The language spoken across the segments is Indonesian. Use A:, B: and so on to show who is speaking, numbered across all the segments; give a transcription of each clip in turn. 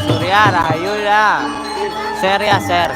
A: Surya Rahayu ya. Share ya, share.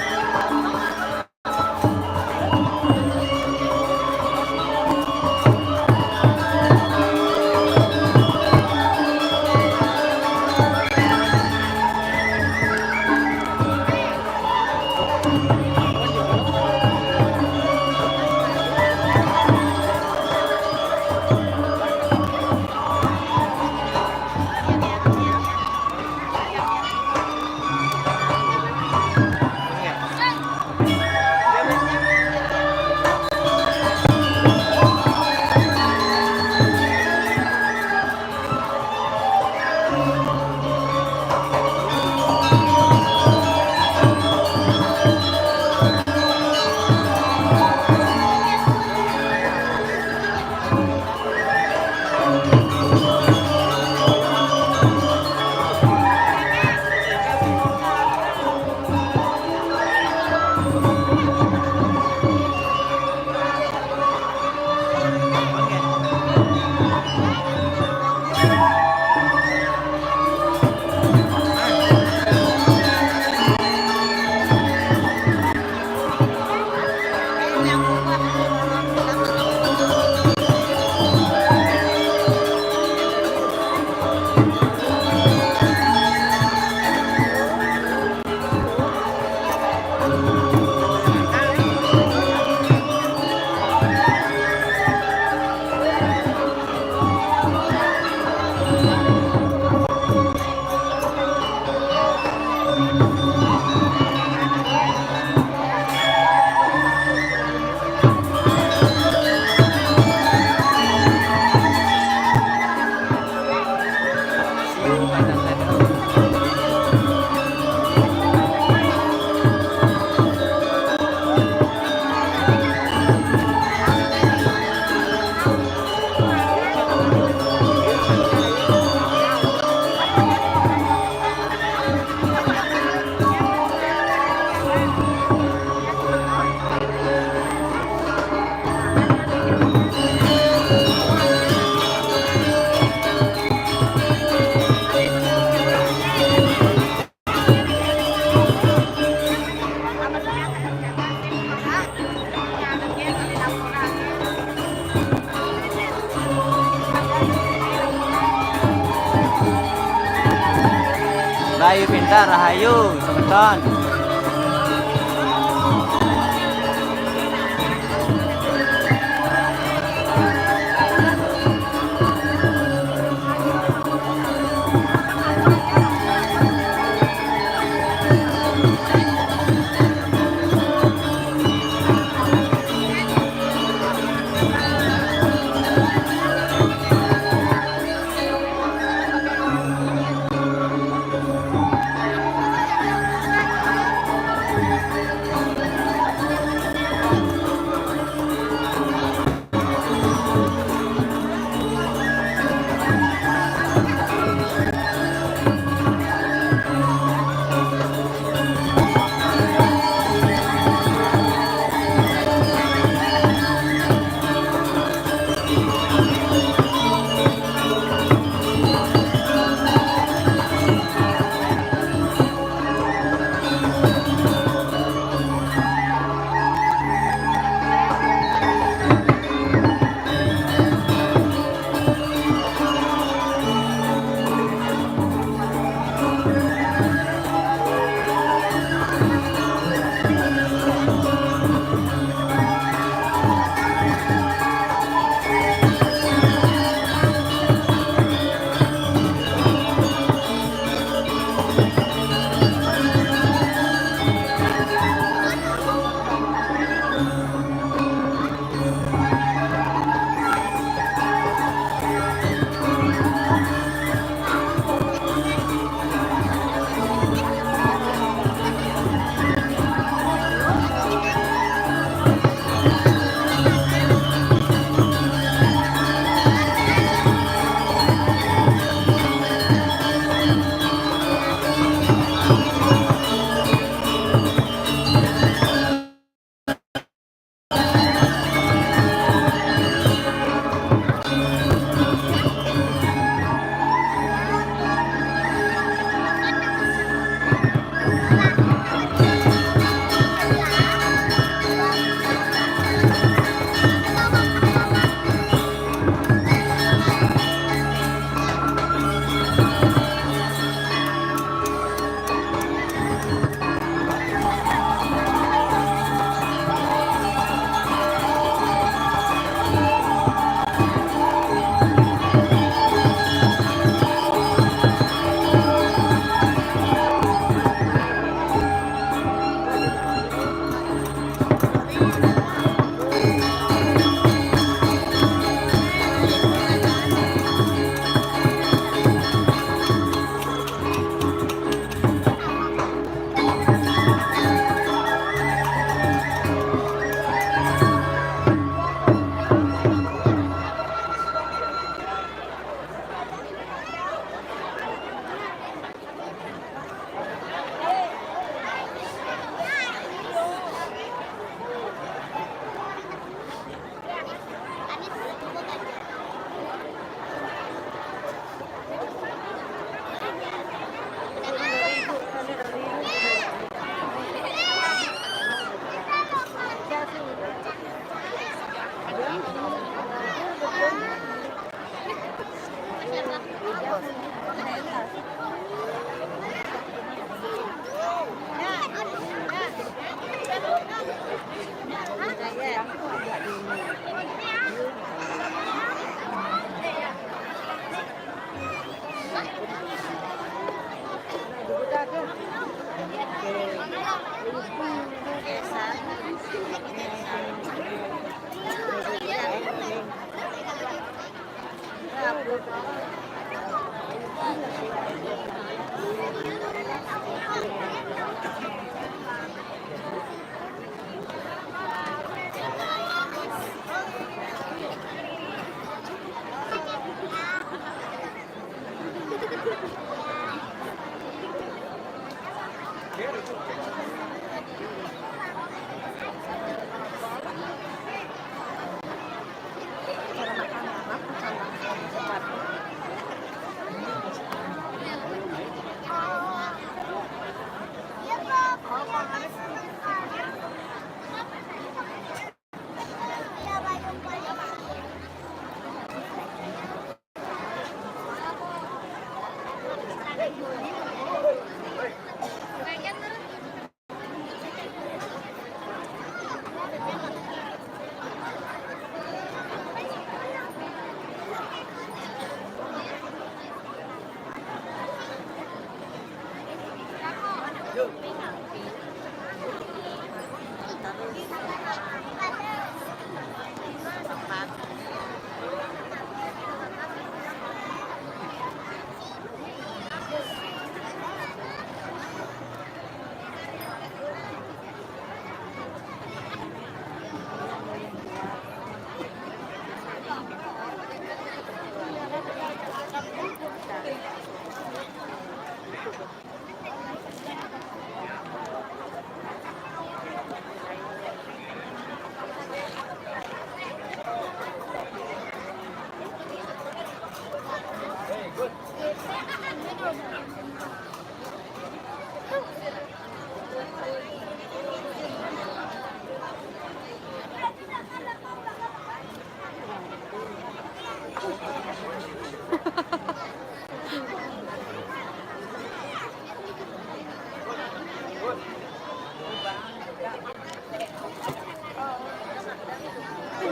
A: Bayu Pintar Rahayu teman-teman.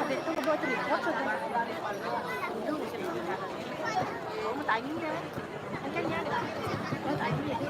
B: Itu kedua cerita tuh. Kamu tanya ya. Kan ya. Kamu tanya ya.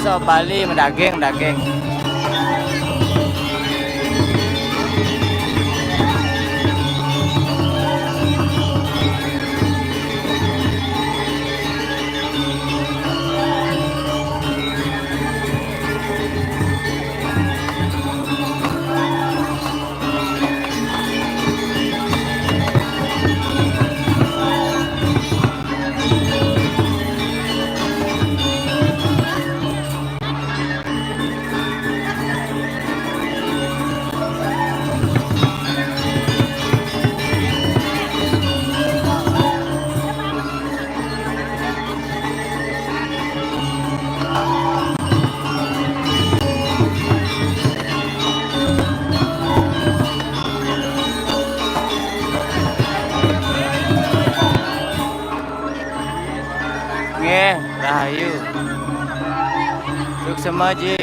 A: bakso Bali mendaging, daging. Nggih, rahayu. Suksema Ji.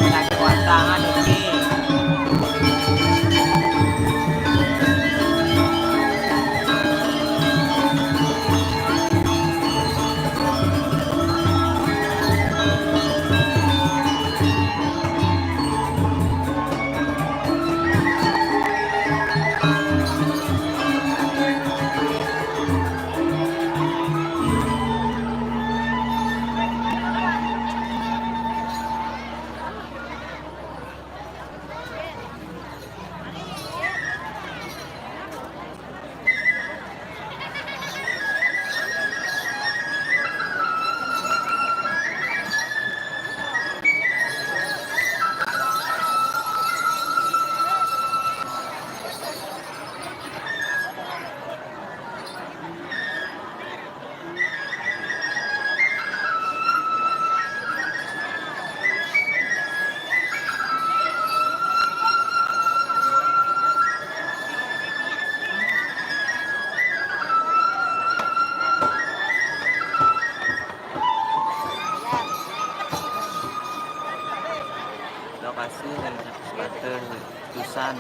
A: Nggak kuat tangan ini. Lokasi dan sepatu Tusan.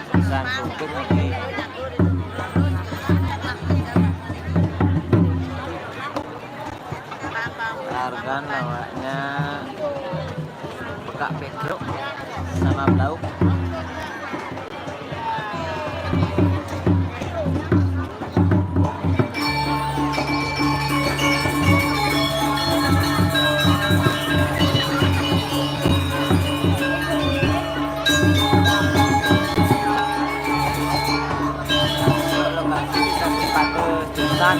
A: Tusan tutup ini. Largan lawaknya bekak pedro sama belauk. Lokasi bisa sepatu Tusan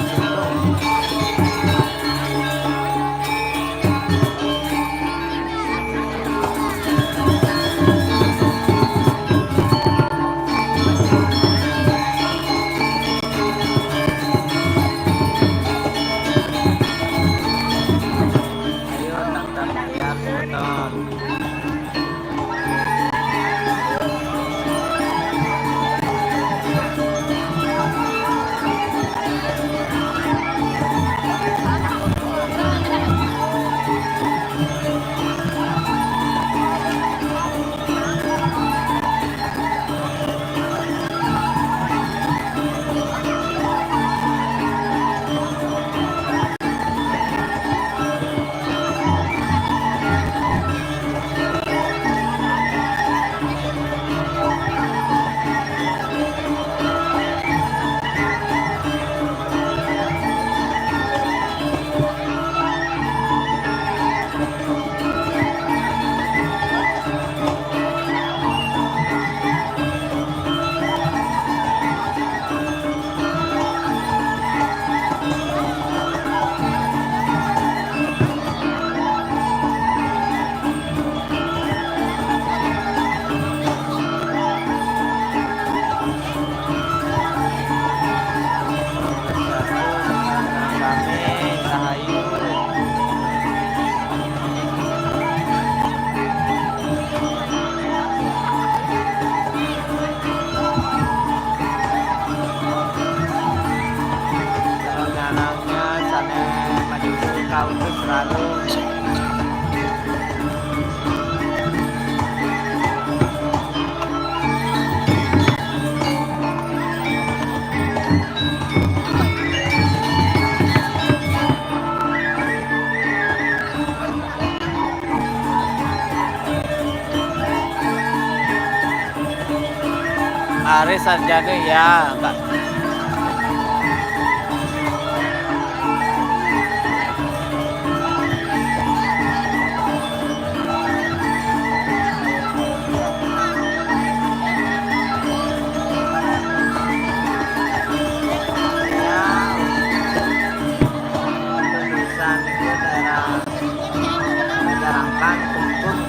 A: Haris Sarjani ya, Kak. Tulisan itu daerah Jarangkan, Tungtung.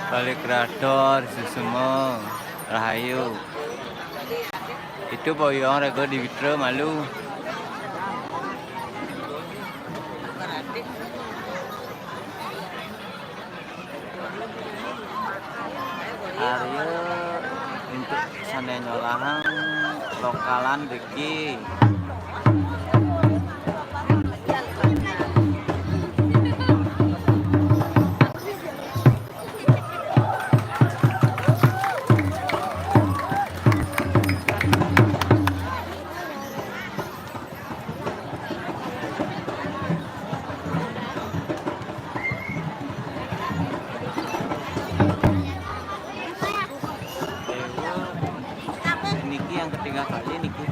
A: balik kreator Susumo Rahayu itu boyong rego di Witro malu Aryo untuk sana nyolahan lokalan deki Niki yang ketiga kali Niki.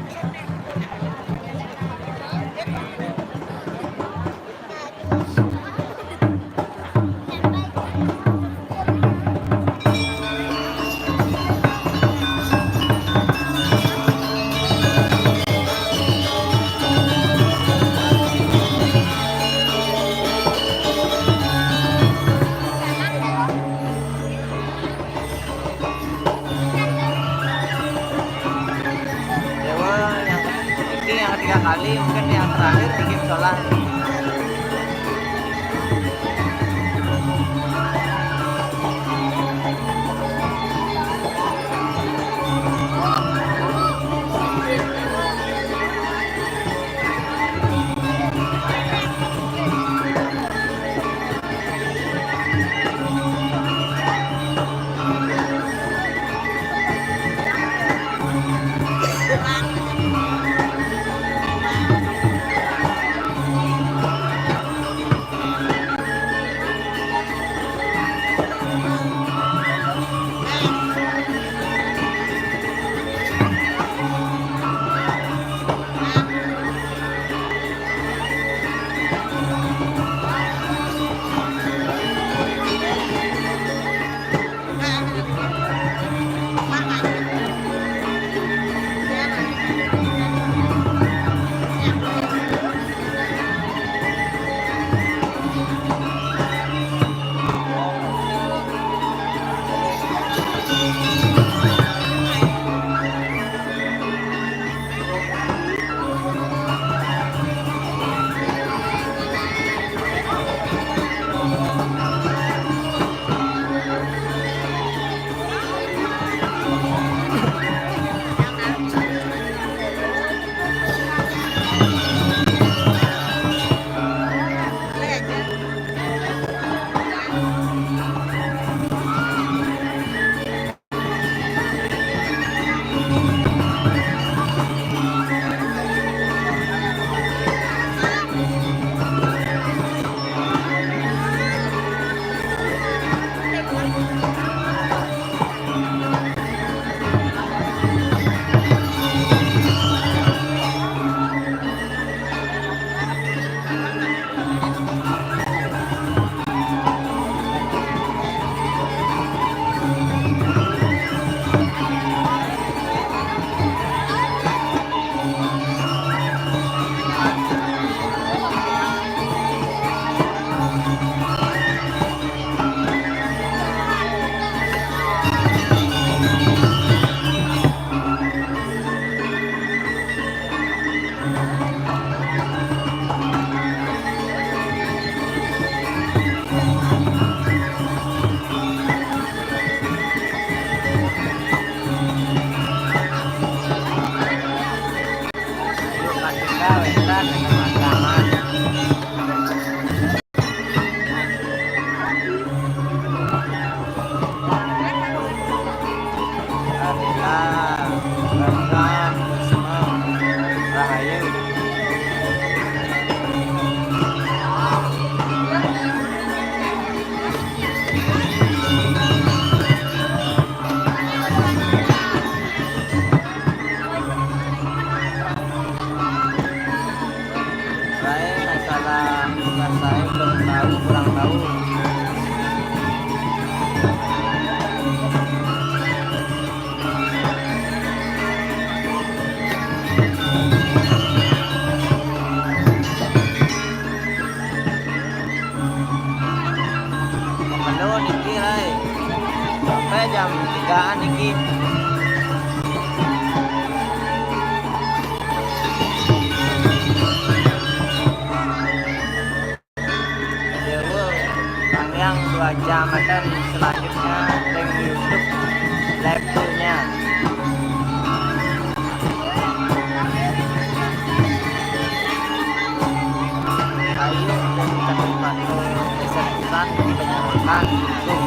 A: Dewa yang ini yang ketiga kali mungkin yang terakhir bikin sholat. Hello, Niki, hai. jam 3-an iki. Yang 2 jam dan selanjutnya link YouTube levelnya. Ayo kita bantu kesehatan penyalurkan hukum.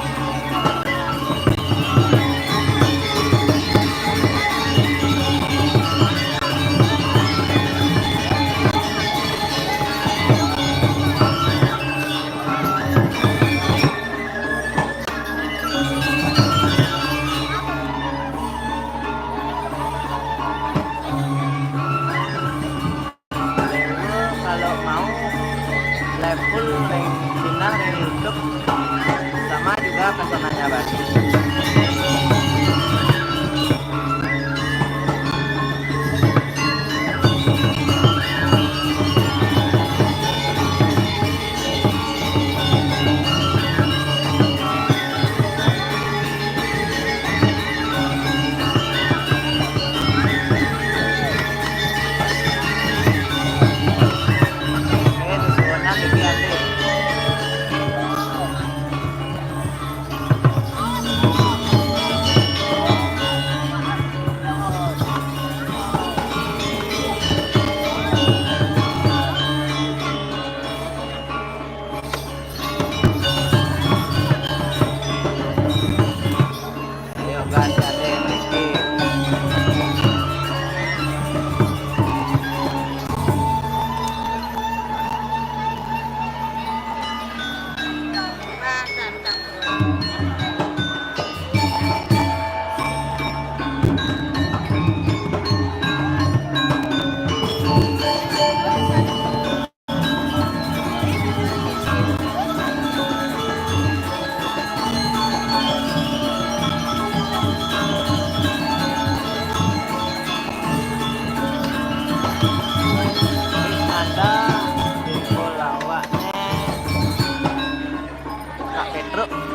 A: Level rank final rank YouTube sama juga pesonanya Bang.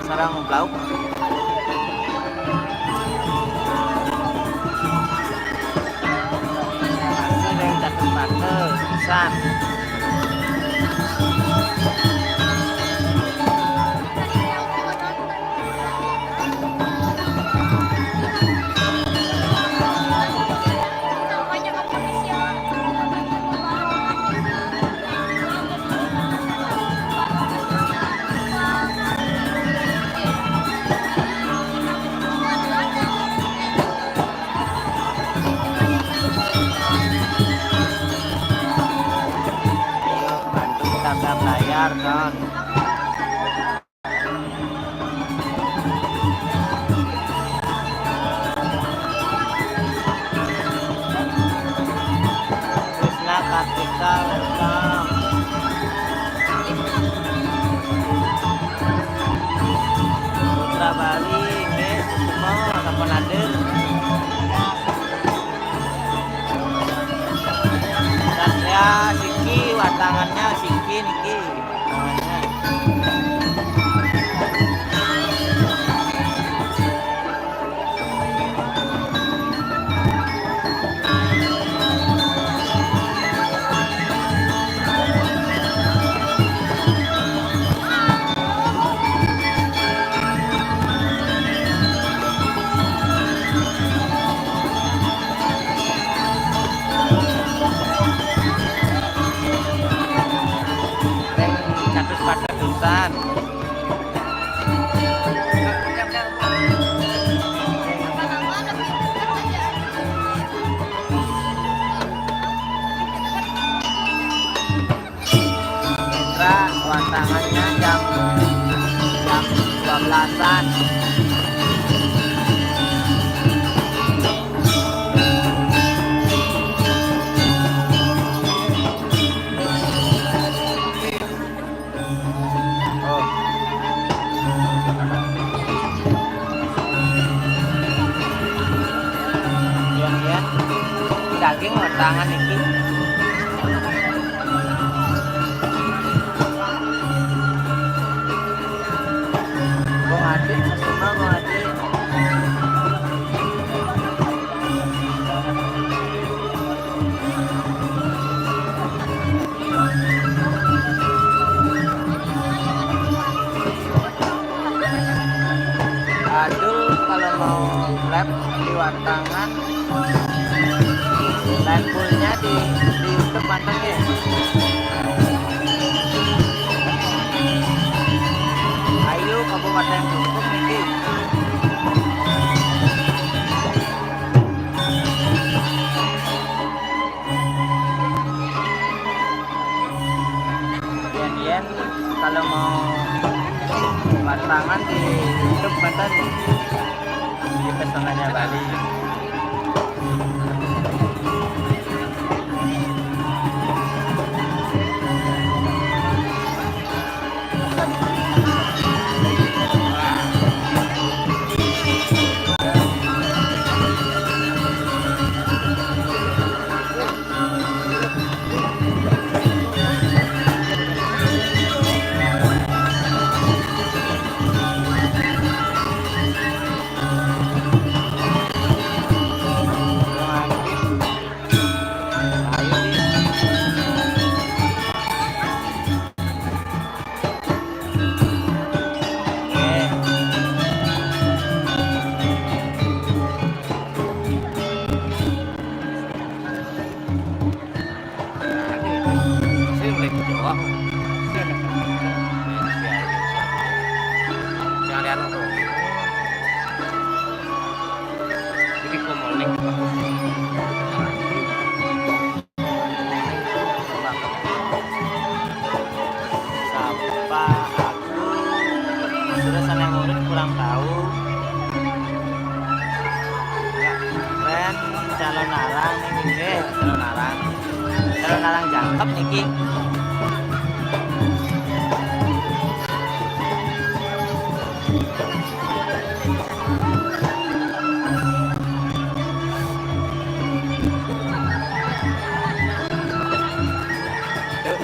A: Sarang blau. Masih yang jatuh pada pisan. Layar kan Krisna Kartika welcome. Putra Bali ini semua kapan hadir dan ya Siki watangannya Siki niki pada tulisan Indra wantangannya jam 12-an. Daging watangan iki Bung Adi, semua Bung Adi Adul kalau mau lab di Watangan, live poolnya di YouTube Banten ya. Ayo Kabupaten Klungkung niki. Yen kalau mau Watangan di YouTube Banten di pesonanya Bali. Calon narang jangkep niki.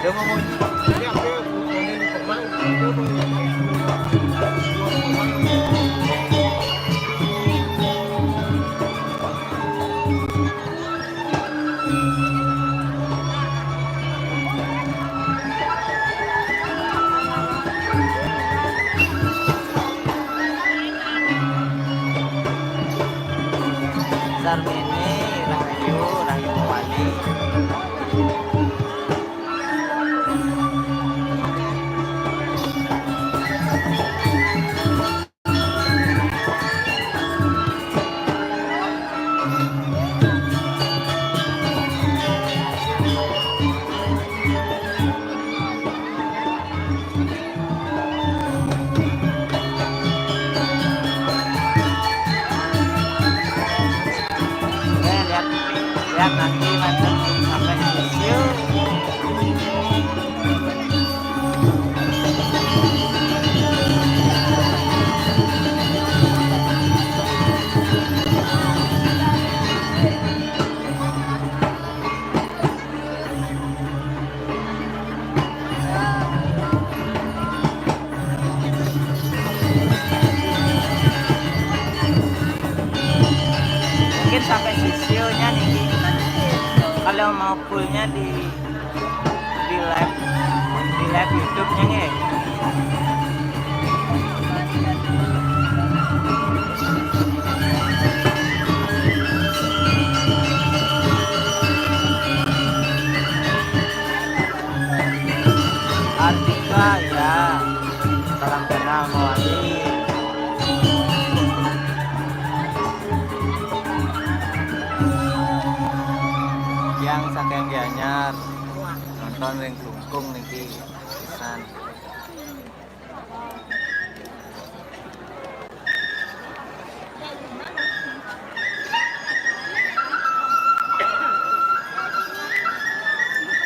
A: Udah ngomong. Sarmene Rahayu Wali. Lihat nanti macam sampai sisiu. Mungkin sampai sisiunya nih. Kalau mau fullnya di live YouTube-nya ya. Artika ya, salam kenal Mawali. Yang saking dianyar nonton ring Klungkung niki pisan.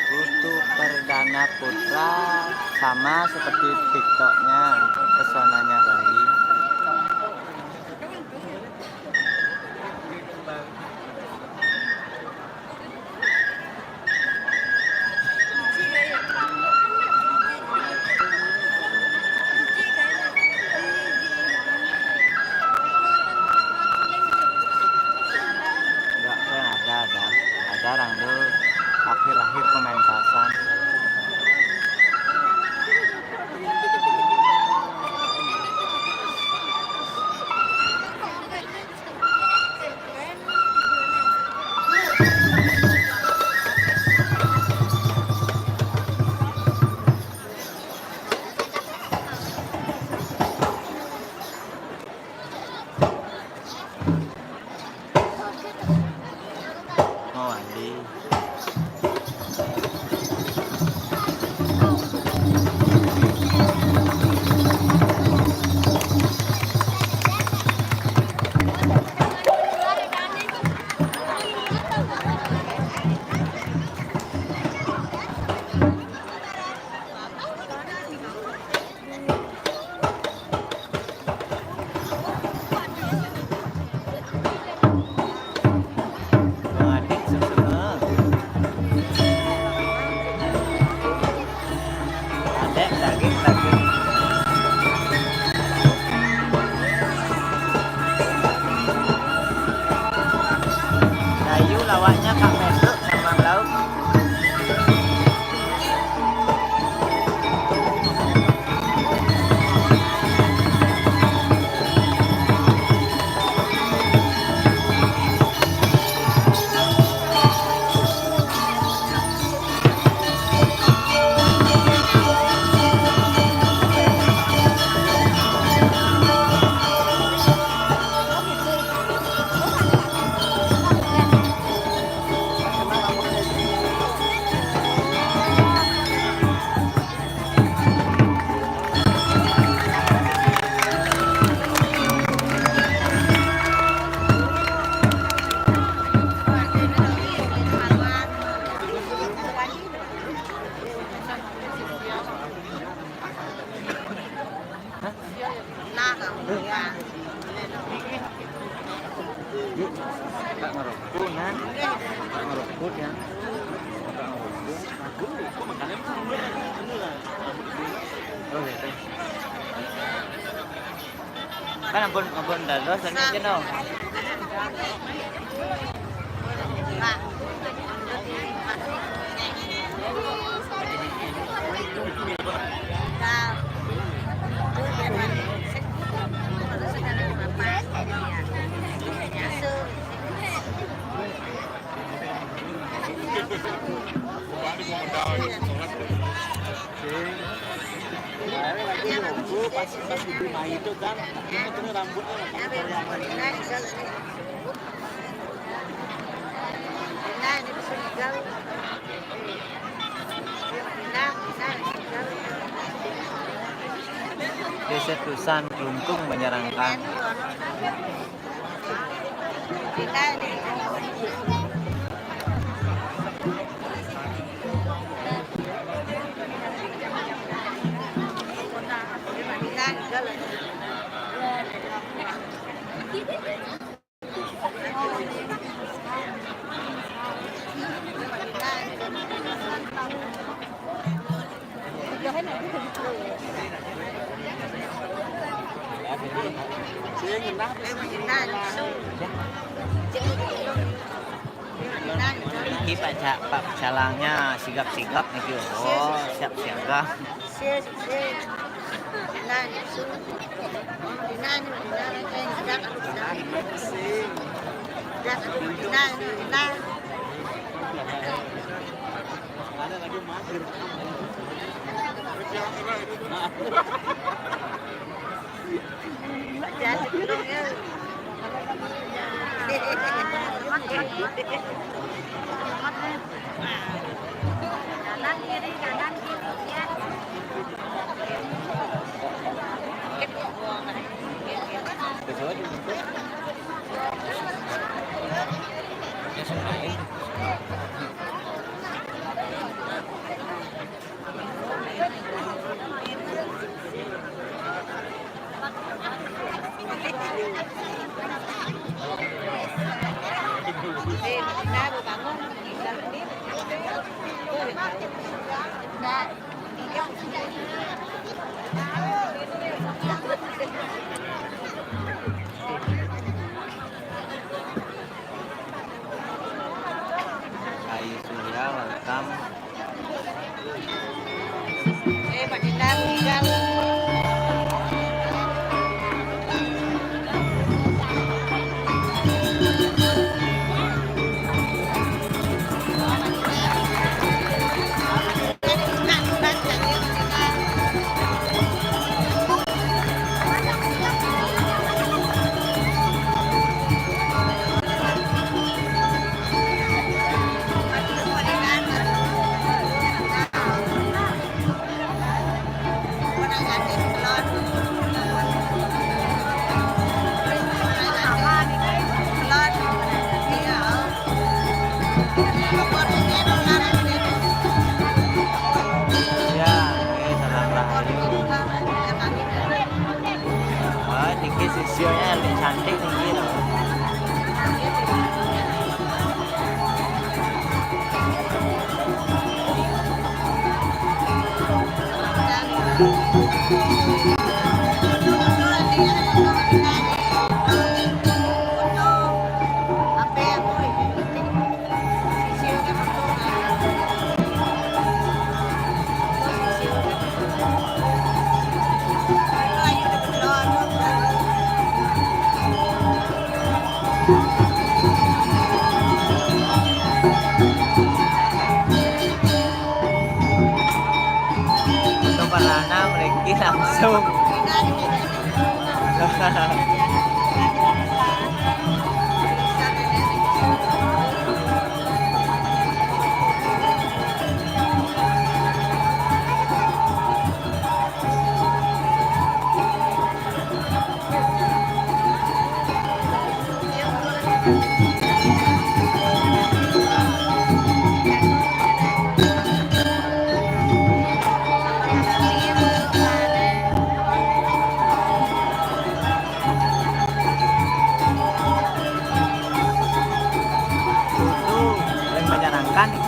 A: Putu Perdana Putra sama seperti TikToknya, pesonanya Bali. Jarang tuh akhir-akhir pementasan.
B: Nah, kamu ya.
A: Yuk, Kak ngerokok ya. Kak ngerokok ya. Oh, gitu. Kan ampun dados ini channel.
B: Nah.
C: Pas di rumah itu kan itu rambutnya
A: Desetusan kelungkung menyerangkan. Iki Pak Calangnya sigap-sigap nih. Oh, siap siaga.
C: ada lagi mager.
B: Kanan kiri ya.
A: Ayu Surya welcome.
B: Pak Dinda meninggal.
A: Ya, ini salam rahayu. Oh, tinggi sisionya lebih cantik tinggi loh. Untuk Farhana mereka langsung.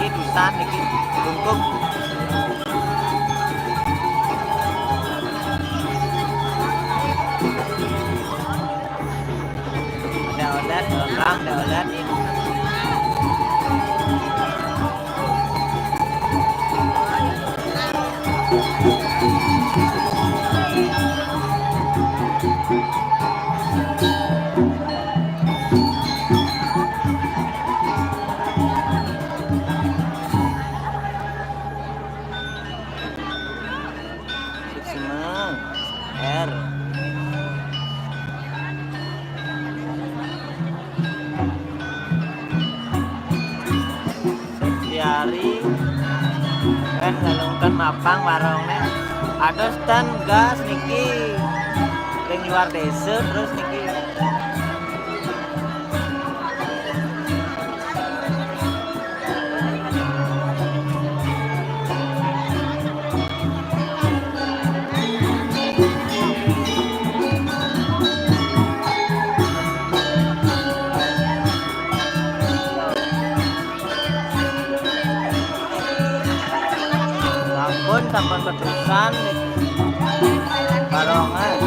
A: niki dusan niki bungkuk. Daolat orang daolat ini. R Setiari kan ngalungkan mapang warungnya ada stand gas niki ring luar desa terus niki sampun pedusan barongan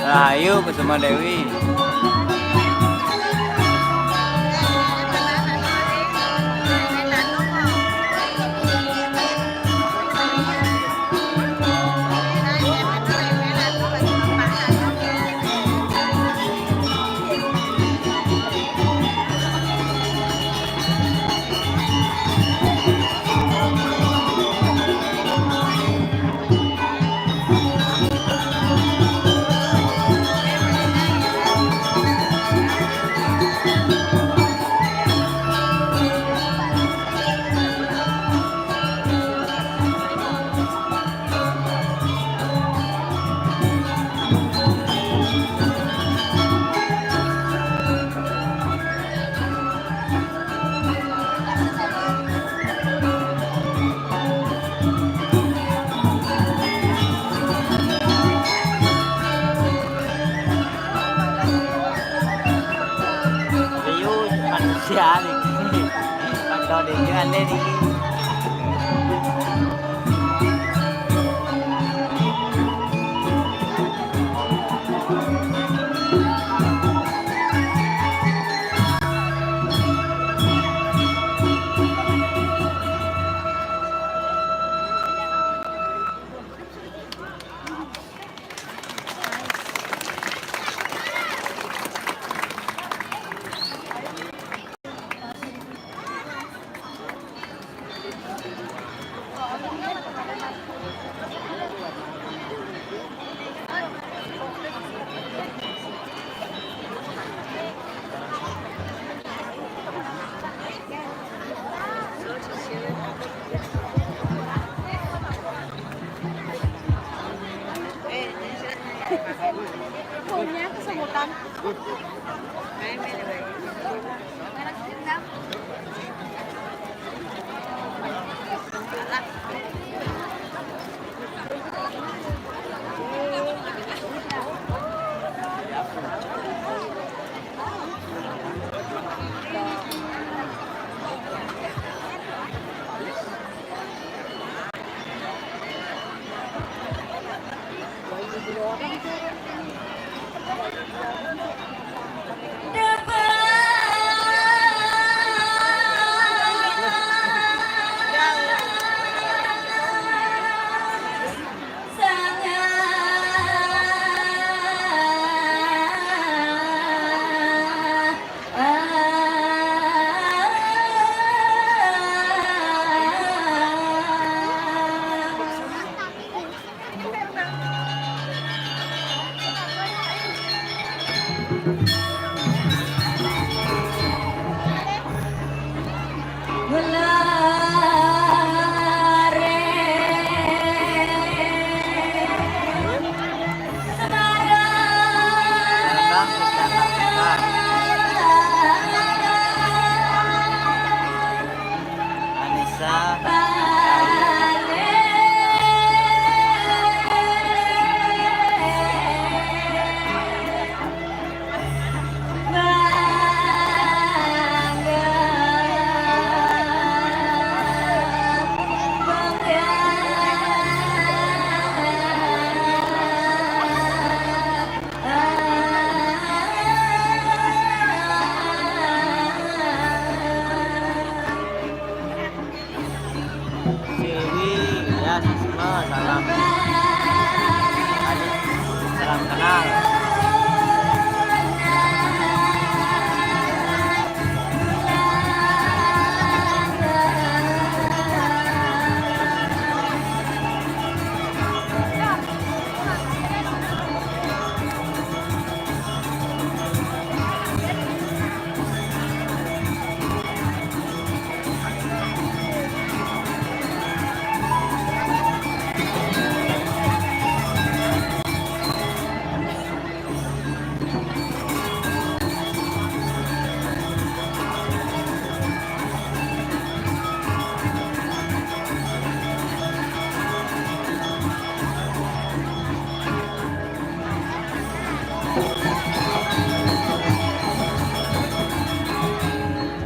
A: Rahayu Kusuma Dewi. Manusia nih, kalau dia aneh nih.
B: Punya kesemutan.
A: Welcome Iskandar Sekar. Anissa Silwi ya Sisma salam adik salam kenal.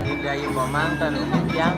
A: Hidayu Komang dan yang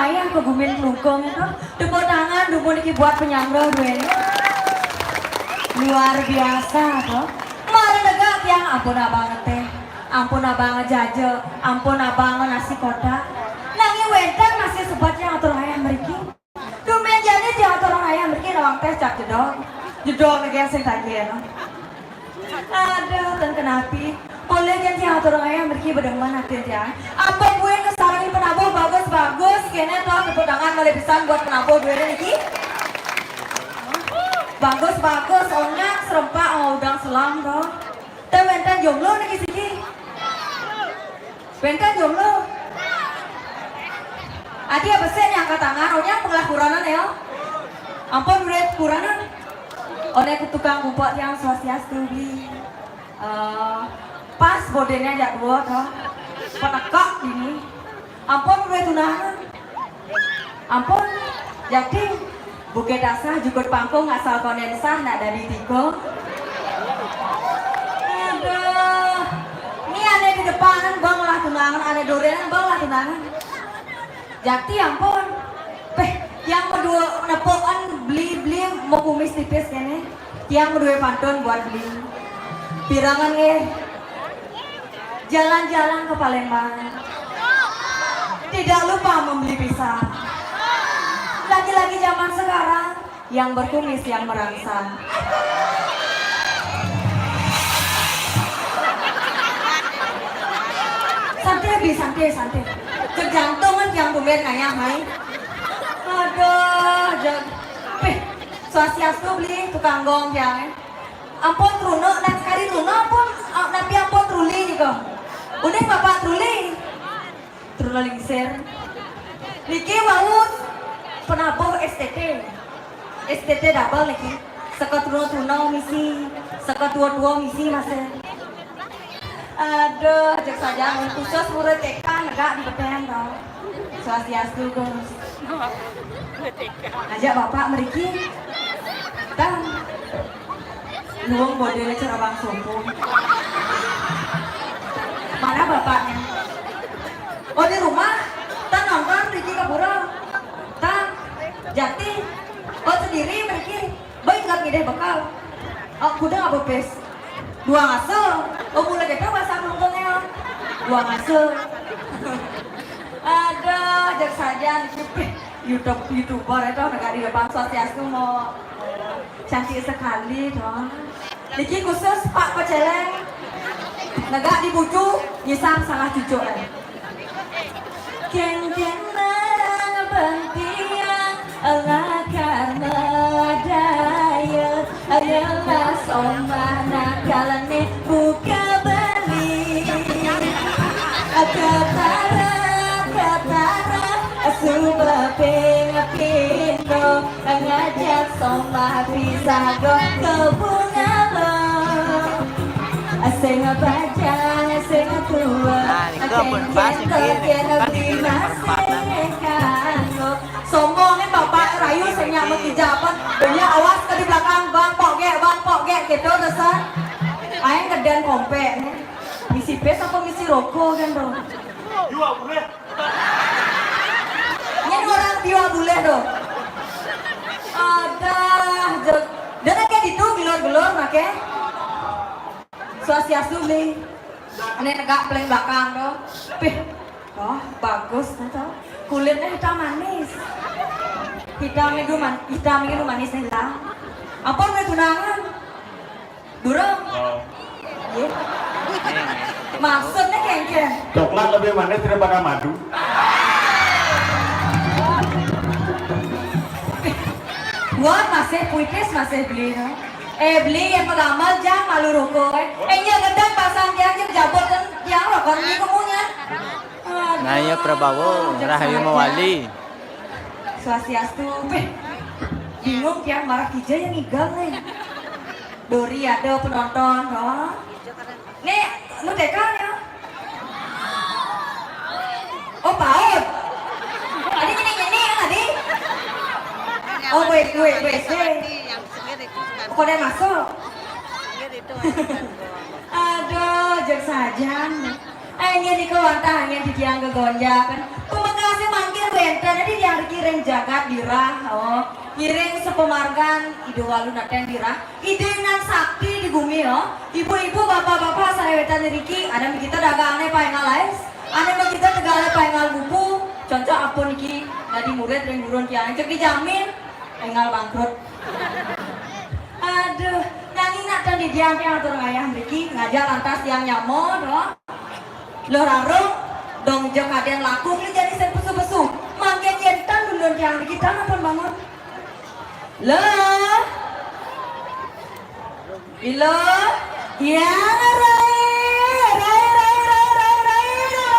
D: payah kegumin lungkung itu. Tepuk tangan dulu niki buat penyangga gue. Luar biasa toh. Mari negak yang ampun abang teh. Ampun abang jaja, ampun abang nasi kotak. Nangi wentan masih sebatnya atur ayam mriki. Dumen jane atur ayam mriki nawang teh cap jedog. Jedog lagi sing tadi ya. Aduh, dan kenapi. Boleh janji atur ayam mriki bedemen hati ya. Apa gue kesarangin penabuh bagus-bagus kene toh tepuk tangan boleh pisan buat penabuh gue niki. Bagus-bagus, onyak serempak udang selam toh. Teh wentan jomblo niki siki. Wentan jomblo. Adi apa sih yang angkat tangan? Onyak pengelah kuranan ya. Ampun duit kuranan. Onek tukang kumpul yang swastiastu beli. Pas bodenya jak dua toh. Penekak ini. Ampun duit tunangan. Ampun. Jadi Bukit Asah jukut pangkung asal kondensah nak dari tiga. Aduh, ini ada di depanan bang lah tunangan, ada dorenan bang lah tunangan. Jakti ampun, yang kedua nepokan beli mau kumis tipis kene, yang kedua pantun buat beli. Pirangan jalan-jalan ke Palembang, tidak lupa membeli pisang. Lagi-lagi zaman sekarang yang berkumis yang merangsang. Santai. Kejantungan yang bumer kayak hai. Aduh, swastiastu beli tukang gong yang. Ampun truno, nak kari truno ampun, nabi ampun truli juga. Udah bapak truli, truno lingsir. Niki maut. Penabuh STT double lagi. Seka truno misi, seka tua misi masih. Aduh, cek saja khusus murid TK negak di Beten tau. Swastiastu Gus. Ajak bapak meriki. Tang. Nuwung bodene cara bang sumpung. Mana bapaknya? Oh di rumah. Tang nonton Riki Kabura. Tang. Jati. Oh sendiri meriki. Baik nggak ngide bekal. Oh kuda nggak bepes. Dua ngasel. Oh mulai kita bahasa nontonnya. Dua ngasel. Ada jak saja YouTuber itu negara di depan swastiastu mau cantik sekali dong. Niki khusus Pak Peceleng. Negak dibujuk nyisang salah cucu Ken marang bentiang Allah karena daya adalah somana kalane buka beli Katara Suba pingapino ngajak somah bisa go ke bunga lo Asing bajang, asing tua sombongin bapak rayu senyap mengijabat dunia awas ke di belakang bang pok gitu tesan aing gedean kompe misi pes apa misi rokok kan dong
C: Jual boleh.
D: ini orang jual boleh dong ada dan kayak gitu gelor make swastiastu beli ini negak paling belakang dong oh bagus tuh kulitnya hitam manis hitam itu manis hilang apa udah tunangan durung maksudnya kengken
C: Coklat lebih manis daripada madu.
D: buat masih puitis masih beli no? Beli yang pertama jangan malu rokok nya gedang pasang yang jabot dan yang rokok ini kemunya
A: Naya Prabowo Rahayu Mawali
D: swastiastu bingung yang marah hijau yang igal nih Dori ada penonton oh nih lu tekan ya oh PAUD tadi ini tadi oh wait kok dia masuk aduh jek saja hanya di kewantah hanya di tiang kegonjakan pemakasih manggil benten tadi yang kiring jagat dirah, oh, kiring sepemargan ide walu naten dirah, ide nang sakti di bumi oh, ibu-ibu bapak-bapak sarewetan niki, ada kita dagangnya paengal lais, ada kita tegale paengal buku, contoh apa niki, dari murid yang burun tiang, cek dijamin, paengal bangkrut. Aduh, nanging naten di diam yang atur ayah niki, ngajar lantas yang nyamo, doh, lo rarung, dong jeng aden laku ini jadi sen pesu-pesu. Makin yentan dulu yang kita ngapain bangun? Lo, ilo, ya rai,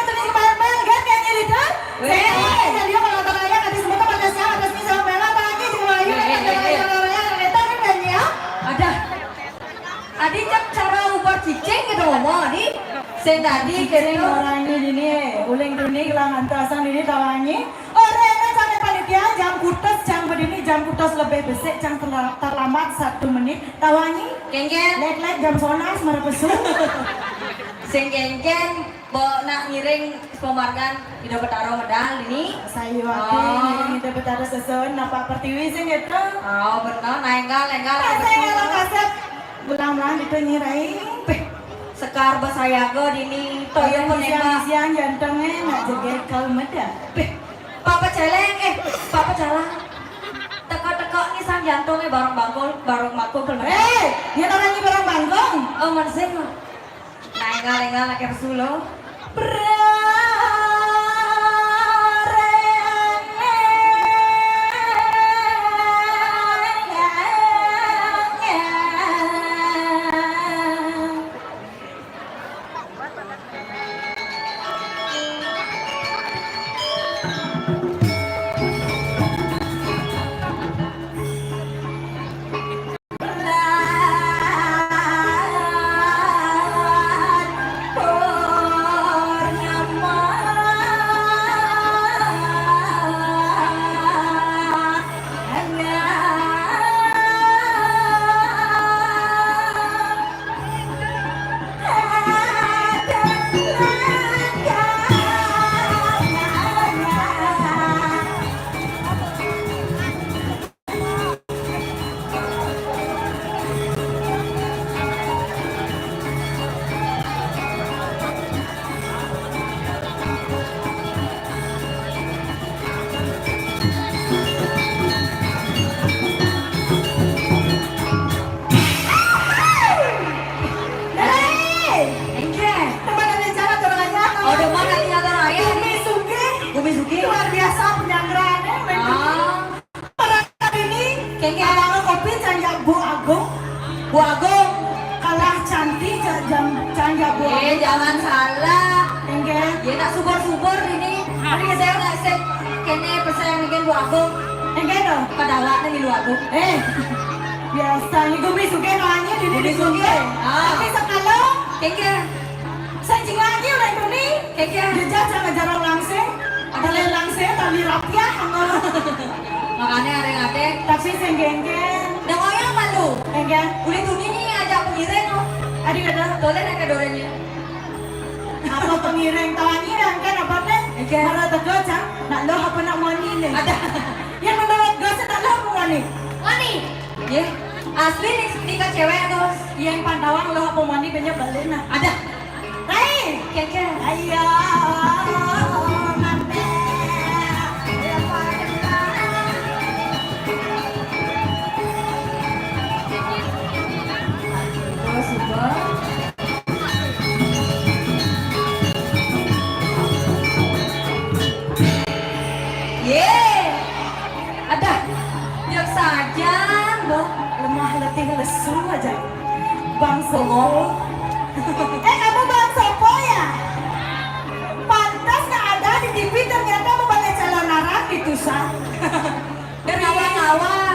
D: terus kemarin kan kayak gini kan? Weh, jadi kalau tak ayah nanti semua pada siapa atas misal mela lagi cuma ada. Adi cak cara ubah cicing gitu ngomong adi. Sen tadi kering orang ini uling dunia kelangan terasang ini tawangi. Orang yang sampai panitia jam kutas lebih besek jam terlambat 1 menit tawangi. Kengken. Lek jam sonas mana pesu. Sen kengken bo nak ngiring pemargan tidak bertaruh medal ini. Saya waktu tidak bertaruh sesun napa pertiwi sen gitu. Oh benar naenggal. Saya kasep bulan-bulan itu nyirai. Sekar basayago dini toyo menembak siang jantungnya nak jeget kalmet ya. Papa celeng papa calang. Teka-teka ni sang jantungnya bareng makul kalmet. Dia orangnya bareng bangkong. Oh mansing. Naengal lagi pesulo. Bu Agung kalah cantik canggah Bu Agung. Jangan salah. Enggak. Ya nak subur ini. Hari saya nak set kene pesan bikin Bu Agung. Enggak dong. Kadawak nih Bu Agung. Biasa nih gue suka nanya di suka. Tapi sekalo. Enggak. Sancing lagi udah ini. Enggak. Jejak jangan jarang langsung. Ada langsung tali rapiah. Makanya ada tapi senggenggen. Dan orang malu. Enggak. Udah tuh ini ajak pengiring loh. Adik ada boleh naik ke dorenya. Apa pengiring tawanya kan apa deh? Enggak. Harus tegas cang. Nak lo apa nak moni nih? Ada. Yang menurut gue setak lo apa moni? Moni. Ya. Asli nih nikah cewek terus. Yang pantauan lo apa moni banyak balik nah. Ada. Hai. Keke. Ayo. Ada yang saja loh lemah letih lesu aja Bang Sopo. Kamu Bang Sopo ya? Pantas nggak ada di TV ternyata mau pakai calon narang gitu sah. Dan awal-awal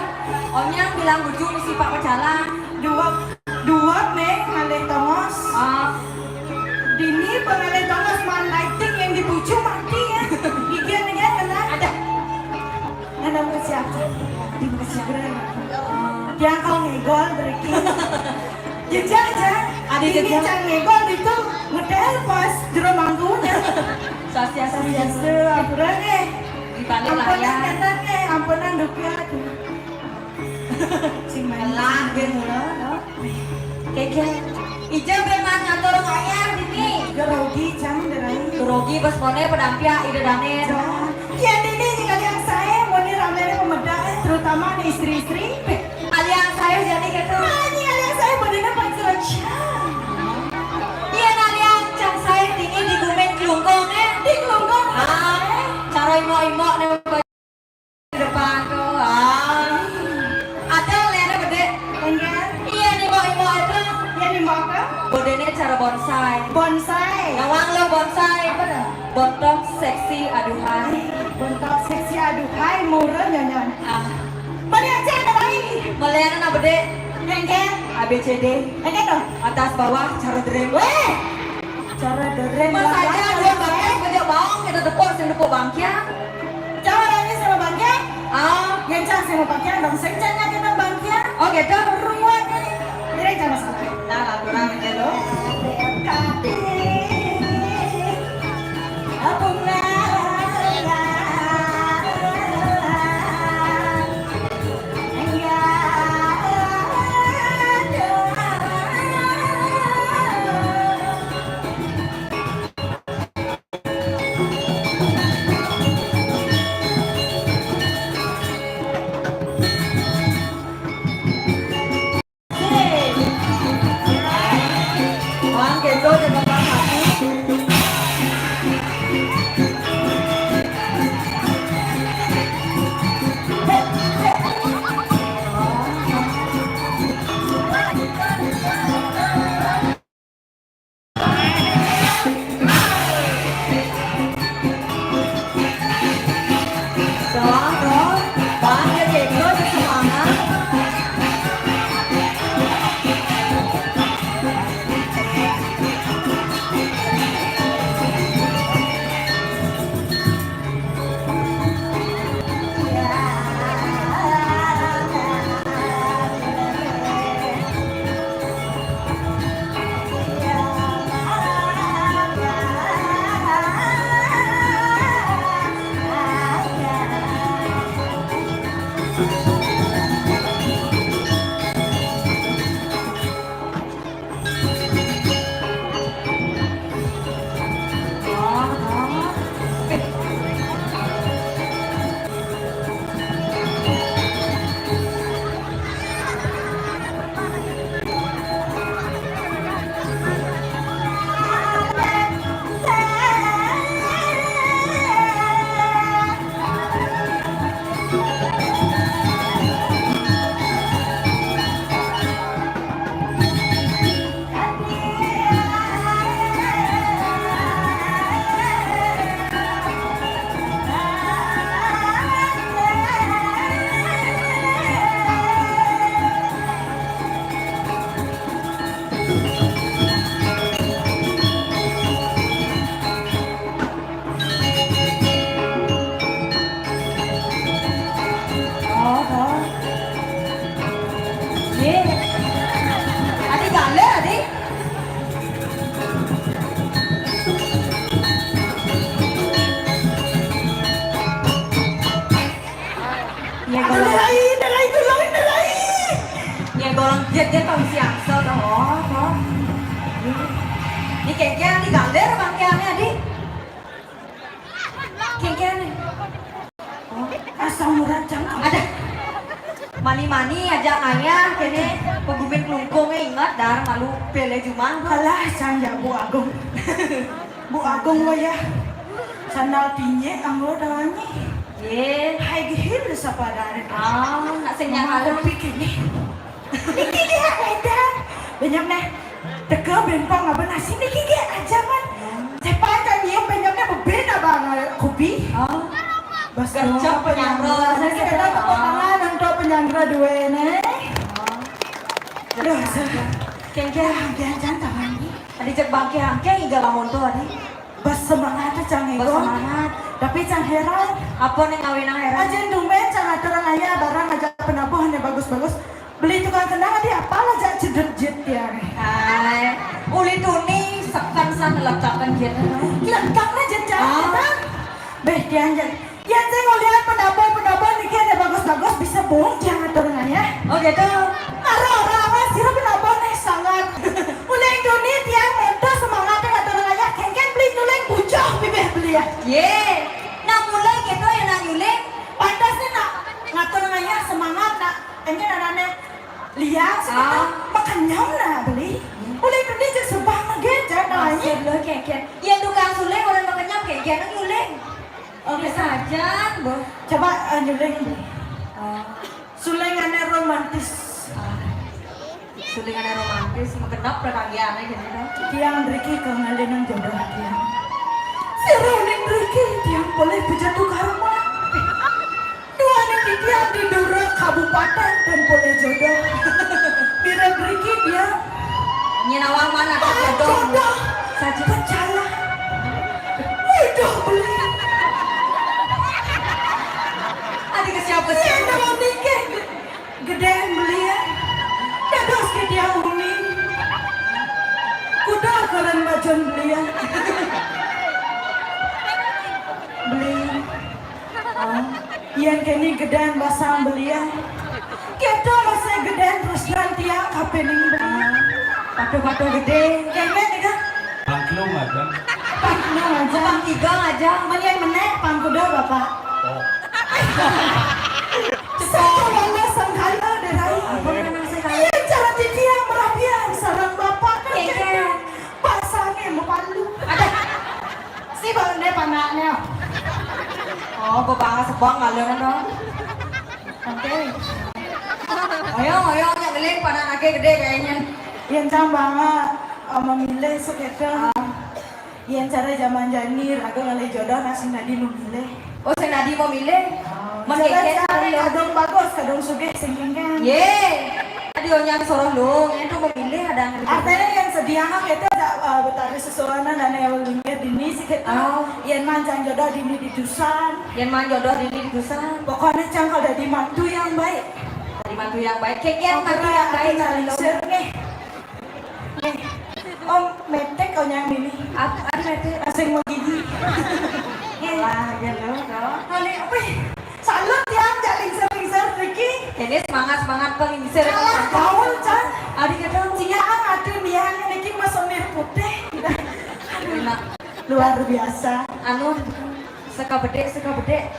D: omnya bilang bujuk si Pak Pecala dua neng Malay Thomas. Dini pengalih Thomas man lighting yang dibujuk mati ya. Gigian kena ada. Nana mau siapa? Di mau siapa? Yang kau ngegol breaking. Jejak aja. Ada jejak ngegol itu ngedel pas jero manggunya. Sasiasa aturan di balik
B: Ampunan
D: layar.
B: datang ampunan dukat. Sing
D: Lah,
B: main.
D: gitu loh. Keke, Ija beman ngatur ayah dini.
B: Grogi jam derai.
D: Turogi bos kone pedampia ide dane.
B: Ya Dini jika yang saya mau ramai pemedah terutama di istri-istri.
D: Aliang saya jadi gitu.
B: Ini alias saya benar pacaran.
D: Iya aliang cang saya dini di gumen kelungkong
B: Di kelongkong.
D: Ah, cara imo-imo nih di depan tuh. Ada lena gede.
B: Enggak.
D: Iya nih imo-imo itu.
B: Ya di mana?
D: Bodenya cara bonsai.
B: Bonsai.
D: Ngawang lo bonsai.
B: Apa dah?
D: Bontok seksi aduhai.
B: Bentuk seksi aduhai murah nyanyian.
D: Ah,
B: Mana aja ada lagi?
D: melihat na bede.
B: Enggak.
D: ABCD.
B: Enggak dong.
D: Atas bawah cara drum.
B: Weh. Cara deren
D: Mas aja dua bangknya pojok bawang kita tepuk sing tepuk bangknya.
B: Jangan nangis sama bangknya.
D: Ah,
B: Gencang sama bangknya dong. Sencangnya kita bangknya.
D: oh gitu.
B: Ruang ini. Ini jangan salah.
D: Nah, lah kurang aja lo. Wang kendo di bawah hati. Đó, đó, bán cho chị có cho xong á. Đó, đó. Đó, đó. Yeah. Adi galer adi. Nhà golong,
B: Derai.
D: nhà golong giật giật còn siang sơ đó, đó. Đi kẹt kia đi galer bang kia nih adi. Kẹt kia nih.
B: Asal murah jam.
D: Ada mani-mani aja ayah kene pegumin kelungkungnya ingat dar malu pele cuma
B: Alah, saya Bu Agung. Bu Agung lo ya. Sandal pinye anggo dawanya.
D: ye
B: Hai gihil sapa dari.
D: nak senyap
B: Aku pikir nih. Niki dia edan. Banyak nih. Teka bempang apa nasi niki dia aja kan. Cepat aja nih banyaknya berbeda banget. Kopi. Bas
D: Gercep penyangra.
B: Saya kata tepuk tangan untuk penyangra dua ini. Aduh,
D: kengke
B: jangan tangan ini.
D: adi cek bangke hangke iga lamun tuh adi
B: Bas semangat cang ego.
D: bersemangat
B: Tapi cang heran.
D: apa nih ngawin nang heran
B: Aja dumen cang aturan ayah barang aja penabuhan yang bagus-bagus. Beli tukang kendang adi apalah aja cedek-jet ya.
D: hai uli tuni sekan san leptakan gitu
B: Lengkapnya jenjang. Beh dia Ya saya ngeliat pendapur niki ada bagus-bagus bisa bohong jangan turunannya.
D: Oh gitu.
B: Orang sih pendapur nih sangat. Uleng dunia tiang muda semangatnya nggak turunannya. Kengken beli nuleng bucah bibih beli ya.
D: Ye, nak mulai gitu ya nak nyuling.
B: Pantasnya nak ngaturunannya semangat nak. Kengken anaknya lihat sebentar makan nyam nah beli. Uleng dunia jadi sebanget gitu namanya.
D: Masih belum keken. Yang tukang suling orang makannya keken nak nyuling. Oke saja, Bu.
B: Coba nyuling. Sulengannya romantis.
D: Sulingan romantis, mengenap pertanyaan gitu kan.
B: Tiang Riki kengalin jodoh tiang. Si Ronin Riki tiang boleh berjatuh karma. Dua nih tiang di Dura Kabupaten dan boleh jodoh. Bila Riki dia
D: Nyinawang mana kan jodoh.
B: jodoh
D: Saja.
B: percaya. Udah beli.
D: Adik ke siapa
B: Iya
D: sih?
B: nama Riki gedean beli ya. Dados ke dia uni. Kuda keren majon beli ya. Beli. Oh, yang kini gedean basang beli ya. Kita masih gedean terus nanti yang kapening beli. Patu-patu gede. Kayaknya nih kan.
C: Angklung aja.
B: Pangkuda aja.
D: Bang tiga aja.
B: Menian menek pangkuda bapak.
C: Oh.
B: Saya wala sangkala derai. Iya cara titi yang merabian sarang bapak kan.
D: Keke.
B: Pasangnya mau palu. Si bende panaknya.
D: Oh, bapak sebang ngalian dong.
B: Oke.
D: Ayo, yang beli pada anaknya gede kayaknya.
B: Yang banget memilih sekitar. Yang cara zaman janir agak ngalih jodoh nasi nadi memilih.
D: Oh, saya Nadi mau milih.
B: Mengikat kadang bagus, kadang sugih singkingkan.
D: Ye, tadi orang soroh lu, yang itu mau milih ada yang
B: Artinya yang sedianya kita ada betari sesuatu dan yang linggir dini sih kita. Yang manjang jodoh dini di dusan.
D: yang main jodoh di dusan.
B: Pokoknya cangkal dari mantu yang baik.
D: Dari mantu yang baik, kayaknya mantu yang baik kali lo.
B: Nih. Nih. Om metek kau yang ini.
D: Ada nanti.
B: Asing mau gigi.
D: Lah, gitu dong.
B: Kali apa? Salut yang jaling sering Riki.
D: Jadi semangat penginsir.
B: Kalah gaul can.
D: Adik kita
B: Ciaan aduh niang niki masuk mir putih.
D: enak.
B: Luar biasa.
D: Anu seka bede.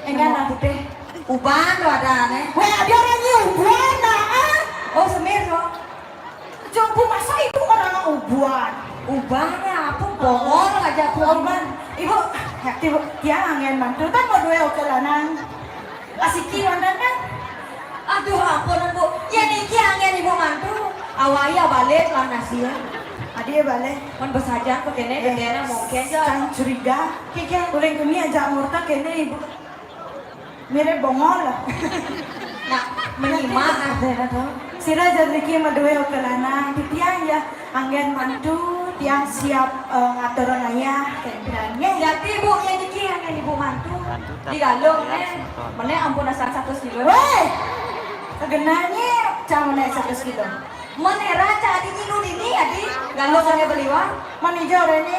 B: Enggak nak
D: putih. Uban tuh ada aneh.
B: Weh ada orang nyubuan nah.
D: Oh semir dong.
B: Jumpu masa itu orang ubuan.
D: Ubannya apa? Bohong aja
B: Korban. Ibu, ibu, dia angin mantu kan mau dua okelanan. Asiki wandan kan?
D: Aduh ampun Bu. Ya niki angin ibu mantu. Awalnya balik lah nasi ya.
B: Adik balik.
D: Kan besajan kok kene kene mungkin
B: Kan curiga.
D: Kike.
B: Boleh kami ajak murta kene ibu. Mirip bongol lah.
D: Nah, menyimak ada tuh.
B: Sira jadi madue okelanan. Tiang ya angin mantu. Tiang siap ngatur ayah kempirannya.
D: Jadi Bu yang niki angin ibu mantu. Di galung mana ampun asal 1 kilo.
B: Weh, kegenanya jangan naik 1 kilo.
D: Menera cadi nyilu ini adi galung ane beliwa.
B: Manijo ini.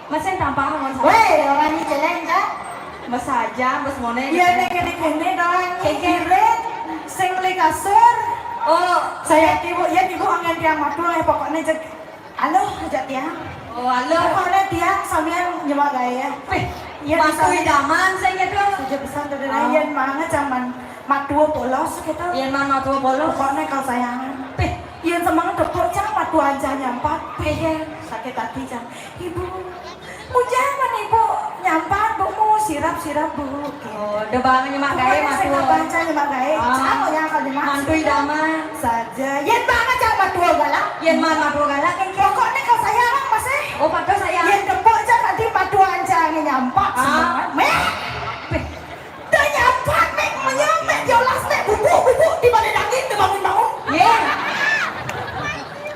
D: Masih tampang mon sama.
B: Weh, orang ini jelek kan?
D: Mas aja, mas mone.
B: Iya nih kene doang. Kekeret, sing beli kasur.
D: Oh,
B: Saya ibu, ya ibu angin tiang matu lah pokoknya cek. Halo, ajak tiang.
D: oh halo.
B: Pokoknya tiang sambil nyemak gaya. Iya
D: Mantu idaman saya gitu.
B: Saja pesan dari Ryan mana zaman matu polos gitu.
D: Yang mana tuh bolos.
B: Pokoknya kau sayangan. Iya semangat tepuk cang matu aja nyampat. Sakit hati cang. Ibu, mau jangan ibu nyampat bu mau sirap bu.
D: Oh, debang nyemak gawe
B: Pokoknya saya
D: matu.
B: baca nyemak gaya. Cang mau yang kau dimaksud.
D: Mantu idaman.
B: Saja. Yen banget cang matu galak.
D: Yang mana matu galak
B: Pokoknya kau sayangan masih.
D: Oh, padahal saya.
B: Yen tepuk cang nanti matu aja nyampat. Semangat. Meh. Dah nyampat mek menyamek jolas mek bubu di balik daging dibangun-bangun.
D: Ye.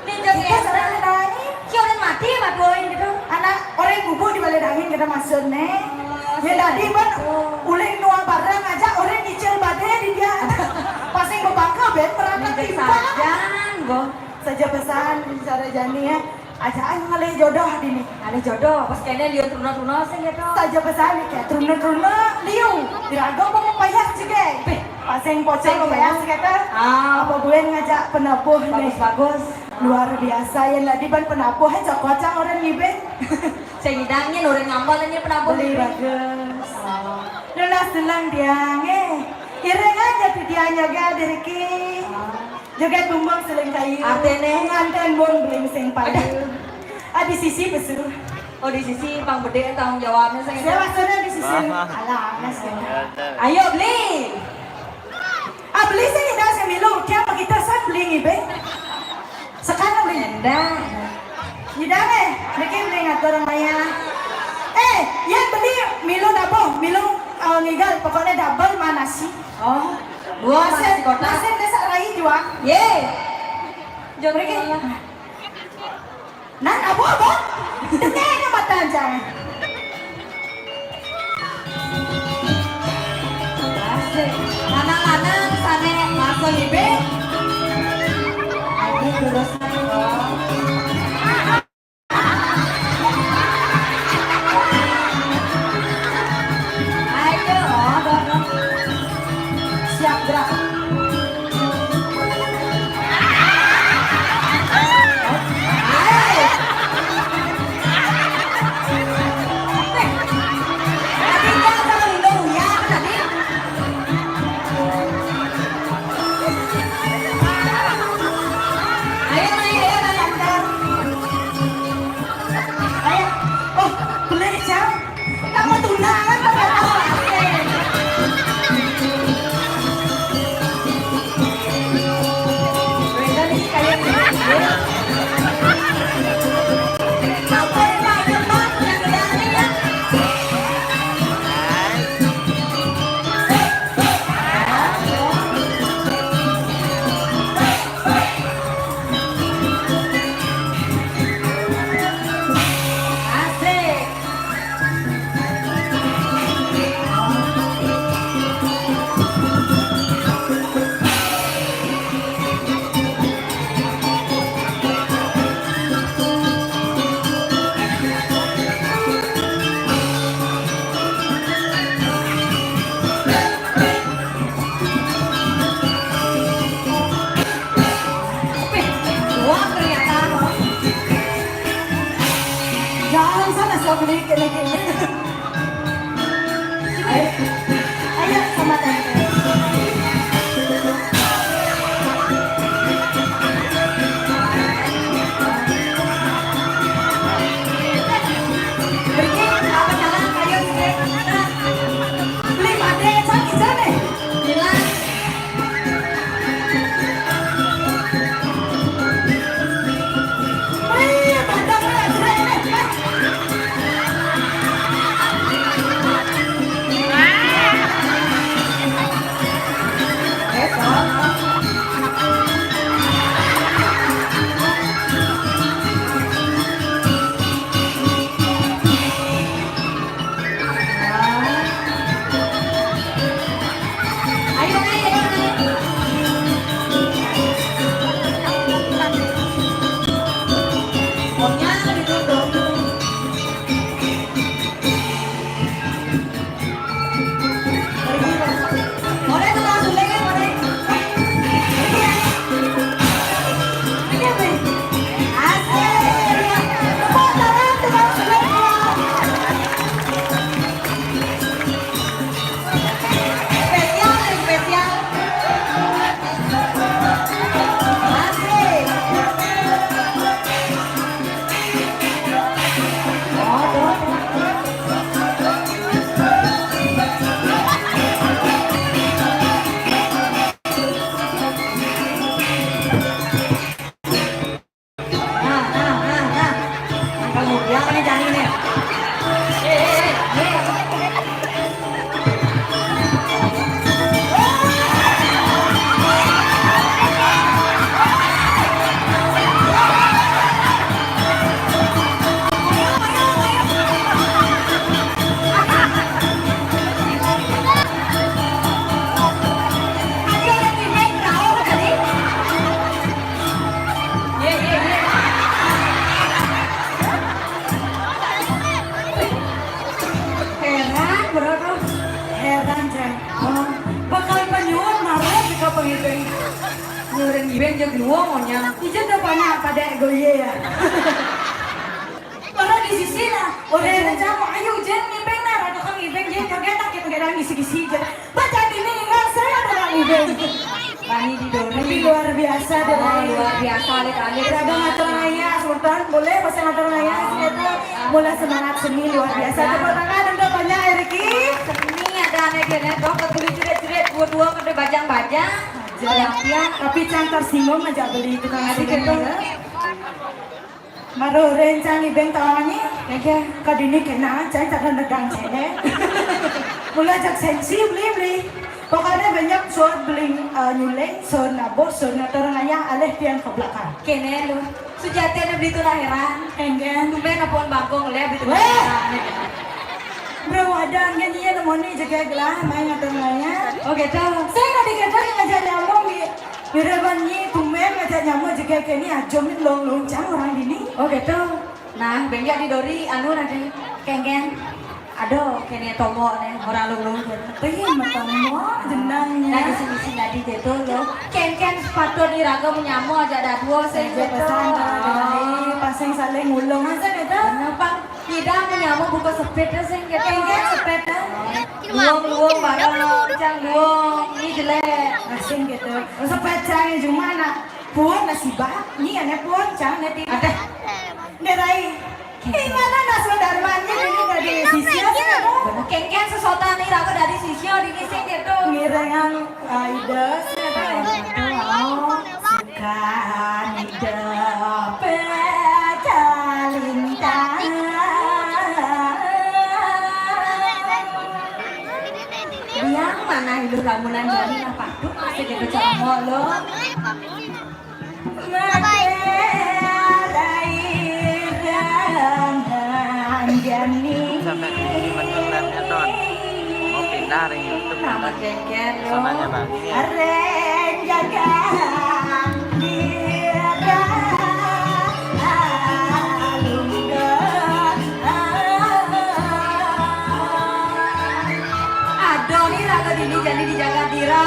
D: Ninja
B: Kita
D: ge.
B: sedang daging.
D: Kioren mati matuin gitu.
B: Anak orang bubu di balik daging kita masuk nih. Ya tadi ban uling nuang barang aja orang nyicil badai di dia. Pasing bebangka ben perangkat
D: Ninja
B: timpang.
D: sajan, Bo.
B: Saja pesan cara jani ya. Ajaan ngalih jodoh dini.
D: Ada jodoh, pas kayaknya lihat tuna-tuna sih gitu.
B: Saja pesan kayak truna-truna liu. Dirago mau payah juga. Paseng pocong payah sekitar. Apa gue ngajak penabuh nih.
D: Bagus-bagus.
B: Luar biasa ya lagi ban penabuh aja kocak orang ngibeng.
D: Saya ngidangnya orang ngambal ini pernah
B: Beli bagus. Nuna senang dia Ireng aja tuh dia nyoga diriki. Joget bumbung seling kayu.
D: Artene
B: nganten bong beling sing payu. Di sisi besu.
D: Oh di sisi Bang Bede tanggung jawabnya saya.
B: Saya maksudnya di sisi. Alah, nas ya.
D: Ayo beli.
B: Beli sih tidak saya milu. Dia kita san beli ngibeng. Sekarang beli.
D: Endah.
B: Tidak bikin beli ngatur maya. Yang beli milu dabo, milu ngigal pokoknya double mana sih?
D: Oh, dua masih kota.
B: Masih desa rai juang.
D: Ye. Jangan
B: Pergi.
D: ya.
B: Nan abu. Tengahnya mata aja.
D: Asik. Lanang-lanang sana masuk ibe. Lagi terus ayo, dorong.
B: Siap gerak.
D: Tadi kau sama Indo ya tadi. Ayo,
B: Ayo. Oh, beli jam. Kamu tunangan apa?
D: Brenda nih kayak gini. Sampai Pak Jepang yang gedangnya ya. Asik. Wah ternyata loh.
B: Jangan sana saya beli kene-kene. Ayo. Ayo sama tante.
D: Pergi apa jalan kayu sih?
B: Beli pade sakit sana.
D: Bilang
B: Bandang aja ini.
D: dia dua maunya.
B: Ijen udah banyak pada ego ya. Orang di sisi lah, orang yang jamu, ayo Jen ngibeng nah, ada kang ngibeng Jen, kagetak kita gak ada ngisi-ngisi Jen. Baca ini nggak saya ada kang ngibeng.
D: Bani di
B: Tapi
D: Dori.
B: luar biasa deh.
D: Luar biasa alit-alit.
B: Ada ngatur ngaya, Sultan boleh pasang ngatur ngaya, ternyata mulai semangat seni luar biasa. Tepuk tangan untuk banyak Eriki.
D: Seni ada aneh dia dong ketuli jerit-jerit dua-dua pada bajang-bajang.
B: Jalan ya, tapi cang tersinggung aja beli itu kang
D: Nanti
B: ngibeng.
D: gitu.
B: Baru rencang ngibeng tawangi, ya kadini kena aja, jangan negang cene. Mulai jak sensi beli. Pokoknya banyak suat beli nyuleng, suat nabok, suat ngatur ngaya, alih pian ke belakang.
D: Kene lu. Sujati ada beli tuh lahiran.
B: Enggan.
D: Tumben apun bangkong le beli tuh
B: Weh!
D: lahiran.
B: Bro, ada nyanyian nemoni jaga gelah, main ngatur ngaya.
D: Oh gitu.
B: Saya nggak dikata yang ngajak nyamuk, Yuraban nyi tumben ngajak nyamuk jaga kini ajomin long-loncang orang ini.
D: Oh gitu. Nah, benjak di Dori anu nade kengken. Aduh, kene tomo nih orang lulung gitu.
B: Pengen matangmu jenangnya.
D: Nah di sini sini tadi gitu lo. Kengken sepatu di raga menyamu aja ada dua saya
B: Saya pesan dari pasang saling ngulung aja gitu.
D: Kenapa? Tidak menyamu buka sepeda sih gitu. Kengken sepeda. Luang barang cang luang ini jelek.
B: Asing gitu. Sepeda yang cuma anak pun nasi bak. Ini aneh pun cang nanti.
D: Ada.
B: Nerai. Ingatan nasi darmannya ini dari sisi apa?
D: Kengken sesotan nih raga dari sisi di sini gitu.
B: Ngirengan Aida wow suka Aida petalintang.
D: Yang mana hidup lamunan jadi apa tuh masih gitu camo lo.
A: Sampai di mendengarnya Don. Mau pindah dari YouTube
D: Sama kengken lo.
A: sonanya bagi ya.
B: Aren jaga dira
D: Aduh nih raga dini jadi dijaga dira.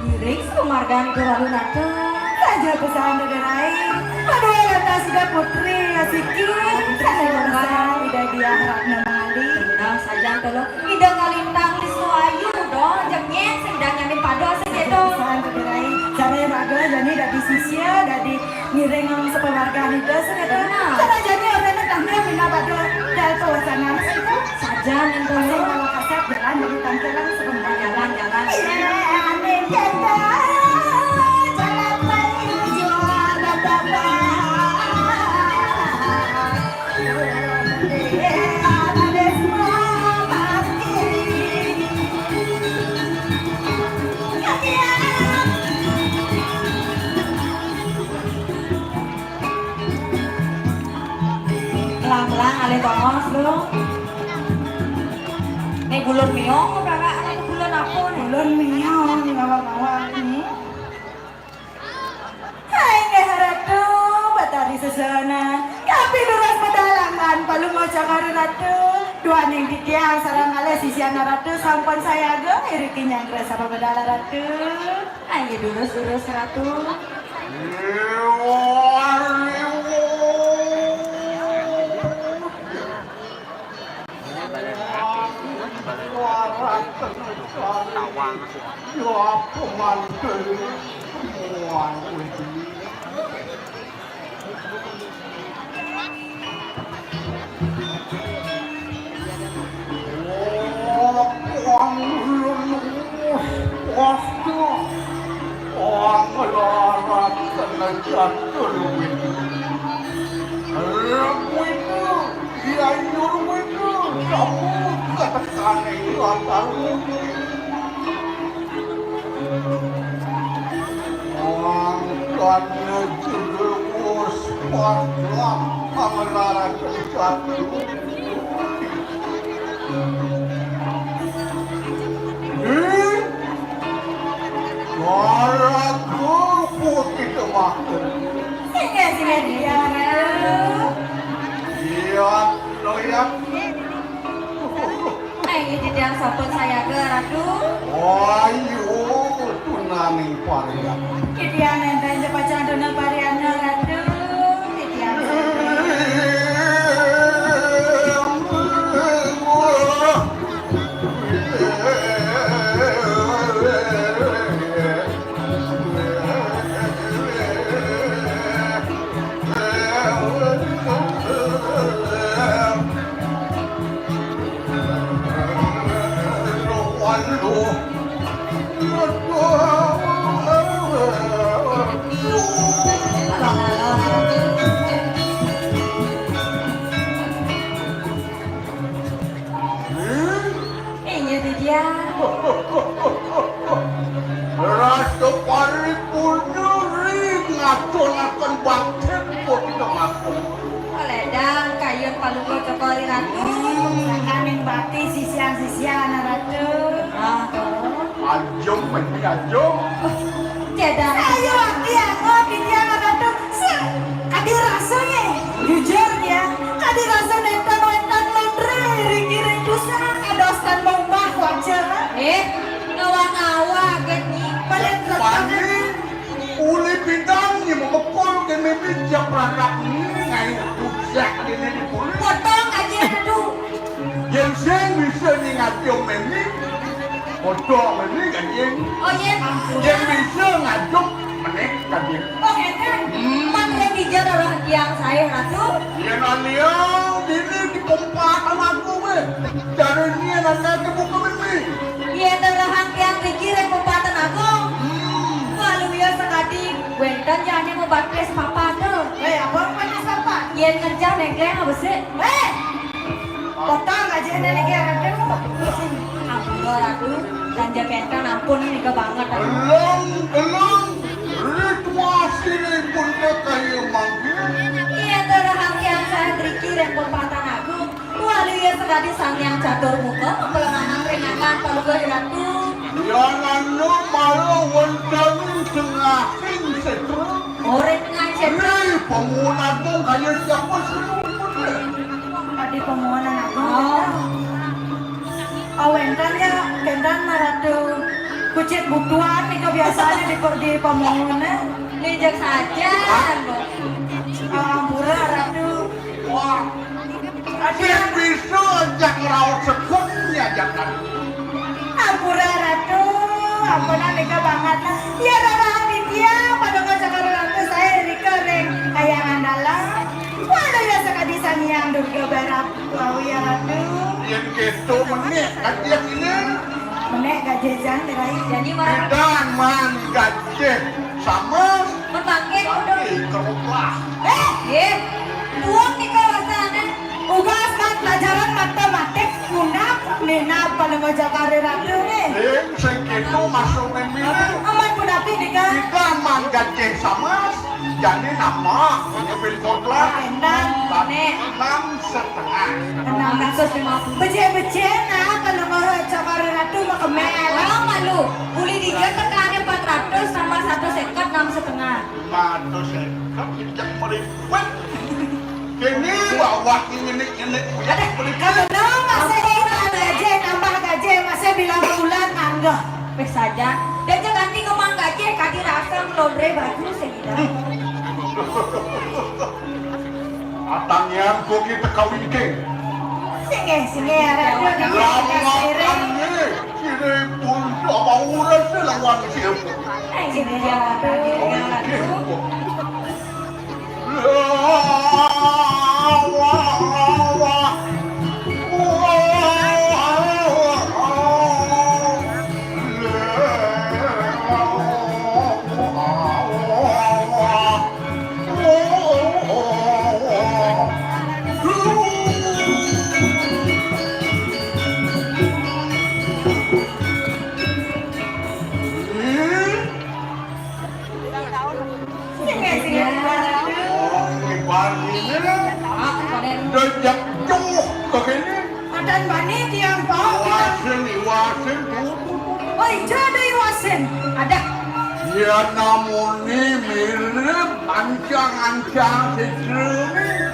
D: Giring sumargan itu lalu nate.
B: Saja pesan dari aduh kata sudah putri asiki saya pesan tidak diharap namali.
D: Nah saja kalau ida kalintang di suayu dong jengnya sedang nyamin pado segitu.
B: Pesan dari cara raga jadi dari sisia dari ngiring ang sepewarga itu segitu. Cara jadi orang tangnya bina pada dari kawasan itu.
D: Saja yang
B: Pasang
D: kalau
B: kalau kasar jalan dari tangkelan sebentar
D: jalan-jalan.
B: Aneh janda jalan menuju Bapak. Ada semua pasti.
D: Pelan-pelan ale tongos lo. Nih gulun miong berapa anak gulun apa nih?
B: Ulun miong ngawa-ngawa ini. Hai ngeharatu batari sesana. Kapi duras pedalangan palu mau cakar ratu. Dua ning dikiang sarang ale sisiana ratu sampun saya ge iriki nyangkres apa bedala ratu.
D: Ayo durus-durus ratu.
A: Tawang.
B: Singe dia Ratu.
E: Iya, lo ya.
D: Ini tidak sampun saya ke Ratu.
E: Ayo, tunani parian.
B: Dia nenteng cepat dona Pariana Ratu. Dia
D: Ini dia.
E: Rasa paripurna ring ngatonakan baktet kok aku.
D: Ledang kayun paluko cokoli Ratu.
B: Kaning bati sisian Ratu.
E: Ajong meni ajong.
D: Cedang.
B: Ayo dia dia Ratu. Kadi rasanya jujur ya. Kadi rasa nentang laundry ring dosa adostan bombah wajar.
D: Ngawang-awang gini.
B: Paling
E: Pani uli bidangnya memekol ke meja perangkap ini ngai rujak ini di kulit.
D: Potong aja Ratu.
E: Yang saya bisa ngajong meni, foto meni kan yang.
D: Oh iya.
E: Yang bisa ngajong meni kan yang.
B: Oh enak.
D: Man yang hijau adalah yang saya Ratu.
E: Yang aniang ini dikompakan aku weh. Dari ini nanti kebuka meni.
D: Iya adalah yang dikirim pempatan aku. Walau ya sekali wentan jangan mau batres papa tuh.
B: Abang mana siapa?
D: Iya ngerjain negreng apa sih?
B: Potong aja nenek Ratu.
D: Ampun Ratu. Dan jaketan ampun ini ke banget.
E: Elong, rituasi ini pun kayu manggil.
D: Iya adalah yang saya dikirim pempatan aku. Walau ya sekali sang yang catur muka mempelengahan ringakan palugo Ratu.
E: Jangan lu malu wentang tengah sing setru.
D: Orang ngacet.
E: Ini pengguna tuh kayak siapa sih?
B: Tadi pemohonan aku.
D: Oh.
B: Kendan Ratu. Kucit butuhan nih biasanya di pemohonan.
D: Ngejek saja.
B: Ampura Ratu.
E: Wah, yang bisa ajak rawat sekutnya jangan.
B: Ampura Ratu. Ampuna Nika banget. Ya Rara dia pada ngajak Ratu saya Rika Reng ayang andalan. Waduh ya sekali sangyang durga berap. Wow ya Ratu.
E: Yang gitu menit kajian ini.
B: Menek gajejan terai.
D: Jadi marah.
E: Dan man gajah sama
D: Berbangkit udah.
E: keruplah.
D: Buang di kawasan.
B: Ugas mat pelajaran matematik punap nina pada ngajak Ratu nih.
E: Yang segitu masuk memilih.
B: Aman punapi Nika.
E: Kita man gajah sama. Jadi nama ngambil kotlah.
B: Kendan.
D: Nek.
E: 6,5.
B: Bece nah kalau ngajak Ratu mah kemel.
D: Orang malu. Uli dia tekannya 400 sama 1 sekat 6,5.
E: Matu sekat tidak meribet. Kini bawa ini
B: Ada kalau masih ini gaji nambah gaji masih bilang bulan anggap.
D: Baik saja. Dan jangan ganti ngomong gaji kaki rasa laundry baju segida.
E: Atangnya kok kita kawin ke.
B: Singe Ratu
E: Lama ini kiri pun apa urat lawan siapa.
D: Ini dia Ratu.
E: Dejak jauh ke sini.
B: Dan bani tiang bau.
E: Iwasin tuh.
B: Oi, jadi iwasin. Ada.
E: Ya namun ini mirip ancang-ancang sejernih.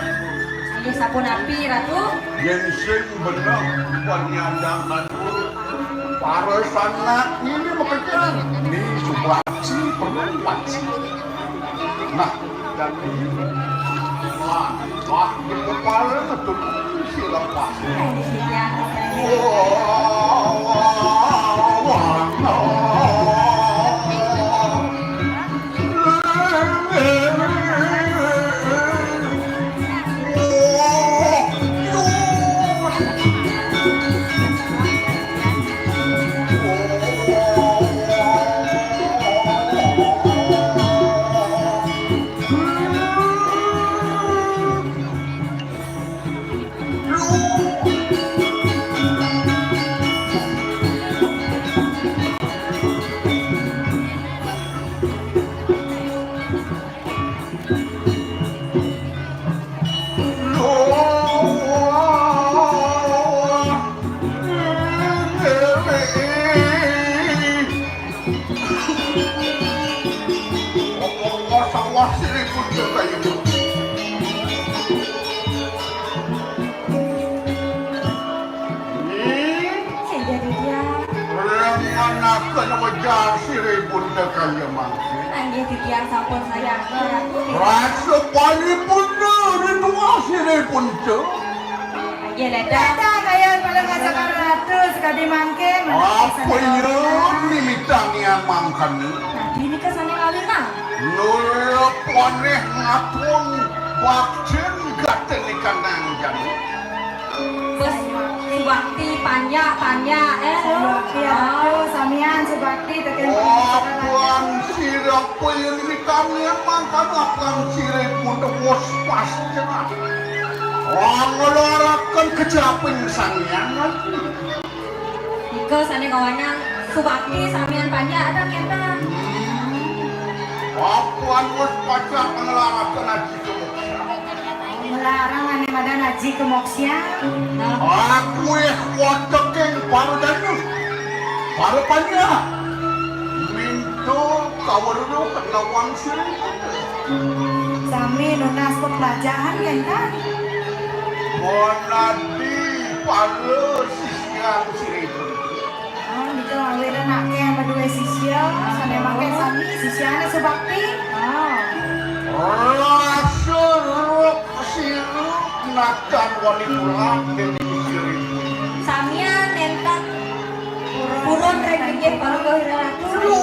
D: Ini sabun api Ratu.
E: Jensen benar penyandangan para sanak ini bekerja ini subasi perempat. Nah, dan ini wah kepala itu si lepas.
D: Ini dia. Angge titiang sampun sayang Ratu.
E: Rasa paling benar itu hasilnya pun cek.
D: Angge leda.
B: Dada kaya pada ngajak Ratu sekali mangke.
E: Apa ini mitang yang makan ni?
D: Nanti ini kesannya kawin nah.
E: Nula paneh ngapun bakcen gaten ikan nangjan.
D: Bos Subakti panja
B: Subakti Ratu samian Subakti teken
E: Apaan sirap payun ini kami yang makan akan sirap untuk bos pas cenah. Ngelarakan kejapin sanyangan.
D: Iko sane kawanang Subakti samian panja ada kena.
E: Apaan bos pajak ngelarakan haji kemuksa.
B: melarang ane madan haji ke moksya.
E: Aku wateking baru danus. Baru panja. Minto kawaru kena wang sirip.
B: Sami nunas pelajaran kan kan?
E: Monadi pada sisian sirip.
B: Oh, itu awalnya nak yang berdua sisya, sana makan sami sisyanya Subakti. Oh,
E: Rasuruk siruk nakan wali pulang dari sirip.
D: Samian entak purun rekikit baru kau Ratu.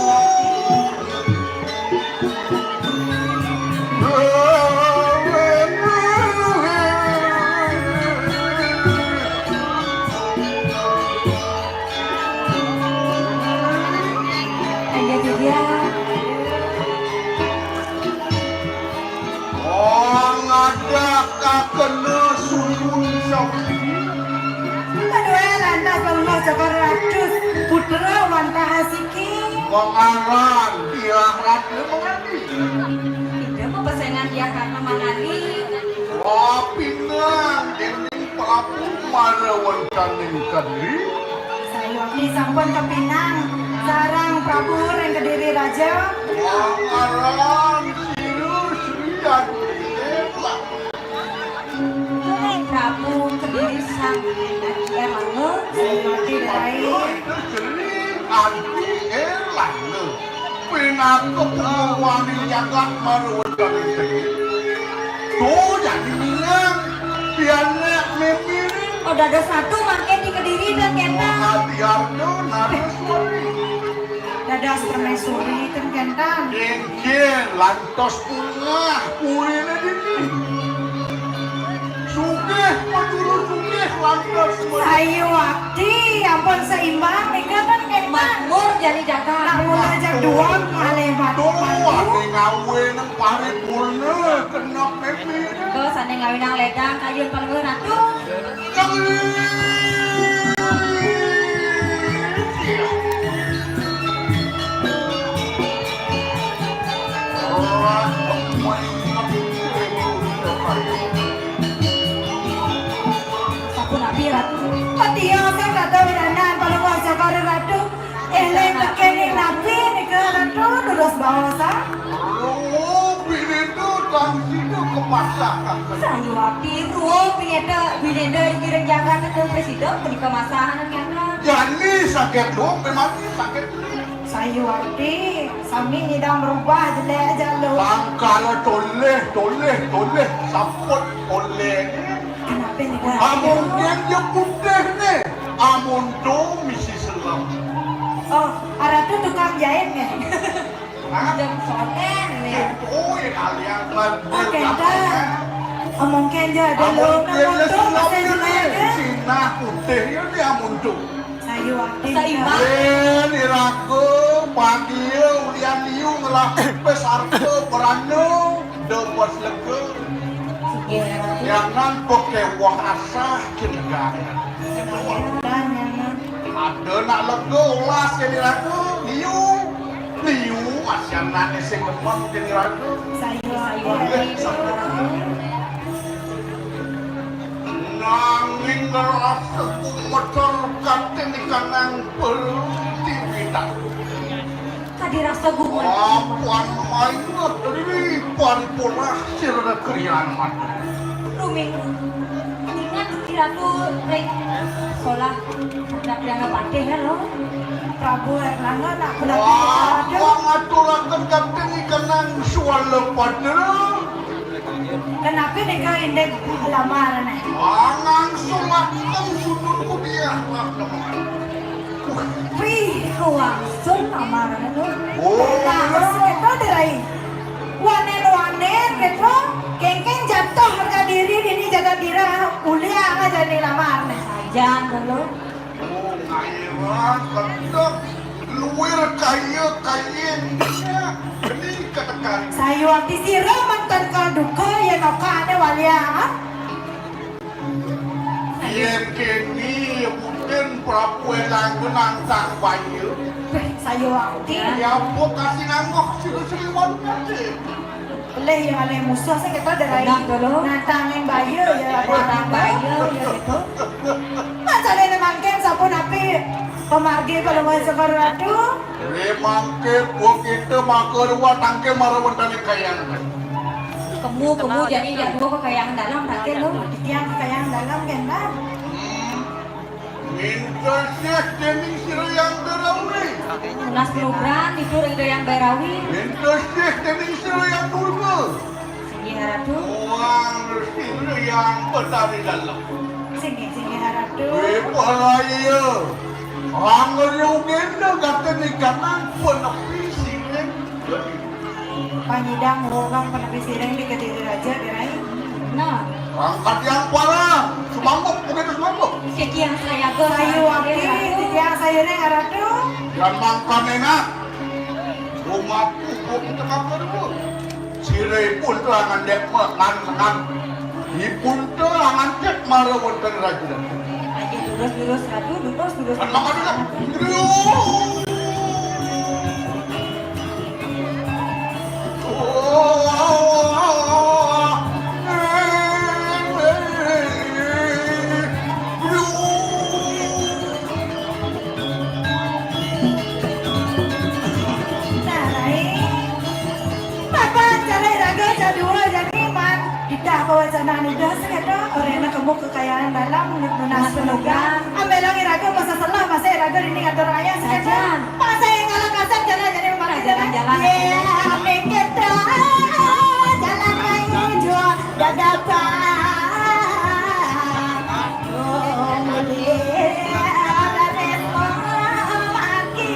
E: Kena susun sawi.
B: berdua lantas kalau cakap ratus putra wantah hasiki.
E: Mengaran dia ratu mengandi.
D: Itu mau pesanan dia karena mangani.
E: Wapinang ini pelapun marawan kaning kadri.
B: Saya waktu sampun ke Pinang, sarang Prabu yang kediri raja.
E: Mengaran siru srian.
D: Prabu kediri sang emang
B: Seperti lain.
E: Anti elana. Pinangkep wani jagat marawan kaning kadri. Tuh jadi bilang pianek memilih.
D: udah ada satu makin di kediri dan kena.
E: Hadiarno naraswari.
B: Dadas permaisuri kan kentan.
E: Genggen lantos tengah kuina dini. Sugih maduro sugih lantos
B: Saya waktu ampun seimbang mereka kan kentan.
D: Makmur jadi jaga.
B: Namun aja dua malebat.
E: doa ning ngawe nang paripurna kena memilih.
D: Kau sana ngawin nang ledang kayun kalau Ratu. Sapu nabi Ratu.
B: Patia saya kata beranan kalau kau cakap ratu. Eleng kekening nabi ni ke ratu terus saosa.
E: Oh, bini itu tangsi itu kemasakan.
D: Sayu abdi ruh bineda kireng Jakarta ke presiden punika masahan kena.
E: Jadi sakit dong, memang sakit.
B: Sayu abdi, sami ngidam berubah jelek aja lo.
E: Kalau toleh, sapot oleh.
B: Kenapa nih kak?
E: Amun dia putih nih, amun do misi selam.
B: Oh, arah tuh tukang jahit nih.
D: Jam soten nih.
E: Oh, ya kalian kan.
B: Oke, dah. Omong kenja ada lo,
E: Amun dia
B: namun tuh
E: selam
B: masih
E: ini,
B: jelek.
E: Cina putih ini amun do.
B: Sayu abdi.
D: Saimbang.
E: Ini ragu pagi ulian liu ngelah besar ke peranu dewas lega. Jangan pakai wah asah kirikan. Ada nak lega ulas jadi ragu liu masih anak eseng lemah jadi ragu.
B: Sayu
E: Boleh nanging ngerasa motor katen ikanang pertiwitan.
D: Tadi rasa gumun.
E: Puan mainnya dari puan pola sirada kerian mati.
D: Ruming. Ingat kira tuh rek sekolah udah pidana pate ya lo.
B: Prabu Erlangga nak
E: Wah,
B: pelatihan
E: puan aturakan katen ikanang sual pada.
B: Kenapa nih kak indek lamaran nih?
E: Angang sulat kan sudut kudia.
B: Wih, langsung lamaran itu.
E: Oh,
B: Terus kita dari wanen gitu, kengkeng jatuh harga diri ini jaga diri kuliah nggak jadi lamar nih.
D: Jangan lo.
E: Oh, ngairan kendak luwer kaya ini katakan.
B: Sayu akti sira mantan kaduka ya nokane walia.
E: Yen kini mungkin Prabu Elang nantang bayu.
B: Sayu akti.
E: Ya po kasih nangok siri-siriwan aja.
B: Boleh yang ada musuh saya kita dari
D: Tenang dulu.
B: nantangin bayu ya
D: Nantang bayu ya gitu.
B: Masa ada mangken sapun api pemargi kalau mau sekolah ratu.
E: Remangke buat kita makar wa tangke marawan tani kayang.
D: Kemu jadi jatuh ke kayangan dalam nanti lo.
B: Yang kekayaan dalam kan.
E: Interses dening sira yang terawih.
D: Unas program itu yang berawi.
E: Interses dening sira yang turga.
D: Sini haratu.
E: Uang sira yang petani dalam.
B: Sini haratu.
E: Paraya. Angger yung genda gaten ikanan penepi sireng.
B: Panyidang rogang penepi sireng di Kediri Raja dirai.
D: Nah,
E: Angkat yang parah. Semambuk, begitu semambuk.
D: sekian saya ke
B: Sayu akti, yang sayurnya haratu.
E: Dan makan enak. Rumahku, kok kita makan dulu. Sire pun terangan dek ngan. Ipun terangan cek marah wonten rajulan.
D: aja lurus ratu lurus.
E: Kan makan dulu.
B: Kekayaan dalam lunas penugas ambil lagi raga masa salah masa raga ini ngatur raya saja masa yang ngalah kasar jalan jadi memakai jalan ya ambil kita jalan raya jual dadakan oh mulia dan mati.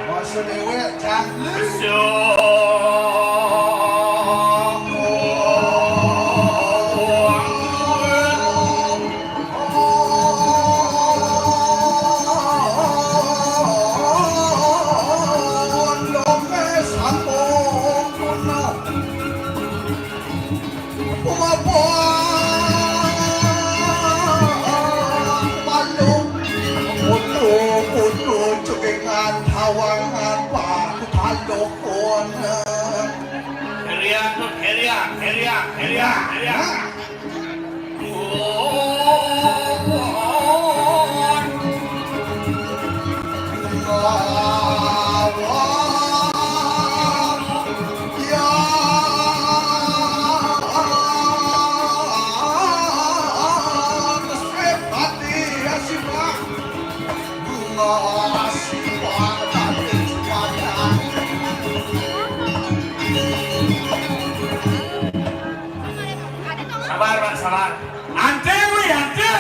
E: Masa dewek canggih.
C: Sabar Pak, sabar. Ante we ante.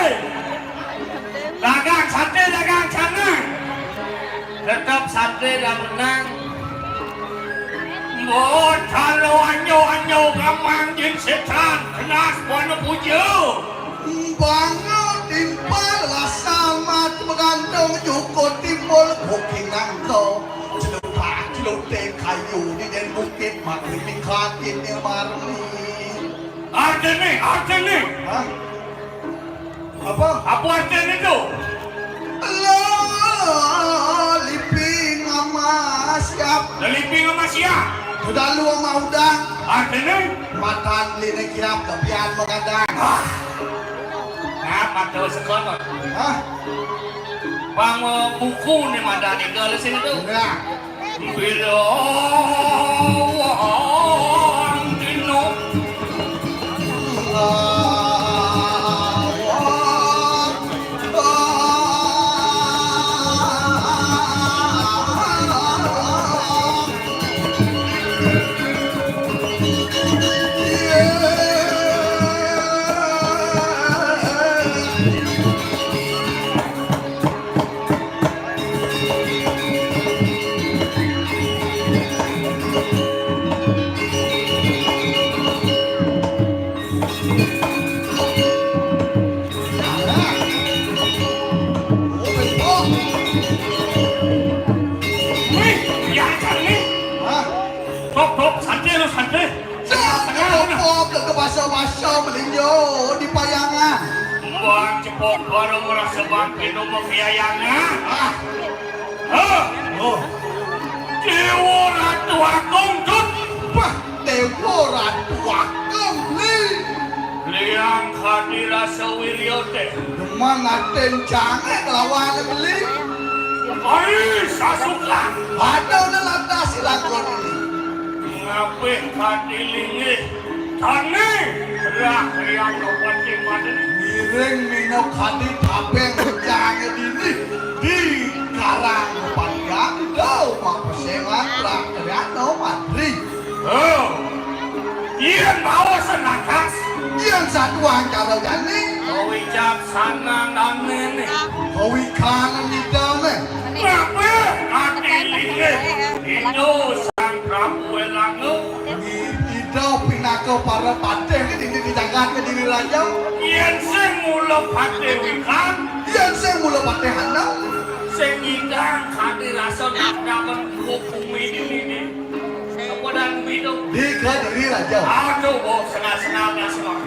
C: Dagang sate, dagang canang. Tetap sate dan menang. Mohon kalau anyo gamang jin setan kenas buana puja.
E: Bangun timpal sama bergantung cukup timbul bukit nangkau. Celuk kayu di den bukit makin dikatin yang marni.
C: Artene.
E: Hah? Apa?
C: Apa artene itu?
E: Liping sama siap.
C: Leliping sama siap.
E: Sudah lu sama udang.
C: Artene?
E: Matan lini kirap kepian mengadang.
C: Apa tuh sekolah?
E: Hah?
C: Bang buku nih madani ke sini tuh.
E: Nah.
C: Bila dino santai.
E: Bahasa melinjo di payangan.
C: Buang cepok baru merasa bangkit nomor keayangan. Dewa Ratu Agung Dut.
E: Wah, Dewa Ratu Agung li.
C: Liang hadira sewiryote.
E: Mana tenjange lawan beli.
C: Ai, sasuka.
E: Ada nalanda silakon ini.
C: Ngapih kadilingi. Tani. Rakyat kopati madeni.
E: Miring minok hadi tabeng tenjange dini. Di karang panjang do mapesengan rakyat no madri.
C: Iya bawa senakas.
E: Yang satu angkara jani.
C: Kowi sana dan nenek.
E: Kowi kangen di dalam.
C: Ngapih kadilingi. Itu sang Prabu Elangu.
E: Ida pinaka para pateh ke di jagat ke diri raja.
C: Yen sing mula pateh wikan.
E: Yang saya mula pateh handal.
C: Sing indang kadirasa nakaman hukumi ini. Apa dan minum.
E: Di ke diri raja.
C: Aduh, bos sengal-sengal nasional.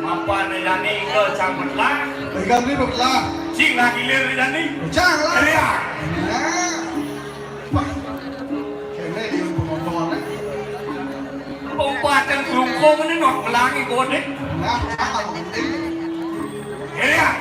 C: Apa nih ke campur lah?
E: Pegang diri belah.
C: Cing lagi lir dani.
E: Jangan lah.
C: Ria. kau mana nak melangi kau ni?
E: Nah, apa ini?
C: Keria.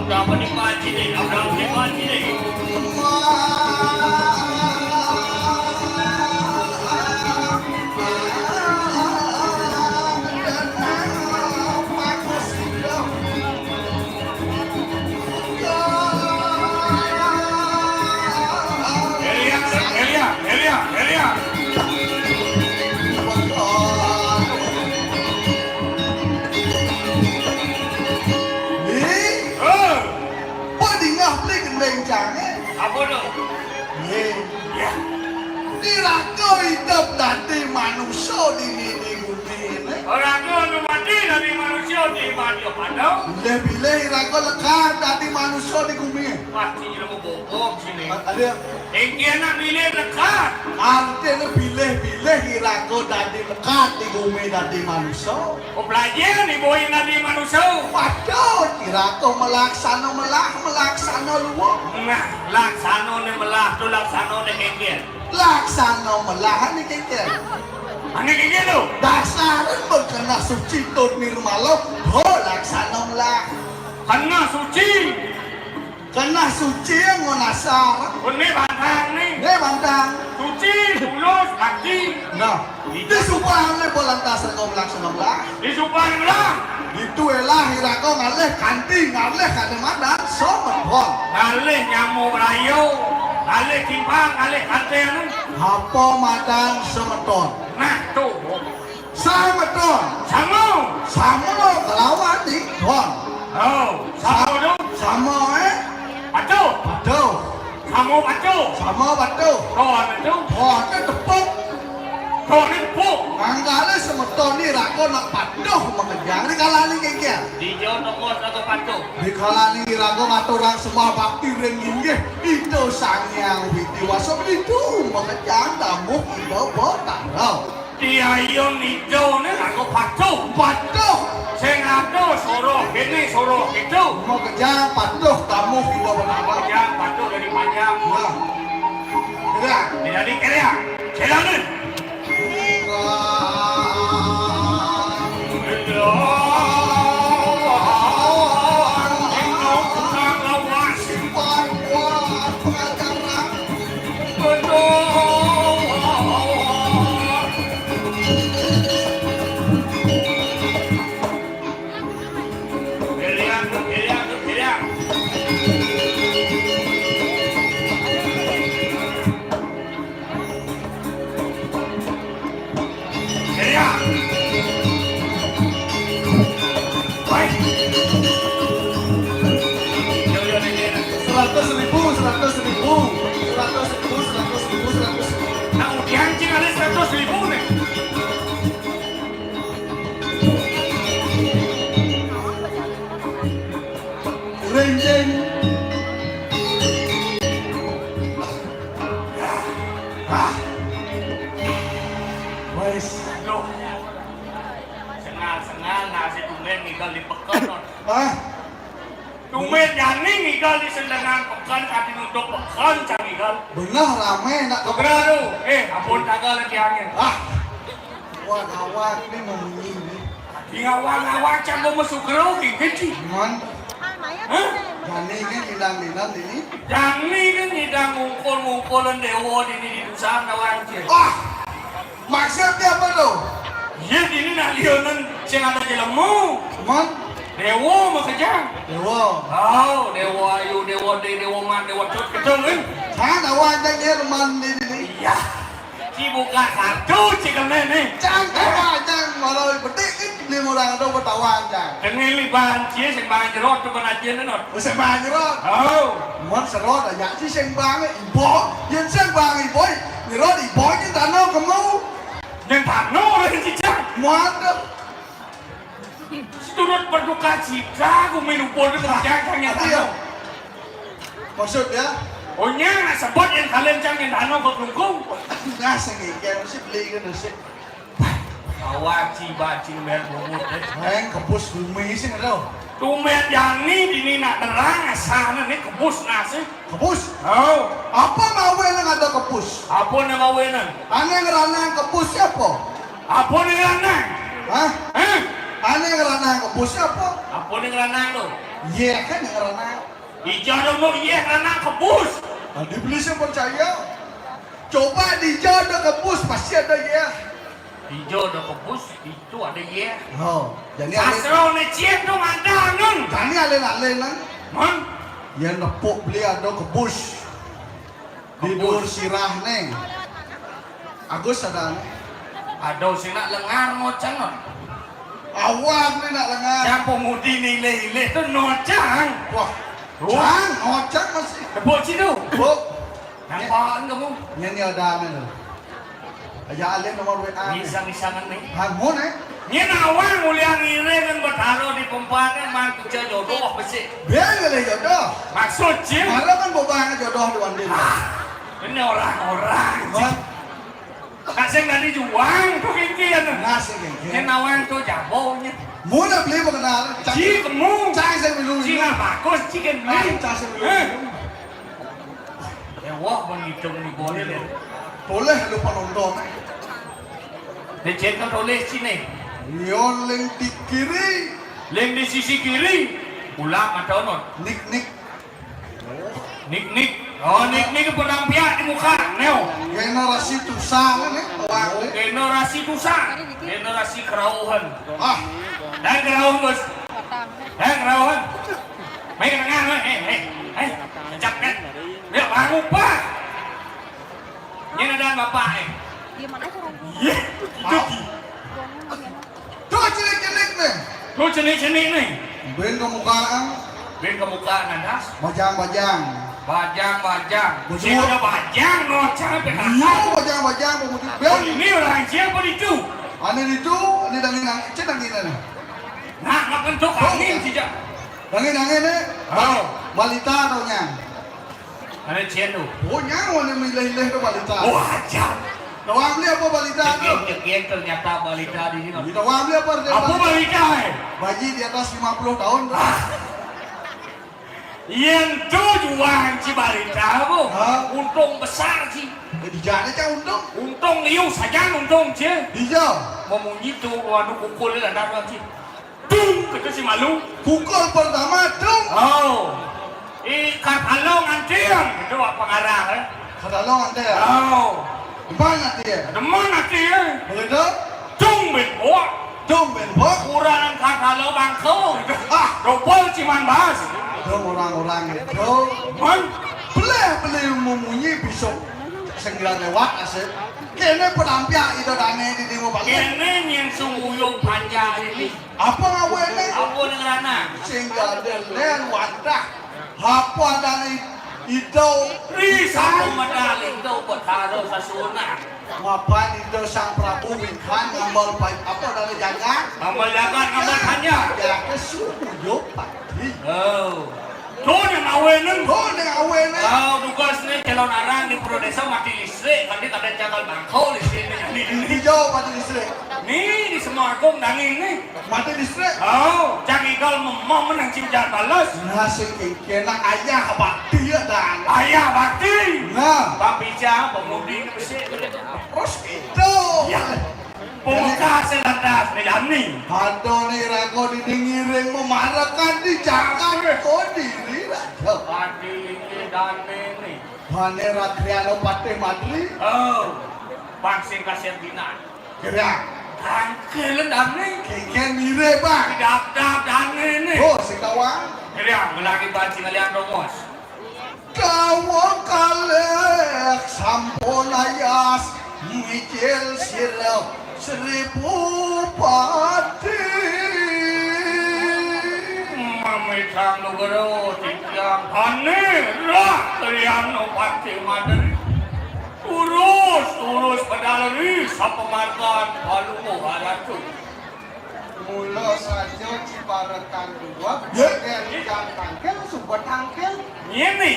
C: Kau menikmati ni, kau menikmati ni. Keria. Apa tu? Ya.
E: Diraka hidup tadi manusia di bumi ini.
C: Orang tu mati dari manusia di mati apa?
E: Bila iraka lekat tadi manusia di bumi.
C: Mati dalam bokok sini.
E: Ada
C: Engkau nak pilih dekat.
E: artinya bila iraka tadi lekat di bumi tadi manusia.
C: Kau belajar ni boy dari manusia.
E: Waduh, iraka melaksana luar.
C: Nah, laksana ni melah tu laksana ni engkau.
E: Laksana melah ni kekeh.
C: Ani engkau tu.
E: Dasaran berkena suci tot nirmala. Oh, laksana melah.
C: Kena suci.
E: Kena suci yang ngonasar.
C: Ini bantang ni.
E: Ini bantang.
C: Suci, tulus, kaki.
E: Nah, itu supaya oleh polantasan kau melaksana melah.
C: Disumpah melah.
E: Itu elah iraka ngalih kanti ngalih kademadan somet hon.
C: Ngalih nyamuk rayu. Ngalih timpang, ngalih kantin.
E: Apa madang semeton.
C: Nah tu.
E: Semeton.
C: Sama.
E: Sama kelawan di hon.
C: Oh, sama tu.
E: Sama
C: Patuh.
E: Patuh.
C: Kamu patuh.
E: Sama patuh.
C: Kau patuh.
E: Hon itu tepuk.
C: Kau ni puk.
E: Anggale semeton ni raka nak patuh mengejar di kalani kengkeh.
C: Di jauh tokos atau patuh.
E: Di kalani raka ngaturang semua bakti ringgih itu sangyang witiwasa itu mengejar tamu ibu botarau.
C: Di ayun hijau ni aku patuh.
E: Patuh.
C: Sing ada soroh ini soroh itu.
E: Mengejar patuh tamu ibu botarau.
C: Panjang patuh dari panjang.
E: Nah, tidak.
C: Jadi kaya. Jalan. Sengal nasi tumen ngigal di pekan. Tumen jani ngigal di sendengan pekan kati nuduk pekan cang ngigal.
E: Benar rame nak
C: Keberadu, ampun tagal lagi angin.
E: Kawan-kawan ini memunyi ini.
C: Di ngawang-ngawang cang mau masuk gerau gigi.
E: Man,
C: Hah?
E: jani ini lidang-lidang ini.
C: Jani kan ngidang ngungkul-ngungkulan dewa di dusan kawan cik.
E: Maksudnya apa lo?
C: Ya ini nak lihanan cing ada jelemu.
E: Man,
C: Dewa makajang.
E: dewa.
C: Oh, dewa ayu, dewa de, dewa man, dewa cut kecil kan?
E: Sana wajah Jerman ini.
C: Iya. Si buka satu cikal nenek.
E: Jangan wajah malah betik ini orang itu bertawan jangan.
C: Dengan liban cie sembang jerot tu kan aja nenot.
E: Sembang jerot.
C: Oh.
E: Man serot aja si sembang ibu, yang sembang ibu, jerot ibu ni tanah kamu.
C: Yang tano lagi cicak.
E: Mana?
C: Turut berduka cita, aku minum bodoh berjalan yang tano.
E: Maksudnya?
C: Oh nyang, sebut yang kalian jangan tano berlungkung.
E: Nasa ngigyan sih beli kan sih.
C: Awaci bacing mer bumut.
E: Heng kebus bumi sih nggak
C: Tumet yang ini nak terang sana nih kebus nasi.
E: Kebus?
C: Oh,
E: Apa ngawen ada kebus?
C: apa nama wenan?
E: Aneh ngerana kebus siapa?
C: Apa nih ranang?
E: Hah?
C: Eh?
E: Aneh ngerana kebus siapa?
C: Apa nih ranang lo?
E: Iya kan ngerana.
C: Ijah dong lo iya ranang kebus.
E: Nah, dibeli sih percaya. Coba dijodoh kebus pasti ada ya.
C: Hijau ada kebus, itu ada ya.
E: Oh, jadi alin,
C: Asal nih ciet dong ada nun.
E: jadi alin kan?
C: Man,
E: Ya nepuk beli ada kebus. Tidur sirah neng. Agus ada nih.
C: ada sih nak lengar ngocang non.
E: Awak nih nak lengan.
C: Yang pemudi nilai-nilai itu ngocang.
E: Wah, jang, ngocak masih.
C: Tebuk situ.
E: Buk,
C: Nampaan kamu?
E: ini ada nih. Aja alin nomor WA.
C: Nisang-nisangan nih.
E: Hangun
C: Ini awal mulia ngire kan bertaruh di pempanan man kerja jodoh besi.
E: Biar gak jodoh.
C: Maksudnya?
E: Malah kan bobang jodoh di wandil.
C: Ini orang-orang.
E: Wah,
C: Kasih nggak dijuang tuh kikian.
E: nasi
C: Ini
E: genggen.
C: nawan tuh jabonya.
E: Mula beli mengenal.
C: Ci kamu.
E: Cang saya minum.
C: Ci nggak bagus, ci kan beli.
E: Cang saya minum.
C: Ya wah menghitung di boleh deh.
E: Boleh lupa nonton.
C: Decet kan tulis sini.
E: Yoling di kiri.
C: Lem di sisi kiri. Ulang atau non?
E: Nik.
C: Nik. Oh nik pedang pihak di muka. Neo.
E: Generasi tusang nih. Awak nih.
C: Generasi tusa. Generasi kerauhan.
E: Ah,
C: Dan kerauhan bos. Dan kerauhan. Mấy cái ngang thôi. Chặt cái. Lihat bangun pak. Ini ada bapak eh. Iya. Itu.
E: tuh cilik-cilik nih.
C: Lu cenik-cenik nih.
E: Ben kemukaan.
C: Ben ke muka nanas.
E: Bajang.
C: Bajang.
E: Betul.
C: Sini ada bajang ngocang sampai
E: Iya,
C: kakak.
E: bajang pemutih.
C: Oh,
E: Ben.
C: ini orang siapa itu?
E: Ane itu, ini dangin cek dangin nih.
C: Nah, makan tuh angin sejak.
E: Dangin nih.
C: Oh,
E: Balita atau nyang?
C: ada cian tuh.
E: Oh nyang, wane milih-milih tuh balita.
C: Wah, jam.
E: Tawang beli apa balita tuh?
C: Cekian ternyata balita di sini.
E: Tawang beli apa?
C: Apa balita eh?
E: Bayi di atas 50 tahun tuh.
C: Yang tuh juang si balita bu.
E: Hah?
C: Untung besar sih.
E: Di jane cang untung.
C: Untung liu saja untung sih.
E: Di jauh.
C: Memunyi tuh waduh pukul dan darah sih. Tung kata si malu.
E: Pukul pertama dong.
C: Oh. Ikat halong antiang. Itu apa pengarah eh?
E: Kata lo ante ya.
C: Oh.
E: Mana dia?
C: Ada mana dia?
E: Begitu?
C: Tung benbok.
E: Dong benbok.
C: Kurang kat halau bangkau. Ah, dobol ciman bahas.
E: Dong orang-orang itu.
C: Man.
E: Beli memunyi besok 9 lewat asik. Kene penampia itu dane di demo bagi.
C: Kene yang sunguyung panjang ini.
E: Apa ngawene?
C: Apa nengerana?
E: Sehingga delen wadah. Apa dane itu?
C: Risa medali itu bertaruh sasuna.
E: Ngapain itu sang Prabu Winkan ngambil apa dari jagat?
C: Ngambil jagat, ngambil hanya.
E: Ya kesuyo pagi.
C: Oh. Tuh yang awenin.
E: Kau dengan awene?
C: Oh, tugas nih calon arang di Pro Desa mati listrik. Nanti ada jagal bangkau di sini.
E: Hijau mati listrik.
C: Nih di Semarang dangin nih.
E: Mati listrik.
C: Oh, jagigal memang menang cimjar balas.
E: Nasi kena ayah bakti ya dan.
C: Ayah bakti.
E: Nah,
C: Papica, pemudi besi.
E: terus itu.
C: Ya. Pemuka selantas nih.
E: Ada nih rago didingiring memarakan di jagat kau diri rago.
C: Padi ini dan ini.
E: Mana Rakriano Patih Madri?
C: Oh, bangsing kasihan binan.
E: Kira,
C: Tangkelen dan nih.
E: kengken mire bang.
C: Dap dan ini.
E: Oh, si kawan.
C: Kira melaki bancing kalian dongos.
E: Kawan kalek sampolayas ngicil sirau 1000 pati.
C: Mami sang nugaro tiang ane lah kalian no pati madri. Urus pedalari sapemarkan Palungo Halatu.
F: Mula saja Ciparekan dua,
E: Ya.
F: Ikan tangkel, Subot tangkel.
C: Ini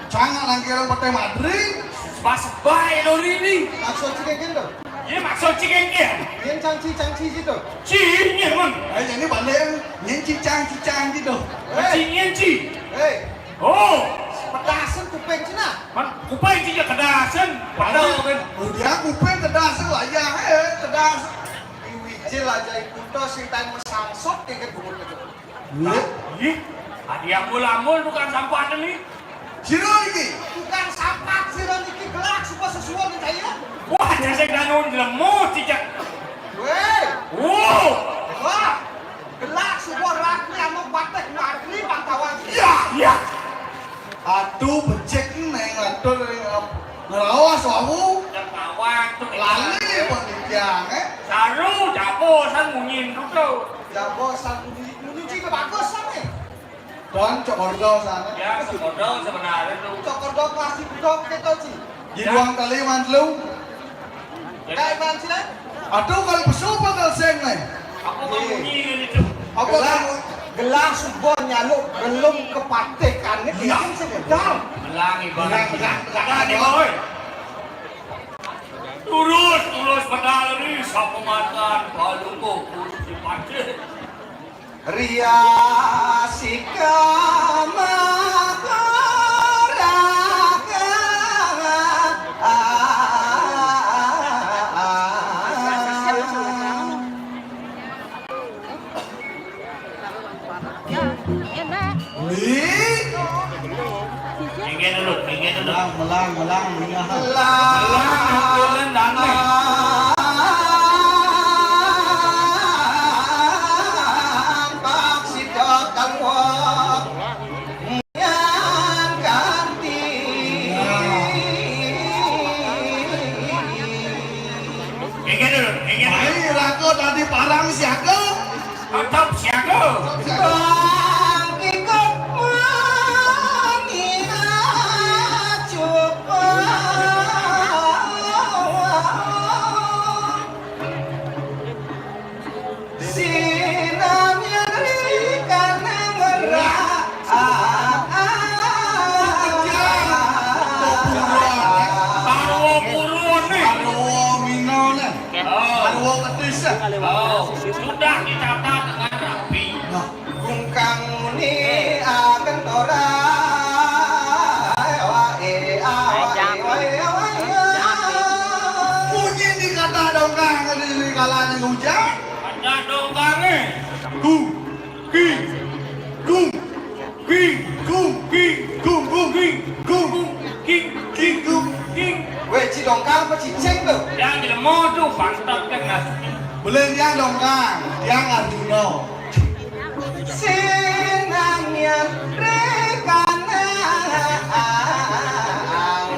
E: Jangan langkir pakai madring.
C: sebas-baik lori ini.
F: Maksud cikeng tu,
C: Ini maksud cikengnya.
F: yang cangci situ.
C: Cinya man.
E: Ini balik yang cicang gitu.
C: Cinya ci.
F: Hei,
C: Oh,
F: pedasan kuping cina.
C: man kupai cinya kedasan. Padahal kan.
E: Dia kuping kedas lah ya, kedas.
F: Iwijil aja ikuto sing tang mesangsot dengan bubur itu.
C: Ih, ada yang mul-mul bukan sampah ini.
E: Sino lagi?
F: Bukan sampah sih niki gelak supaya sesuatu nih saya.
C: Wah, jasek danun lemut cicak.
F: Weh,
C: Wow.
F: wah, gelak sebuah rakni anu batek makli pantauan.
C: Ya.
E: Aduh becek neng aduh ngerawas wawu.
C: Yang kawan tuh.
E: Lali pendidikan
C: Saru, japo, san munyin tuh.
F: Jabo sang menuju ke bagus sama.
E: dan cokordo sana.
C: Ya, sekodong sebenarnya tuh.
F: Cokor dok plastik dok kita sih.
E: Di ruang kali mantlu.
F: Kayak mana sih?
E: Aduh kalau besok bakal seng neng.
C: Aku mau munyin itu.
E: Apa
F: Gelak,
E: kamu?
F: gelak subon nyaluk belum kepatekannya ini sedang.
C: Belang ibarat.
E: Belang.
C: Tadi boy. Urus pedalari sapemarkan Palungo kursi pacet.
F: Ria sikama
C: Tinggi dulu.
E: Melang mingahan.
C: Belang dan Tinggi dulu.
E: Ai rako tadi parang siaga.
C: Tetap siaga. Tarwo purun nih.
E: Arwo mino nih.
C: Oh,
E: Arwo ketis.
C: sudah ditata dengan rapi.
E: Nah,
F: Kungkang muni akan tora
E: bunyi di kata dongkang di kalanya hujan.
C: Ada dongkangnya.
E: Gung, king, gung, king, gung, king, gung, gung, king, gung,
C: King,
E: king, gung.
C: king.
F: Weh cidongkang apa ciceng tuh?
C: Yang di lemot tuh pantat kan ngasih.
E: Belen dia dongkang, dia Arjuna.
F: Sinangnya rekana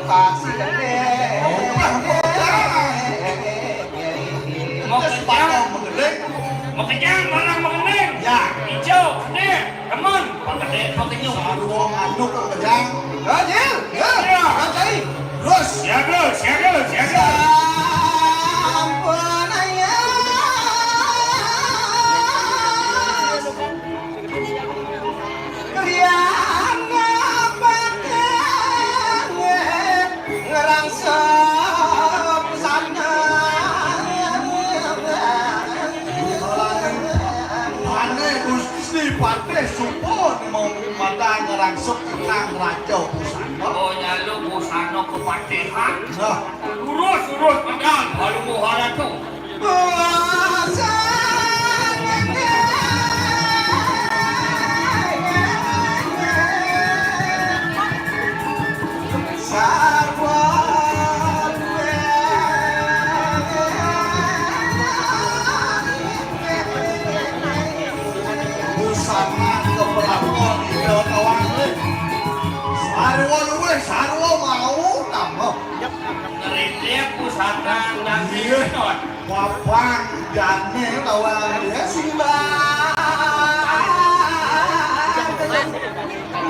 F: pasti gede.
C: Mau
E: Sepatu
C: kencang,
E: menggedek.
C: mau kencang, mana mau kencang?
E: Ya,
C: Hijau, gede, temen, mau gede, mau kenyum.
E: Arwo nganduk ke kejang.
F: Rajil, ya, rajai.
E: Terus,
C: Siaga.
F: Ampun ayah. Kalian ngapain ngerangsang sana.
E: pane Gusti Pate Supo mau mata ngerangsuk ikang raja pusana.
C: Oh nyalu busano kepatihan.
E: Nah,
C: Urus pedang, baru mau halatu.
E: busana keberapa di kawan euy. Sarwo mau namo.
C: Ngeritik pusaka dan
E: Iya.
C: binot.
E: Wapang jane kawan dia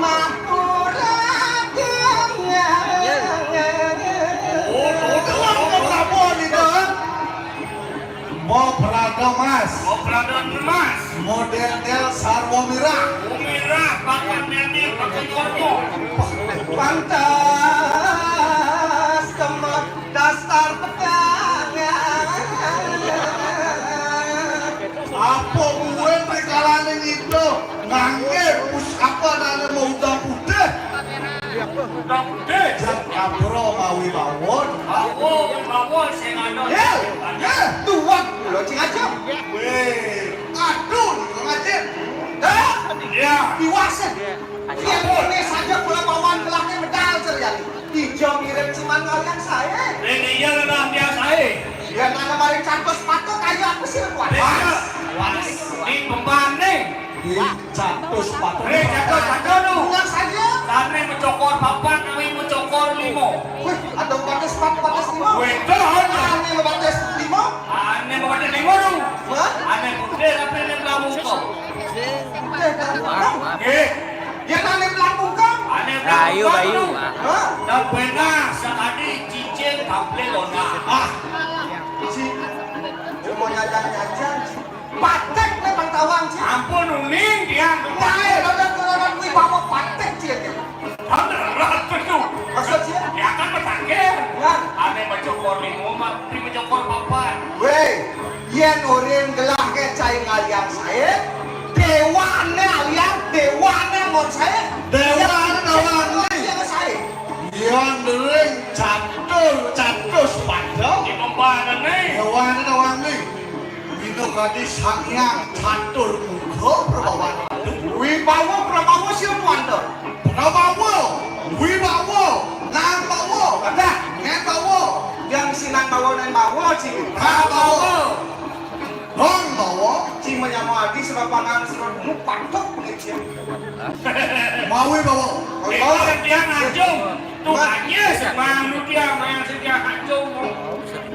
F: Makura
E: model sarwa mirah.
C: Merah, pakai merah, pakai kormo.
F: Pantas teman dasar pegangan.
E: Apa gue perikalanin itu ngangge pusaka dan mau udah putih.
C: Udah gede.
E: Jam kabro mawi bawon.
C: Bawa saya ngano.
F: Tuan lo cing aja.
E: Weh, aduh, ngajin.
C: Ya.
F: Diwasa. Dia boleh saja bola bawaan gelangnya medal terjadi. Hijau mirip cuman kalian saya.
C: Ini ya lah biasa
F: Dia nggak kemarin cantos patok kayak apa sih kuat.
C: Ini pembanding.
E: Di catus patung.
C: Jago lu.
F: Pulang saja.
C: Sana mencokor papan, kami mencokor limo.
F: Wih, ada batas 4 lima.
C: Betul.
F: Aneh batas 5.
C: Aneh membaca limo lu.
F: Hah?
C: Aneh muda tapi ini belakang kau.
F: Dia aneh pelambung kau.
C: Aneh
A: Bayu, Bayu.
F: Hah?
C: Dan benar sekali cincin tampil lona.
F: Si cuma nyajan-nyajan. Patek memang tawang sih.
C: Ampun uning dia.
F: Wah, orang kui bawa patek sih.
C: Beneran betul.
F: Maksud sih?
C: Dia akan bertangkir.
F: Ya.
C: Aneh mencokor limo, tapi mencokor papan.
F: Weh, yen orang gelah ke cai ngalian saya. Dewane alian, dewane ngon saya.
E: Dewane nawang
F: yang saya.
E: Yang dering catus patung.
C: Di pembahanan nih.
E: Hewan nawang nih. Itu kadi sangyang catur muka perbawan.
F: Wibawa prabawa sih muanda.
E: Prabawa, wibawa, nang bawa,
F: Ada
E: ngan bawa,
F: yang sinang bawa dan bawa sih.
E: prabawa, hong bawa,
F: Si menyamu adi sebab pangan sebab mu patok begitu.
E: mawi bawa.
C: Itu dia ngacung. Tuhannya semanu dia yang sedia ngacung.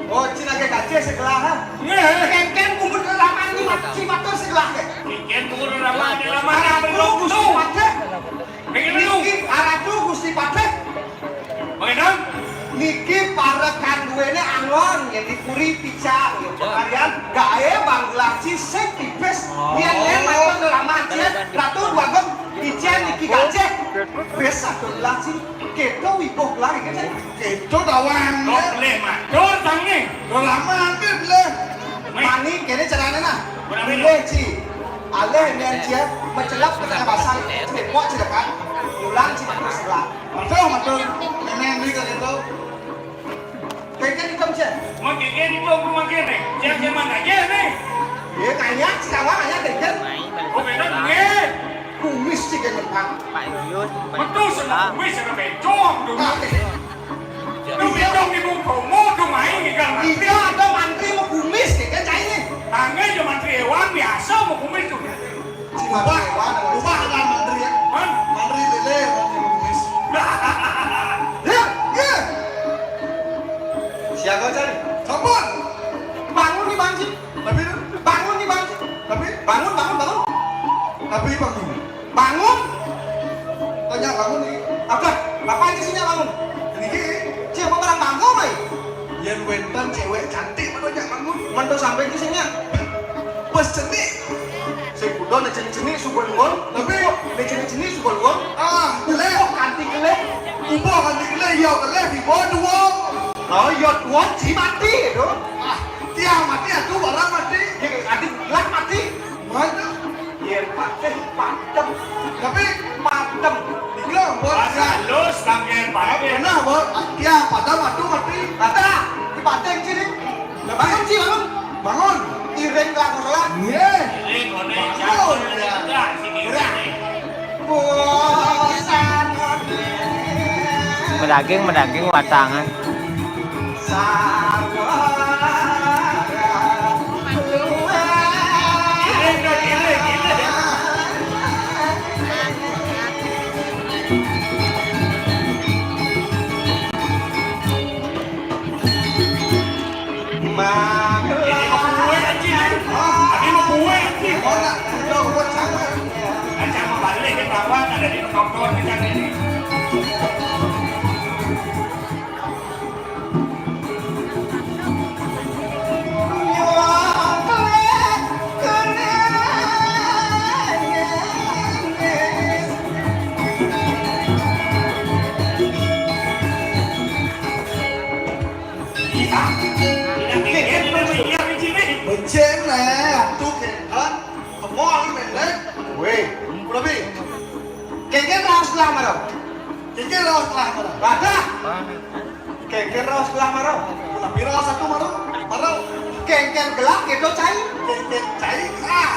F: Oh, Cina ke kaca segelah.
C: Nge.
F: Ken kumpul lama ni si matur segelah ke.
C: Ikan turun ramah di ramah belum
F: Gusti
C: tuh.
F: Patek.
C: Pengen lu.
F: Niki aratu Gusti Patek.
C: Bagaimana?
F: Niki para kanduene angon yang dipuri picang. Kalian gae banglaci sing tipes. Yen maton lama jen ratu bagong ijen niki gaje. Bes satu laci keto wiboh lagi kan.
E: Itu dawang.
C: Kau boleh matur tangi.
E: Lama nanti boleh.
F: Mani kene carane nah.
C: Berapa ini?
F: Boleh ci. Aleh men dia mencelap ke tengah basah. Cepet cedakan. Ulang ci matur sebelah.
E: Matur. Nenek ni kan itu.
F: Kayaknya di kamcia.
C: Mau kiki di bawah rumah kene. Jangan mana aja nih.
F: Ya kayaknya sekarang hanya dekat.
C: Oh benar nge.
F: Kumis ci ke Jepang.
A: Pak Yuyun.
C: Betul semua wis ada bencong dulu. Lu bencong di bungkau mau tuh main kan.
F: Iya ada mantri mau kumis kan cai ini.
C: Tangan cuma hewan biasa mau kumis tuh.
E: Ubah, ubah kan mandiri ya.
C: Man.
E: Mandiri lele, mandiri kumis.
F: Ya, ya. Siapa cari?
E: Sampun.
F: Bangun nih banci.
E: Tapi,
F: Bangun nih banci.
E: tapi,
F: Bangun.
E: bangun.
F: Bangun.
E: Tanya bangun nih.
F: Apa? Apa aja sihnya bangun?
E: Ini
F: Siapa orang bangun mai?
E: yang wentan cewek cantik mana bangun.
F: Mantu sampai di sini.
E: Bos cenik.
F: Saya kudo na ceni subur luon.
E: Tapi,
F: Na ceni subur luon.
E: lele.
F: Oh kanti kele.
E: Ubah kan di lele, yau kan lele, ibu dua.
F: Oh yot luon si mati itu.
E: Tiang mati, aku barang mati.
F: Adik lak mati.
E: Mana?
F: Yen paten patem.
E: Tapi,
F: Patem.
E: dibilang bos.
C: Halus tangan pakai.
E: Pernah bos, tiang pada waktu mati.
F: Ada di paten sini. Bangun sih bangun.
E: Bangun.
F: Ireng lah masalah.
E: Ye.
C: Ini kone jatuh enggak sih kira.
F: Bosan.
A: Medaging watangan.
C: Ada di nongkrong kencang ini.
F: Kengken raos sebelah marau.
E: Kiki raos lah marah.
F: Badah. Kengken raos sebelah marau.
E: Tapi raos satu marah. Marah.
F: Kengken gelap gitu cai.
E: Kiki cair ah.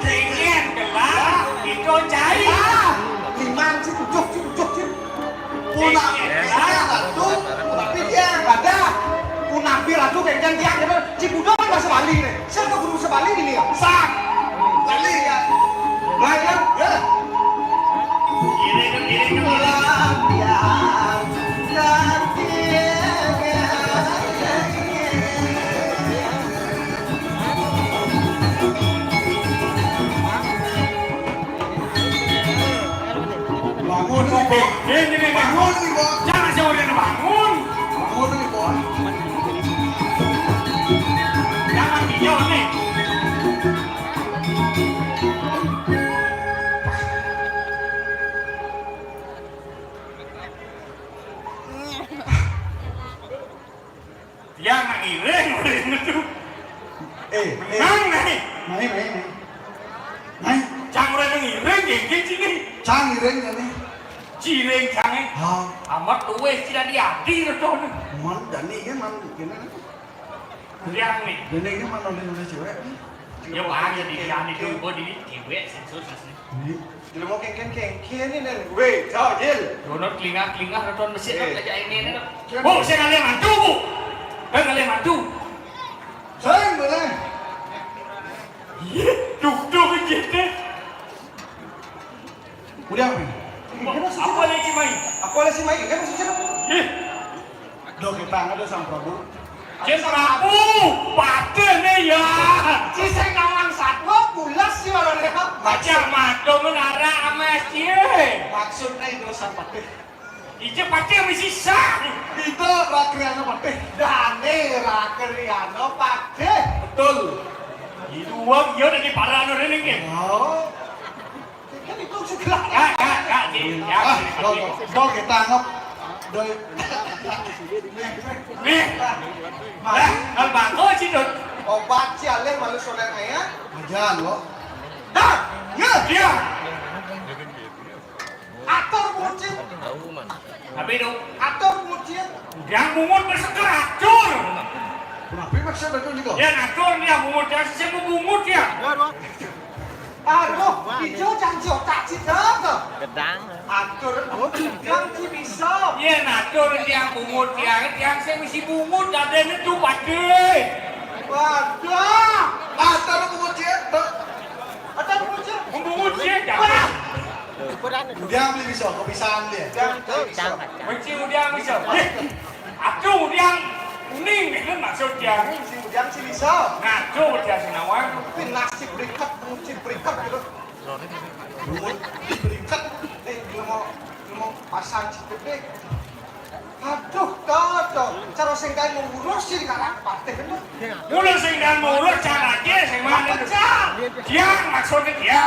C: Kengken gelap itu cair.
F: Ah, liman sih ujuk.
E: Puna satu. Tapi dia
F: Badah. Punapi ratu kengken tiang gitu. Cibudo kan bahasa Bali nih. Siapa guru bahasa Bali ini ya?
E: sak. Kali ya.
F: Bayar.
E: Ya.
C: Ini
E: Bangun nih, Bo. Bangun nih, Bo.
C: jangan seorang bangun.
E: Bangun nih, Bo.
C: Jangan hijau nih. Dia nak ireng itu. Nang nih.
E: Mai.
C: Jangan orang ireng genggen sini.
E: Cang ireng ya nih.
C: Cireng jangan.
E: Ha.
C: Amat tuwe tidak diadi itu.
E: Man dani kan man gini.
C: Yang nih.
E: Dani kan man oleh cewek.
C: Ya aja di diadi itu gue di diwe sensus asli.
F: Kalau mau kengken ini nih. Weh, jauh jil.
C: Donor kelinga reton mesin kerja ini. Oh, saya kalian mantu bu. Kalian mantu.
E: Sayang boleh.
C: Duk gitu.
E: Udah nih.
C: Apa lagi main?
F: Aku ada si Mai, kan maksudnya apa?
E: Do kita ada sang Prabu.
C: Jen Prabu, padahal ya.
F: Si saya ngawang satwa pulas sih orangnya.
C: Macam mado menara amas dia.
F: Maksudnya itu sampai.
C: Ijo pati mesti sah.
E: Itu rakriana pateh.
F: Dane rakeriano pade.
E: Betul.
C: Itu uang dia dari parano ini kan.
E: Oh.
F: Kan itu segala.
E: Do kita anggap do.
C: Nih, kalau bangko sih dot.
F: Obat cialeng malu solen ayah.
E: Ajan lo.
F: Dah, ya.
C: Dia.
F: Ator mucin.
C: Tapi itu,
F: Ator mucin.
C: yang mungut bersekeracur.
E: Kenapa maksudnya betul juga?
C: Ya ngatur dia mungut, dia siapa mungut ya.
F: Aduh, hijau janji otak cita tuh.
A: Gedang.
F: Atur janji bisa.
C: Ya ngatur dia mungut, yang saya mesti mungut, ada itu pade.
F: Waduh,
E: Atar kemudian.
F: ator mucin.
C: Mungut sih,
F: Wah,
C: jangan.
E: Dia beli bisa kebiasaan dia.
F: janji bisa.
C: Mesti dia bisa. Aduh, dia kuning itu maksudnya.
F: Si ujang si bisa.
C: Ngaco dia senawang.
F: Tapi nasi berikat, mucin berikat gitu. Berikat. Dia mau pasang cipet. Aduh, tuh. Cara singkai mengurus sih sekarang partai bener.
C: Mula sing dan mulut cara aja sing mana itu. Dia maksudnya dia.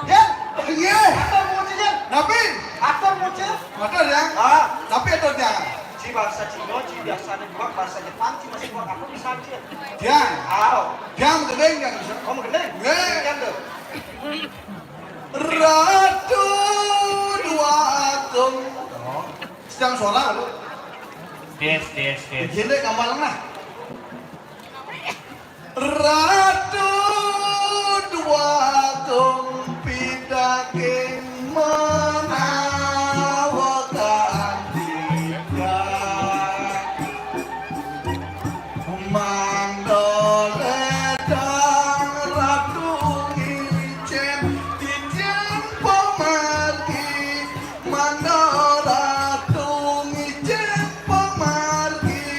F: Ya,
E: Iya.
F: ator mucin ya.
E: Tapi
F: Ator mucin.
E: ada dia.
F: Ah,
E: Tapi itu dia.
F: si bahasa Cina, si biasanya juga bahasa Jepang, si masih buat apa bisa sih?
E: Dia.
F: Aw,
E: Dia gede kan bisa.
F: kamu gede?
E: Gede.
F: Kan tuh.
E: Ratu dua agung. Sedang sholat lu.
C: Des.
E: Jadi gambar lah. Ratu dua agung pidaking menawakan dia. Mandole dan ratu ijen ijen pemargi. Mandole ratu ijen pemargi.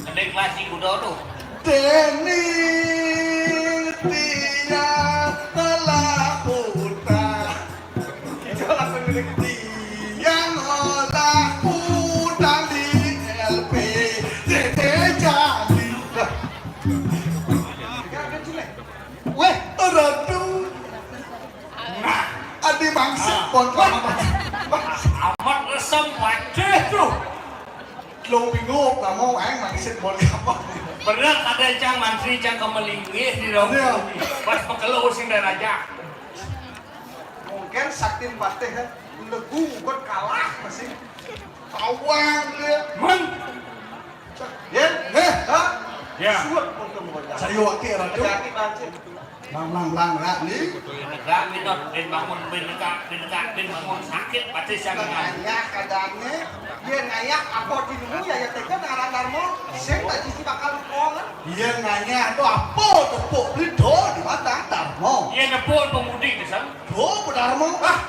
C: Ada kelas kuda tuh.
E: Deni tiang telah utang.
F: Itu langsung milik.
E: Tiang olah utang di LP. DD jadi.
F: Kan jelek.
E: Weh, ratu.
C: Nah,
E: Adi mangsit pon
C: amat resem wajah tuh.
E: Lo bingung, gak mau mangsit pon kapal.
C: Bener ada cang mantri cang kemelingih di dalam.
E: Ada.
C: Pas pekeluh sing dan aja.
F: Ken saktin pateh kan. Legu bukan kalah masih.
E: Tawang dia.
C: Men.
F: Yen, hah?
C: Ya.
F: Suat pun kemudian.
E: Saya wakil ratu.
F: Jadi bancin.
E: Lang nih.
C: Enggak minum, ben bangun sakit pasti siang
F: Ngayak kadangnya, dia ngayak apa di dulu ya tekan arah darmo, saya tadi sih bakal ngomong.
E: Iya nanya itu apa tepuk lido di mata Darmo.
C: Iya nepul pemudi di sana.
E: Do Darmo. Ah,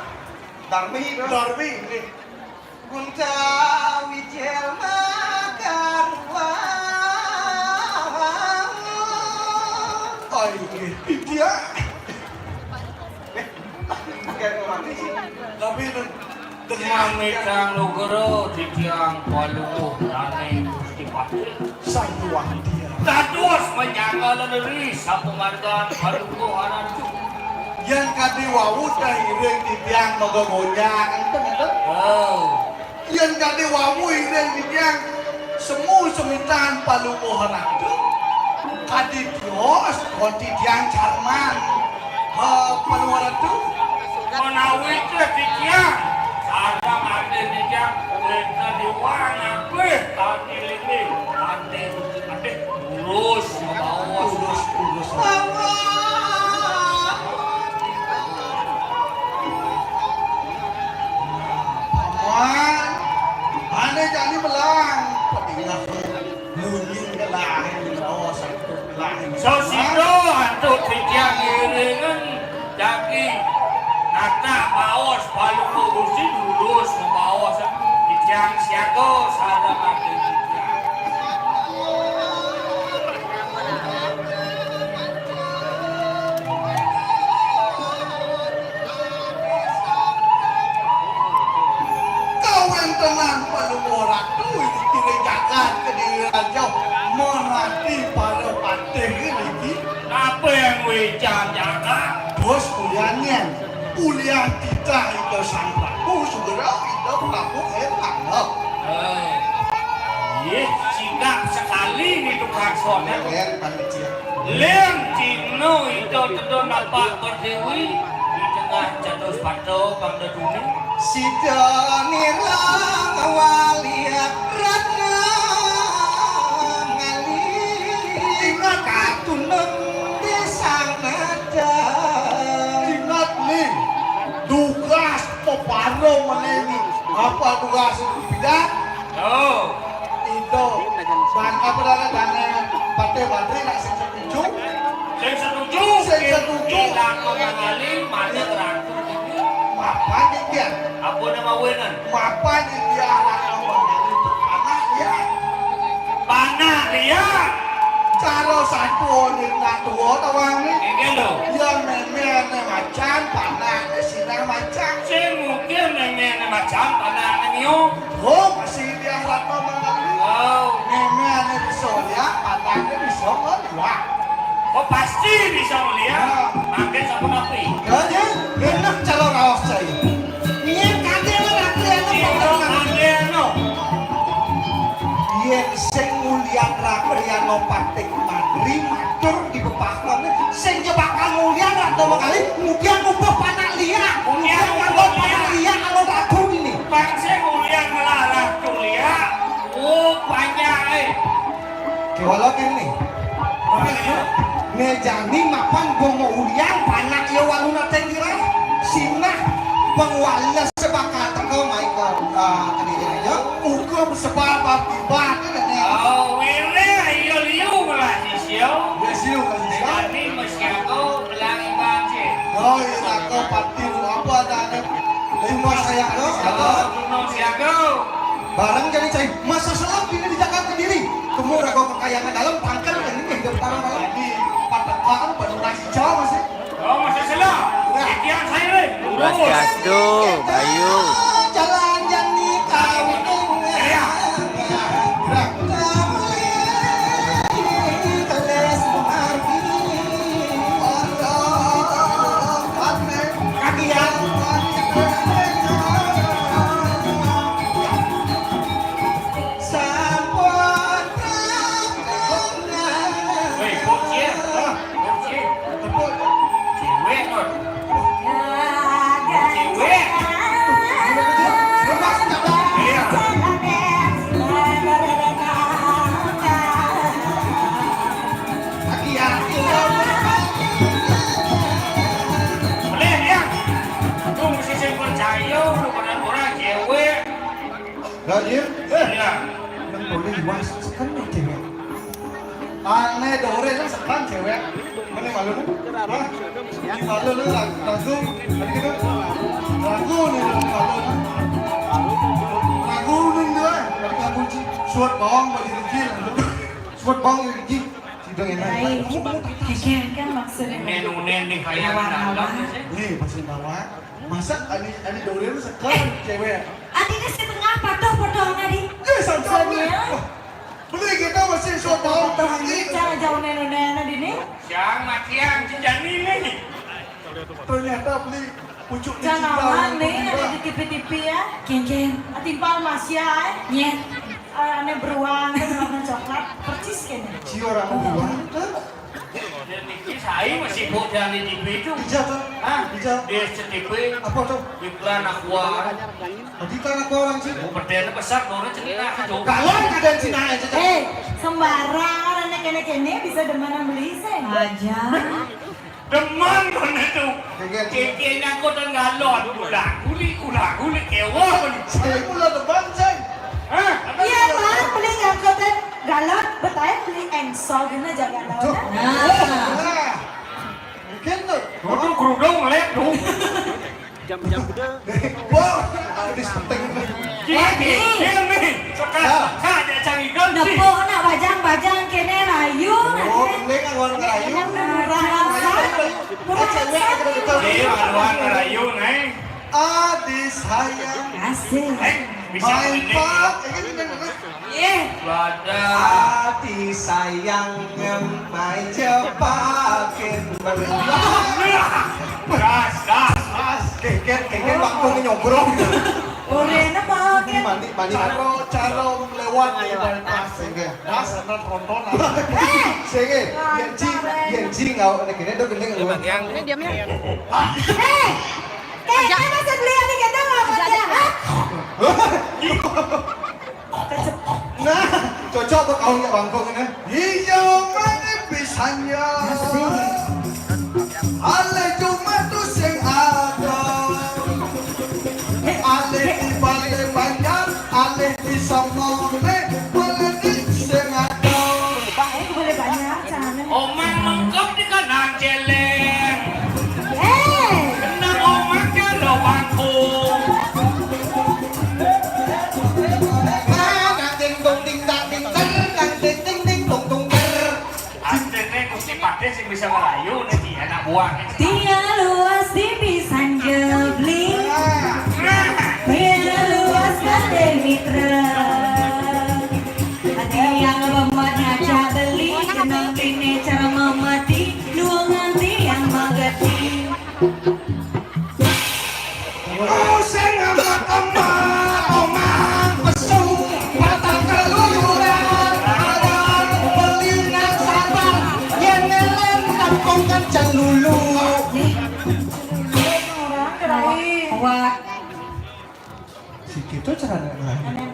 F: Darmi,
E: Darmi ini.
F: Gunta wijel makarwa.
E: Ay, dia.
F: Bukan orang di sini.
E: Tapi
C: Dengan metang lugero di tiang Palu Nane Gusti Patih.
E: sayuang dia.
C: Tados menyanggala dari sapu marga Paluku Harancu.
E: Yang kadi wawut iring di tiang moga-moga enten enten.
C: Oh,
E: Yang kadi wawu iring di tiang semu semitan palu pohonan itu. Kadi dios konti tiang Carman. Paluaran itu.
C: menawi ke di tiang. Sadang ada di tiang. Kita diwana beh. Tadi ini. Ade lurus membawa
E: Urus. Paman, ane jadi belang. Padahal lunying kelahin oh satu kelahin.
C: Sosito hantu di tiang iringan. Jadi nata bawas Paluku Gusti lurus membawa di tiang siago. Sadang ada di tiang.
E: Kawan tenan palu morak tu ini kira jagat ke diri raja merati para patih ini.
C: Apa yang wejam jaga?
E: Bos kuliahnya kuliah kita itu sang prabu segera itu prabu enak.
C: Sigap sekali nih tukang sonnya.
E: Ler panitia.
C: Lem Cino itu tentu nampak berdiri di tengah jatuh sepatu bangda dunia.
F: Sida nirang walia ratna ngali ingat katuneng desang nada.
E: Ingat nih, tugas peparo meneni apa tugas itu tidak?
C: Oh,
E: Itu dan apa dana partai Badri nak setuju?
C: saya setuju.
E: Saya setuju.
C: Kita mengali mana terakhir ini.
E: Apa dia?
C: Apa nama wenan?
E: Apa dia anak mengenali anak dia?
C: Panah dia.
E: Cara satu ni nak tua tawang ni.
C: Ini loh.
E: Yang nenek macam panah sinar macam.
C: Saya mungkin nenek macam panah ini.
E: Oh masih dia anak mengenali.
C: Oh,
E: Nenek bisa lihat, matanya bisa melihat.
C: oh pasti bisa melihat. Makin sabun api.
E: Jadi enak calon awas saya.
F: Nya kadang laki
C: Itu
F: anu
C: Adeno.
F: yen sing mulia rapriano patik madri matur di bepakon sing bakal mulia rada kali mugia ngubah panak liya mugia ngubah panak liya kalau ragu ini
C: Bangsa mulia melarang kuliah. Oh banyak
F: kewala kene ngejani mapan gomo uliang panak ya waluna tenggira sinah pengwala sebakat teko Michael kandinya aja
E: Uga bersebab akibat ni.
C: Oh, wile ayo liu malah sisio.
E: Besiu kan dia.
C: Jadi mesti aku pelangi banjir.
E: Oh, ini aku patin apa ada ni. Lima saya ada.
C: Oh, gunung siago.
F: barang jadi cai masa selap ini di Jakarta diri kemudian kau kekayaan dalam pangkal ini hidup tarang dalam
E: Jadi patekan pada nasi Jawa masih.
C: Oh, masa selah. Ikian saya le.
A: Mas Gado, Bayu.
F: jalan yang dikawin
C: Ya. Wei, bocil. Bocil. Cewek kan. Bocil
E: Gajir,
C: Iya.
E: yang boleh luas sekan nih cewek. Aneh dore kan sekan cewek. Mana malu nih? Hah? Ini malu nih langsung. Tadi gitu. Ragu nih malu nih. Ragu nih dia. Tadi kamu sih suat bawang bagi kecil. Suat bawang bagi kecil. Tidak enak.
B: Keke kan maksudnya.
C: Nenunen nih kayak dalam.
E: Nih pasti bawa. Masa ani dore itu sekan cewek.
D: Adine setengah padha-padha di.
E: Eh santai beli. Beli kita masih suat bawang.
B: Ini cara jauh nenek-nenek ini.
C: Yang makian cinjani nih.
E: Ternyata beli pucuk di
B: Jangan nih ada di TV-TV ya.
D: Ken.
B: Timpal Masya
D: Nyet.
B: aneh beruang makan coklat percis kayaknya.
E: Si orang buang.
C: Dan Niki saya masih buat dari TV itu.
E: Bijak tuh.
C: Hah?
E: Bijak.
C: Di SCTV.
E: Apa tuh?
C: Iklan aqua.
E: Tadi kan aku orang sih.
C: Mau berdana besar, mau cerita ke Joko.
E: Kawan keadaan Cina aja.
B: Sembarang anak kene bisa demenan beli saya.
D: Aja.
C: Deman mana tuh? Kekenya aku dan galon. Gula-guli kewa.
E: Saya pula depan saya.
C: Hah?
B: Iya mah beli ngangkutin galon, betanya beli engsol gini aja galon.
E: Nah, mungkin tuh.
C: Duduk kerudung lep tuh.
E: Wow, di seteng.
C: Ini sekarang ada canggih ganti.
D: Nepok nak bajang-bajang kene rayu.
E: Oh, ini kan orang ngerayu.
C: Ini maluan ngerayu nih.
E: Adi sayang,
D: Asik.
C: Bisa
E: main
C: ini.
E: pak.
C: Wadah.
F: Ati sayang main cepakin
C: Gas.
E: Keket bangkong nyogrong.
B: Orena mau kan.
E: Mandi caro lewat di pas sehingga. Das anak tonton. Sehingga yang ngau ada kene do gendeng lu.
B: Kayak masa beli ini kita nggak kerja.
E: Nah, cocok tuh kau nggak bangkong ini. Hijau manis pisangnya. Ale cuma tuh sing ada. Ale di balik banyak, ale di somone, ale di sing ada.
B: Baik boleh banyak caranya.
C: Oman mengkap di kanan celeng. Kena oman ke lubangku. Aslinya kusi pade sih bisa melayu nih anak buah.
D: Dia luas di pisang jebling. Dia luas gede mitra. Ada yang bemat ngaca beli, kenal ini cara memati, dua nanti yang mengerti.
E: Oh, sing amat omang pesu, batang keluyuran, awan pelingan sabar, yang nelen kampung kencan lulu.
D: Wah,
E: Si gitu cara ngelain.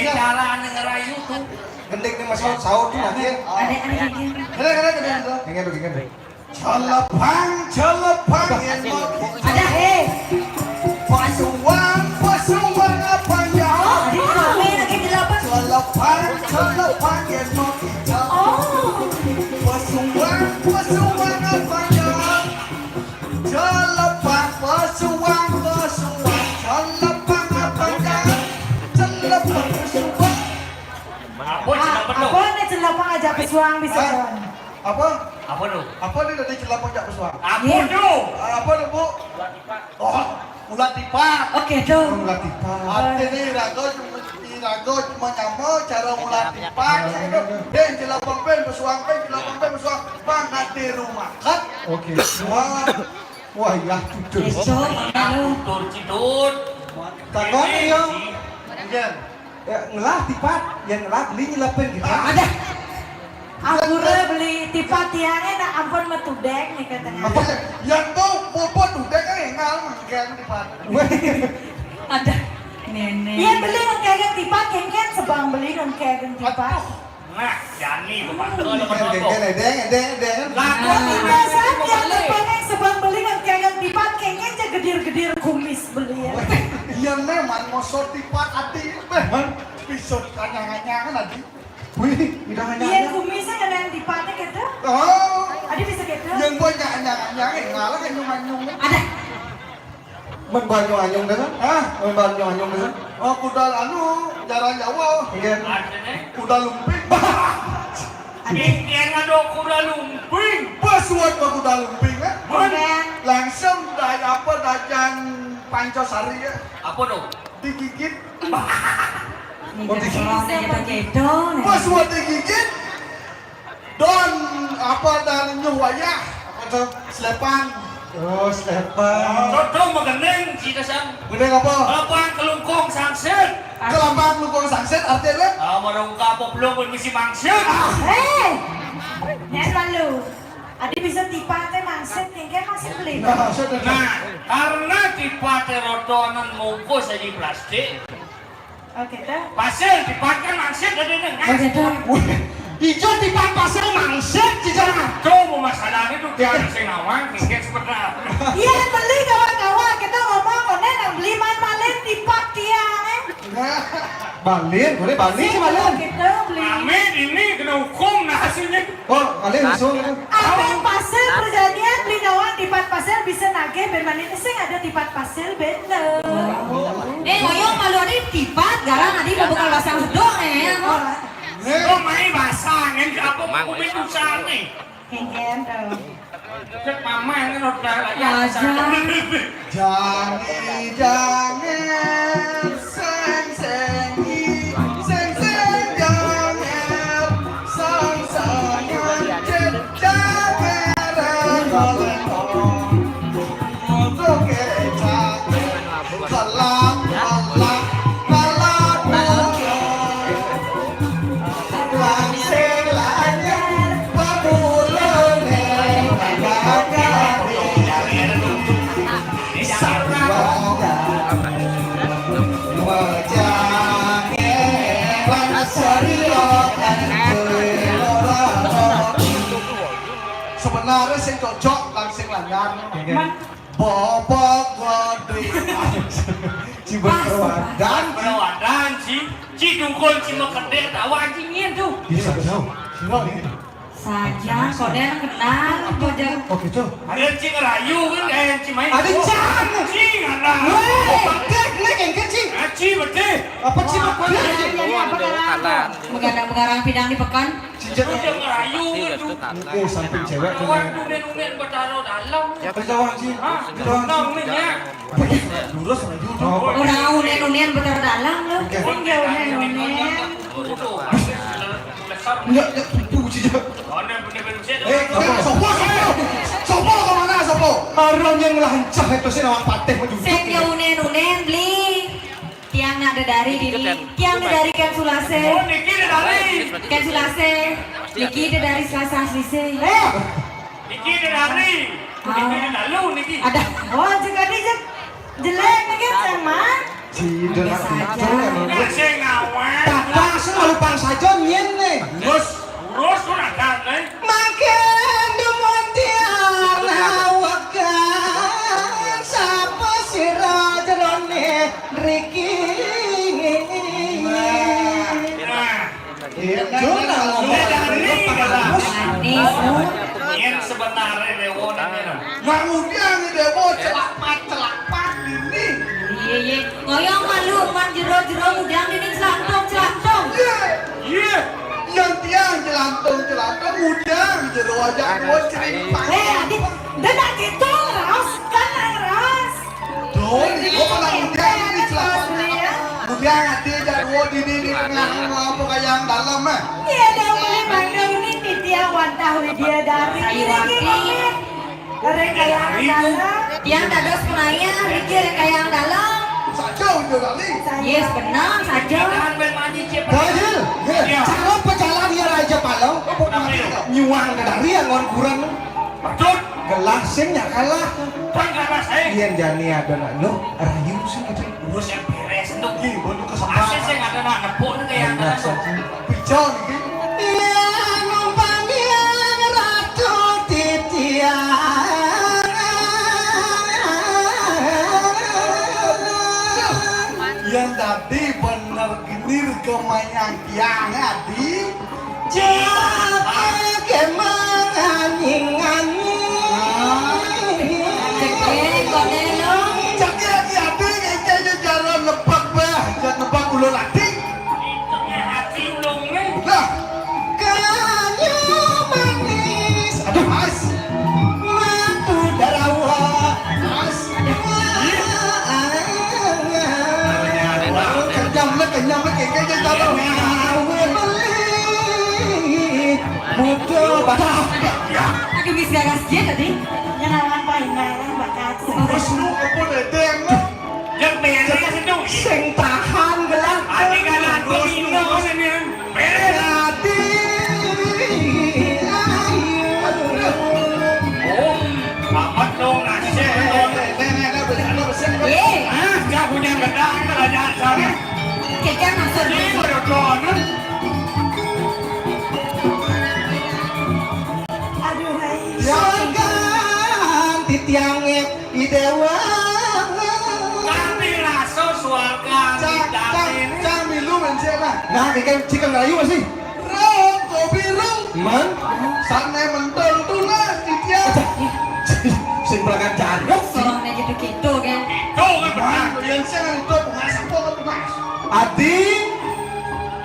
C: Cara ngerayu tuh.
E: Gendeng nih mas sahur tuh nanti.
D: ada.
E: Kena. Celepang yang mau.
D: Ada
E: Pasuan apa ya?
D: Di kami lagi di lapas.
E: Celepang yang mau kita. Pasuan apa ya? Celepang pasuan. Celepang apa ya? Celepang pasuan.
C: Apa cina penuh?
B: Apa nih celapang aja pesuang bisa kawan.
E: Apa?
C: Apa tuh?
E: Apa nih dari celepang jak pesuan?
C: Apa tuh?
E: Apa nih bu? Oh, ulat tipak.
D: Oke dong.
E: Ulat tipak. Hati nih rago cuma nyamuk cara ulat tipak. Ben celapang ben pesuang pangkat di rumah kan? Oke. Wah ya cucu.
C: Tur cidut.
E: Takon nih yang. Ya ngelah tipak, yang ngelah beli nyelapin gitu.
D: Ada.
B: Aku beli tipat tiangnya nak ampun metudek nih katanya.
E: Apa ya? Yang tuh popo udah kan engal mangkeng tipak.
D: Ada. Nenek.
B: Iya beli ngekegen tipat, kengken sebang beli ngekegen tipat.
C: Nah, Jani kebantu ada
E: Deng.
C: Lagu
B: Biasa yang depannya sebang beli ngekegen tipat, kengken aja gedir-gedir kumis beli ya.
E: Yang memang ngosot tipat hati. Man, pisau kanyang-kanyangan adi. Wih,
B: Iya
E: hidang-hanyang.
B: kumisnya ada yang dipatnya gitu.
E: Oh,
B: Adi bisa gitu.
E: yang boy kanyang-kanyangan malah anyung-anyung.
B: Ada.
E: Membanyu-anyung dengan? Hah? Membanyu-anyung dengan? Oh, kuda jalan Jawa. Iya. Kuda lumping.
C: Yang ada kuda lumping.
E: Pasuan ke kuda lumping kan?
B: Bukan.
E: Langsung dari apa dajan Pancasari ya?
C: Apa dong?
E: Digigit.
D: Nih kan gitu gitu.
E: Pasuan digigit. Don apa dan nyuwayah. Apa tuh? Selepan. Oh, selepan.
C: Contoh mengeneng si dasang.
E: Bener apa?
C: Lapang kelungkong sangset.
E: Kelambang lukong sangset artinya?
C: Marung kapok belum pun misi mangset.
B: Hei. Nen lalu. Adi bisa dipatnya mangset nih kayak masih beli.
E: Nah, sudah.
C: Nah, karena tipe terodonan mungkus aja plastik,
B: Oke dah.
C: pasir dipakai mangset ada dengan.
D: Gitu.
F: Ijo tipan pasir mangset cicara.
C: Tuh mau masalahnya tuh dia sing ngawang, kayak seperti apa?
B: Iya beli kawan-kawan kita ngomong konen yang beli malin dipat dia
E: Balin, boleh balin sih balin.
B: Kita beli.
C: Amin ini kena hukum nah hasilnya.
E: Oh, balin langsung.
B: Apa pasir perjanjian beli nawan dipat pasir bisa nage bermain sing ada dipat pasir bener.
D: Ngoyong malu ada tipat garang adi mau bukan basang hedok nih.
C: Oh main basah, ngene apa mau itu sana.
B: Kengen dong.
C: Cek mama yang udah
D: Aja.
E: Jangan seng-sengi, seng-seng jangan, sang-sangan jangan golong, untuk kecap, kelap, kelap, kelap, langsing lanyar, pemulune, sebenarnya sing cocok langsing lanyar bobok gede cibet perwadan
C: Berwadan si dukun si mekede tak wajingin tuh.
E: bisa jauh
D: Saja koden kenal bojang.
E: oh gitu
C: Ada si ngerayu kan si main.
E: Ada can.
C: Si ngana.
E: pakai yang kecil
C: Aci betul.
E: apa sih
D: Begadang-begadang pidang di pekan.
E: cincin
C: Udah ngerayu itu.
E: samping cewek
C: Kawan dumen-dumen bertaruh dalam.
E: kejauhan sih
C: Dalam nih ya.
E: lurus maju
D: Udah unen-unen betar dalam loh.
B: Sing jauh nen.
E: enggak tuh cincin sopo kemana sopo orang yang lancah itu sih nawang pateh maju
D: Sing unen-unen beli. Tiang nak dari diri. Tiang dari Ken Sulase.
C: Oh Niki dari.
D: Ken Sulase. Niki dari Selasa Selise.
C: Niki dari. Niki lalu Niki.
D: Ada.
B: Oh jika dia jelek nih kan sama.
E: cincin
D: Biasa aja.
C: Saya ngawang.
F: Bapak selalu pang saja nyen nih.
C: Urus tuh ada nih.
F: Makin dumutian hawakan sapa sira jerone riki.
C: Nah.
E: Jona ngomong
D: Manis.
C: Yang sebenarnya dewa ini.
E: nah udah nih demo celak-celak ini
D: Iya. Ngoyong malu man jero-jero udang dinding celantong.
C: Iya.
E: yang tiang jelantung udah jero aja gua cerita
B: Adik, dan nak gitu ras kan ras.
E: Don, gua pernah udah ini celaka
B: ya.
E: udah nanti jadwal di tengah apa kayak yang dalam mah
B: Iya dah beli mandang ini titia wantah dia dari ini. Orang kayak dalam.
D: Tiang dados penanya Riki rekayang dalam.
E: saja udah kali
D: Yes benar saja.
C: Jangan main mandi cip.
F: Dajil, cara pejalan ya Raja Palau. Nyuang dari yang ngon kurang.
C: Betul.
F: Gelah singnya kalah.
C: Kan karena saya.
F: Ian jani ada nak lo rayu sih gitu.
C: Urus yang beres untuk
E: bodoh
C: Asli
E: kesempatan
C: saya nggak ada nak nepuk nih kayak ada tuh.
E: pijau nih
F: Iya numpang yang ratu titian.
E: Yang tadi bener genir kemayang tiang adi.
F: Jangan kemangan-nganyi.
D: Cekek kode lo.
E: Jadi adi adi kayaknya jalan nebak bah, jalan nebak ulo lading.
C: hati ulungnya.
E: Lah,
F: Kanyu manis.
E: ada mas,
F: Matu darawa.
E: mas.
F: Kenyang lah kayaknya jalan. Awe beli. Mudah badak.
D: Aku bisa gagas dia tadi.
B: Yang nawan paling bakat.
E: Terus lu apa dedeng lo?
C: Yang beres itu.
F: Sing tahan gelang.
C: Hati kalah domino ini. Beres.
F: Jadi
C: Amat dong nasi. Ah, gak punya gedang kerajaan sana.
D: Cekek maksud
C: Ini
D: lu.
C: berdoa.
B: Aduh, hai.
F: Jangan titiange di dewa.
C: Kami rasa suarga didatin.
E: Milu mencela.
F: Nah, kayak chicken rayu masih.
E: Rong, kopi rong.
F: Man,
E: Sana mentol tunas di tiang.
F: sing belakang jaduk sih.
D: Sorong aja begitu kan.
C: Itu kan benar.
E: Yang saya itu pengasap kok mas.
F: Adi,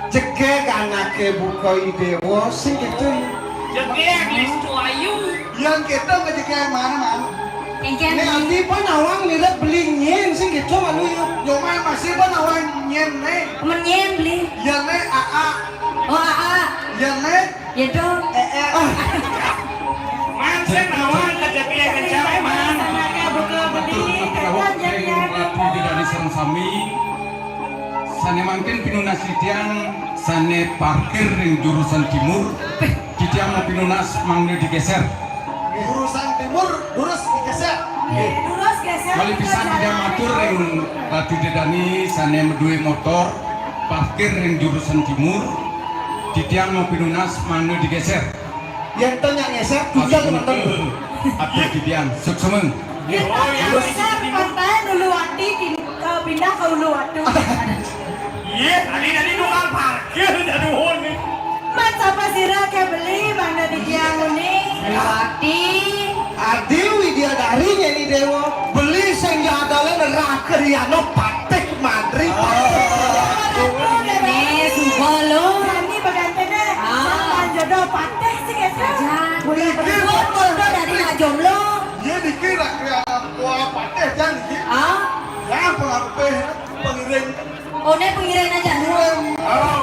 F: cekek anake buka idewo sing gitu.
C: Jadi listu ayu.
E: Yang kita ngejek mana mana.
D: Engken.
F: Ini Adi pun awang lihat beli nyen sing gitu malu ya.
E: Nyoman masih pun awan nyen nih.
D: Menyen beli.
E: Yang nih AA.
D: Oh aa.
E: Yang nih
D: Ya dong.
C: Man sen awan kejadian yang cewek man.
G: Ratu dari sareng sami sane mangkin pinunas sitiang sane parkir ring jurusan timur kitiang mau pinunas mangnya digeser
E: urusan timur lurus digeser.
B: Lurus geser.
G: kali pisan dia matur ring Ratu Dedani sane medue motor parkir ring jurusan timur kitiang mau pinunas mangnya digeser
F: Yang tanya ngeser tinggal teman-teman.
G: atau kitiang suksemen
B: Kita geser pantai dulu Wati pindah ke Uluwatu.
C: Iya, tadi nukar parkir jadi honi.
B: Mas apa sirah kayak beli mana di Kiangun nih?
D: Lewati.
F: Adi Widyadari nyanyi dewa beli sing adalah neraka riano patek madri.
D: Nih subuh lo.
B: Ini bagantene. Sama jodoh pateh sih geser.
D: Boleh berbuat bodoh dari nak jomblo.
E: Dia dikira kayak kuah pateh jangan dikira.
D: Ah.
E: Ya pengaruh pengiring.
D: Oh ini pengiring aja dulu.
C: Oh,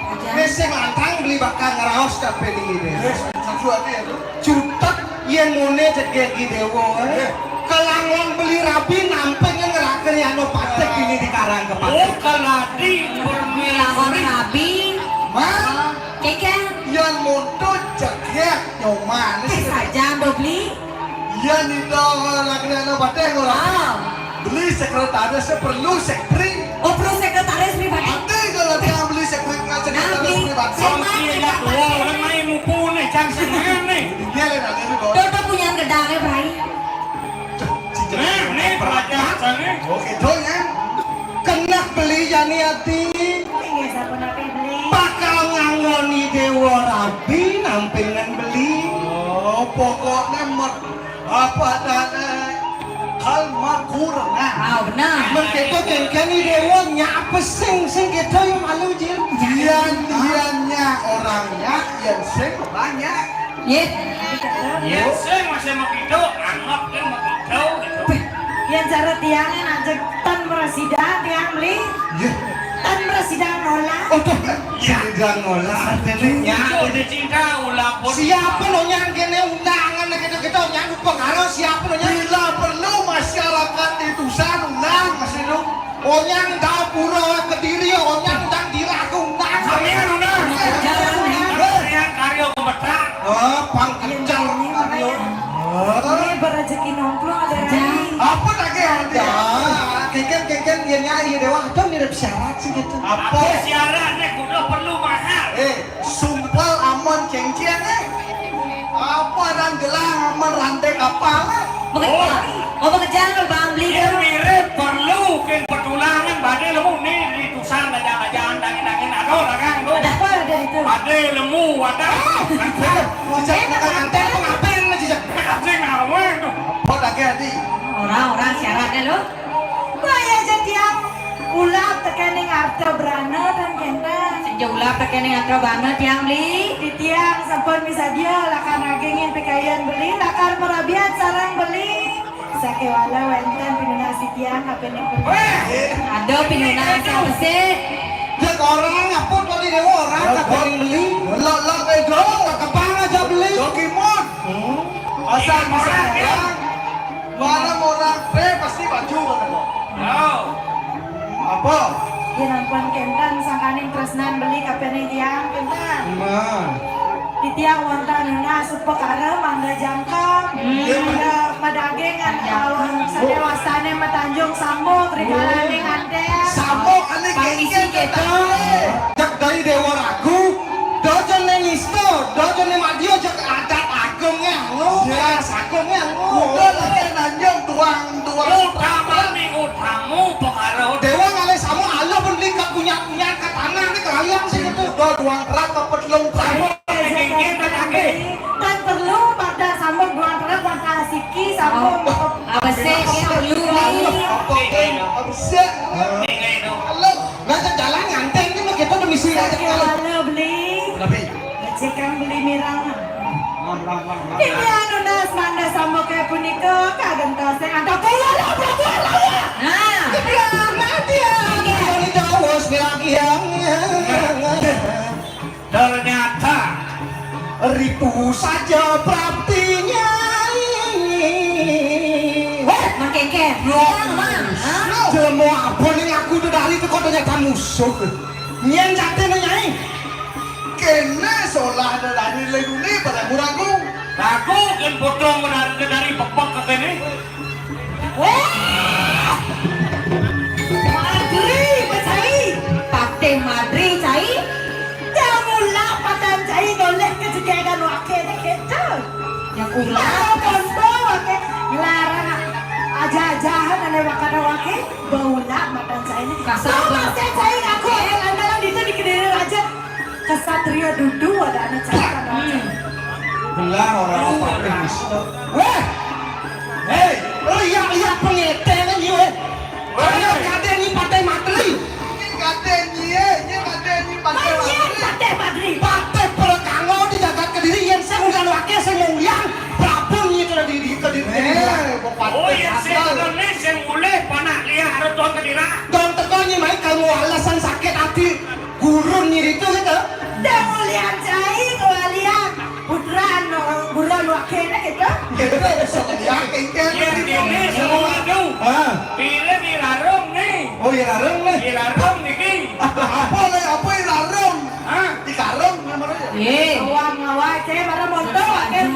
F: Ini sing lantang beli bakal ngeraos tapi ini.
E: Sesuatu ya tuh.
F: Cutek yang mune cekek dewa. Kelangon beli rabi nampengnya neraka riano patek ini di karang
C: oh
F: kepatek.
C: keladi
D: Lawan Nabi.
E: Mas,
D: Keken.
E: yang motor cekek nyoman.
D: Saja dobli.
E: Yang itu lagi anak pateh ngolah.
D: Wow.
E: Beli sekretarisnya perlu sekretari.
D: Oh pro sekretaris pribadi.
E: Ada kalau dia beli sekretaris pribadi.
C: Sonti ya tua orang main mumpuni cang senang nih.
E: Dia lihat ini kok.
D: Dodo punya gedangnya Bray.
C: Nih pelajar sana.
E: Oke, dong ya.
F: Kena beli jani hati.
B: Ini geser pun apa beli?
F: Bakal ngangoni dewa rabi nampingan beli.
E: Oh, pokoknya apa dan kalmar kurang.
D: Oh benar.
F: Mereka kengkeni dewa nyapa sing gitu yang malu jil.
E: Diannya orangnya yang sing orangnya.
D: Yet.
C: Ya saya masih mau gitu, anggap kan mau gitu.
B: Yang cara tiangnya najak tan presiden tiang beli. Tan presiden nolak.
F: Oh tuh, sudah ngolah artinya.
C: Udah cinta ulah pun.
F: Siapa lo yang kene undangan gitu yang pengaruh siapa lo yang
E: Bila perlu masyarakat itu sanunang masih lu.
F: oh yang dapura kediri oh yang undang diraku undang.
C: Kami kan udah. Yang karya kebetak.
F: Oh pangkencang karyo.
B: Ini berrezeki nongkrong ada lagi.
E: Apa lagi
F: Ya,
E: ada?
F: keken dia nyari dewa itu mirip syarat sih gitu.
C: Apa syaratnya kudu perlu mahal.
E: Sumpel amon cengcian Apa dan gelang amon rantai kapal?
D: Bekerja. Oh bekerja lo bang beli
C: Yang
D: dulu.
C: mirip perlu kan pertulangan wadah. Kan saya
F: Jejak makan anten kok ngapain aja jejak?
C: kasih ngawe tuh.
F: Oh lagi hati.
D: Orang-orang syaratnya lo.
B: Kaya jadi yang ulah tekening arta berana dan kenta.
D: Sejauh pakai ngantro banget yang beli.
B: Di tiang sampun bisa dia lakan agengin pekayan beli, lakan perabian sarang beli. Sakewala wenten pinunasi tiang kapening beli.
D: Ada pinuna siapa sih?
F: Dia orang ngapun kok di dewa orang kata beli. Lo itu kepang aja beli. Dokimon. Asal bisa orang. Mana orang pasti baju kan.
C: Yo.
F: Apa?
B: Ginampun kentan sangkaning tresnan beli kapening tiang kentan.
F: Man.
B: Di tiang wonten nuna supekara mangga jangkang. Mangga madagengan alon sadewasane matanjung samuk rigalaning anten.
F: Samok ane
D: Pangisi gitu.
F: Jak dari dewa ragu. Dojon neng isto, dojon neng madio jak adat agungnya lu. Ya, agungnya lu. Udah lagi nanjong tuang.
C: Utama nih utamu pengaruh.
F: Dewa ngalih sama Allah pun lingkap punya ke tanah nih kalian sih itu. Udah tuang kerak ke petlung kamu.
B: Dan perlu pada sambung buang terang buang kasiki sambung.
D: Apa sih ini perlu nih?
F: Apa sih?
C: Tinggal itu.
F: Halo, nggak jalan nganteng ini begitu demi sih aja kalau.
B: Sakewala beli.
F: Tapi,
B: Ngecekan beli mirang. Ini anu nas mangga sambung kayak punika kagentos yang anda kaya lah berbuala ya.
D: Nah,
F: mati ya. Ini jauh lagi yang.
C: Ternyata
F: Ritu saja praktinya.
D: makin ke.
F: Semua apa nih aku tuh dari itu kau ternyata musuh. Nyen jatuh nyai. Kena seolah ada dari lagi pada muragu.
C: aku kan potong dari pepek ke sini.
B: Madri percai.
D: Pate Madri cai.
B: Jamulah patan cai goleh kejegegan wakil kita.
D: Yang ulah.
B: Kalau kondo wakil larang aja-ajahan ane wakana wakil baulah matan cai ini.
D: Kasar
B: Sama saya cai aku andalan itu di Kediri aja. Kesatria dudu ada anak cai kan.
F: Belah orang apa Kristo. Weh, hei, lihat pengeteng ini weh. Ayo kade ni Pate Madri. Kade ni Pate
B: Pate Madri.
F: Pate perkango di jagat Kediri yang saya udah wakil saya nguliang. Prabu ni Kediri.
C: Oh ya saya nih yang boleh panak lihat harus tuan kedira.
F: Don tekonya mai kamu alasan sakit hati. Gurun ni itu gitu.
B: Dan mulian cai kewalian. Putra bulan wakilnya kita.
C: Yang ini semua tuh. Pilih di larung nih.
F: Oh ya larang nih.
C: Di larung nih.
F: Apa yang larang?
C: Hah?
F: Di karung namanya.
B: Awang ngawai cai bara monto wakil.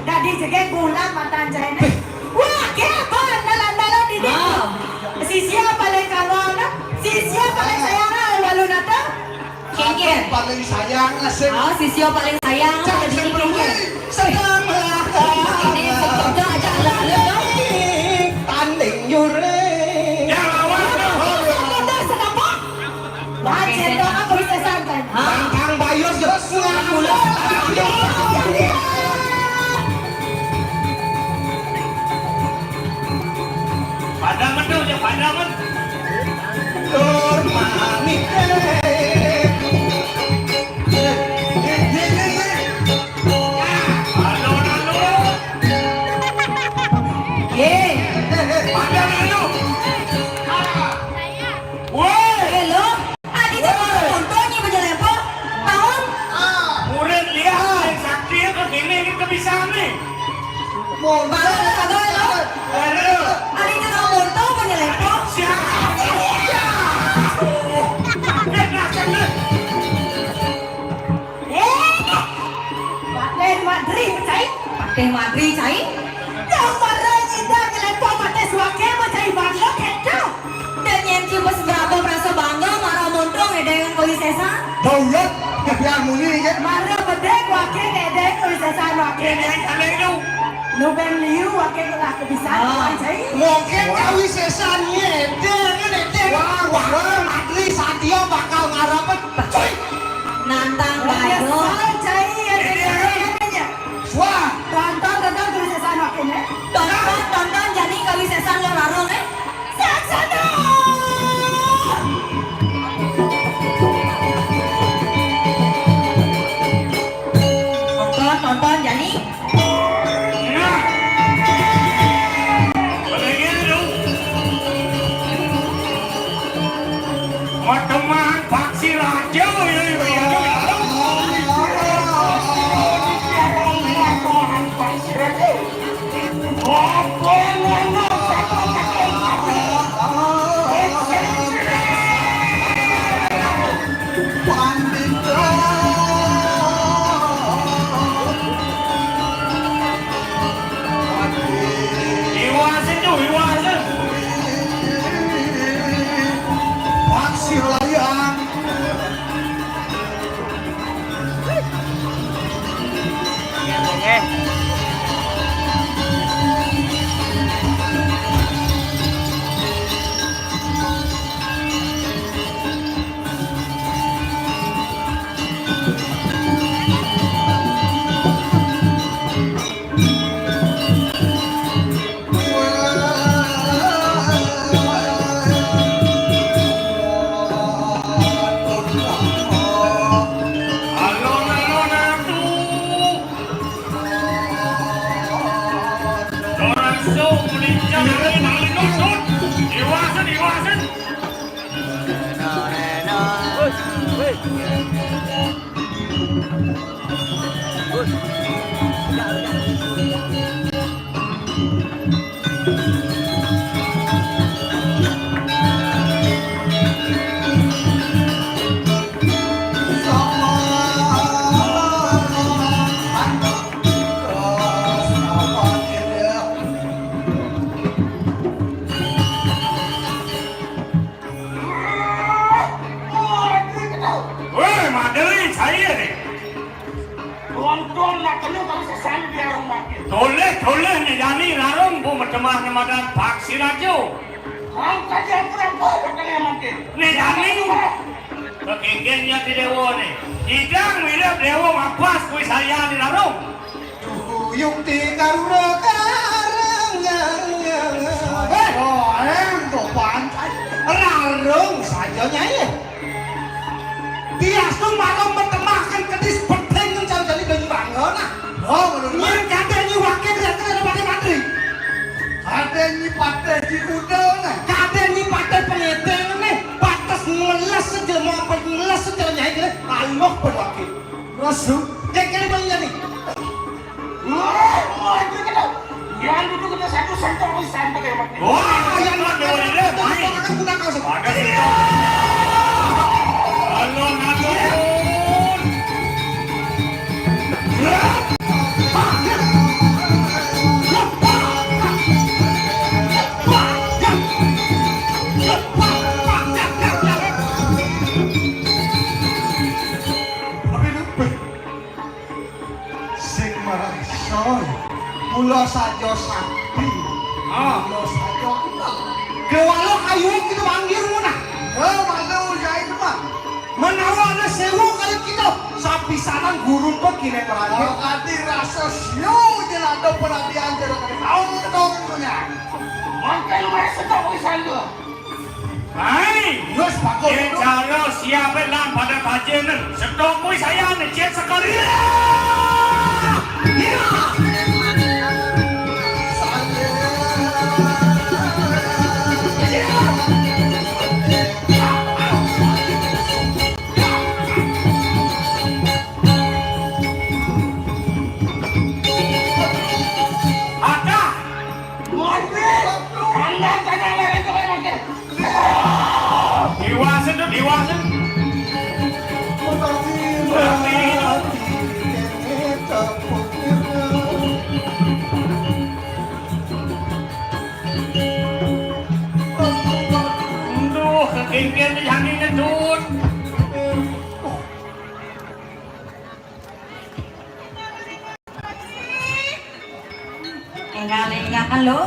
B: Dadi jegeng bulan matan cai ini. Wakil apa andalan-andalan di situ. Si siapa paling kawan? Si siapa paling sayang lalu nata?
D: Kengker.
F: Paling sayang nasib.
D: Oh, sisio paling sayang.
F: Jangan
D: Jadi
F: sebelumnya.
D: kengker.
F: Sedang
D: Ini sebetulnya aja alek-alek.
F: tanding jure.
C: Yang lawan tuh.
B: Monto sedapa? Wajib dong aku bisa santai.
F: Tangkang bayos jelas ngamulah.
C: Padaman tuh, ya padaman.
F: Lor mami.
C: Halo.
D: Ye.
C: Padaman tuh. Woi,
D: Hello. Adi tuh contohnya berjalan tahun.
C: murid lihat yang sakti ke sini ini kebiasaan nih.
D: Baru kagak lo.
C: Halo.
D: Adi tuh contoh berjalan
C: Siapa?
B: Pate Madri percaya?
D: Pate Madri cai.
B: Yang marah nyinda ngelepo pate suake macai bangga kita.
D: Dan yang cuma seberapa merasa bangga marah montong ya dengan koi sesa.
F: Daulat kebiar muni ya.
B: Marah bedek wakil ngedek ulisasan wakil. Nuben liu wakil lah kebiasaan macai.
F: Mungkin kawi sesannya deh. Wah, Madri Satyo bakal ngarepet. Cuy.
D: Nantang bayo.
B: Macai
C: Ramadan vaksinasi.
E: Kau kajian berapa katanya makin?
C: Nih jamin. Kekengkennya di dewa nih. Idang mirip dewa mapas kui saya di larung.
F: Yukti karuna karang
E: Tuh pantai.
F: rarung saja nyai. Tias tuh malam bertemakan kedis peteng yang cari-cari dari bangun.
E: Oh, menurut
F: Yang kata nyi wakil kata ada pada mandri.
E: ada ni pakai di kuda nih.
F: Kata nyi pakai pengeteng nih. Patas ngelas saja mau ngelas saja nyai kira. Allah berwakil.
E: Masuk.
F: Yang kira banyak nih.
E: Itu kita. Yang duduk kita satu sentuh sampai kayak makin.
C: Wah, yang nak dewa ini.
F: Akan gunakan semua.
C: Ada sih. Alon.
E: Sing marah soy. Mula saja sakti. Mula saja enggak.
F: Kewalo kayu kita panggil mana?
E: Oh, malu saya itu mah.
F: Menawa ada sewu kali kita sapi sanan gurun kok kira
E: Kalau
F: perhatian.
E: kati rasa siu jangan ada perhatian jadi tahu punya. Maka lu masih sedang urusan lu.
C: Hai.
E: Terus pakok
C: Dia
E: itu.
C: cara siapa lang pada kajian. Sedang kui saya nih cek sekali. Ada.
E: Kalian jangan lari ke mana.
C: Diwasan tuh diwasan. Duh, kekengken yang ini tuh.
D: Enggak kan lo?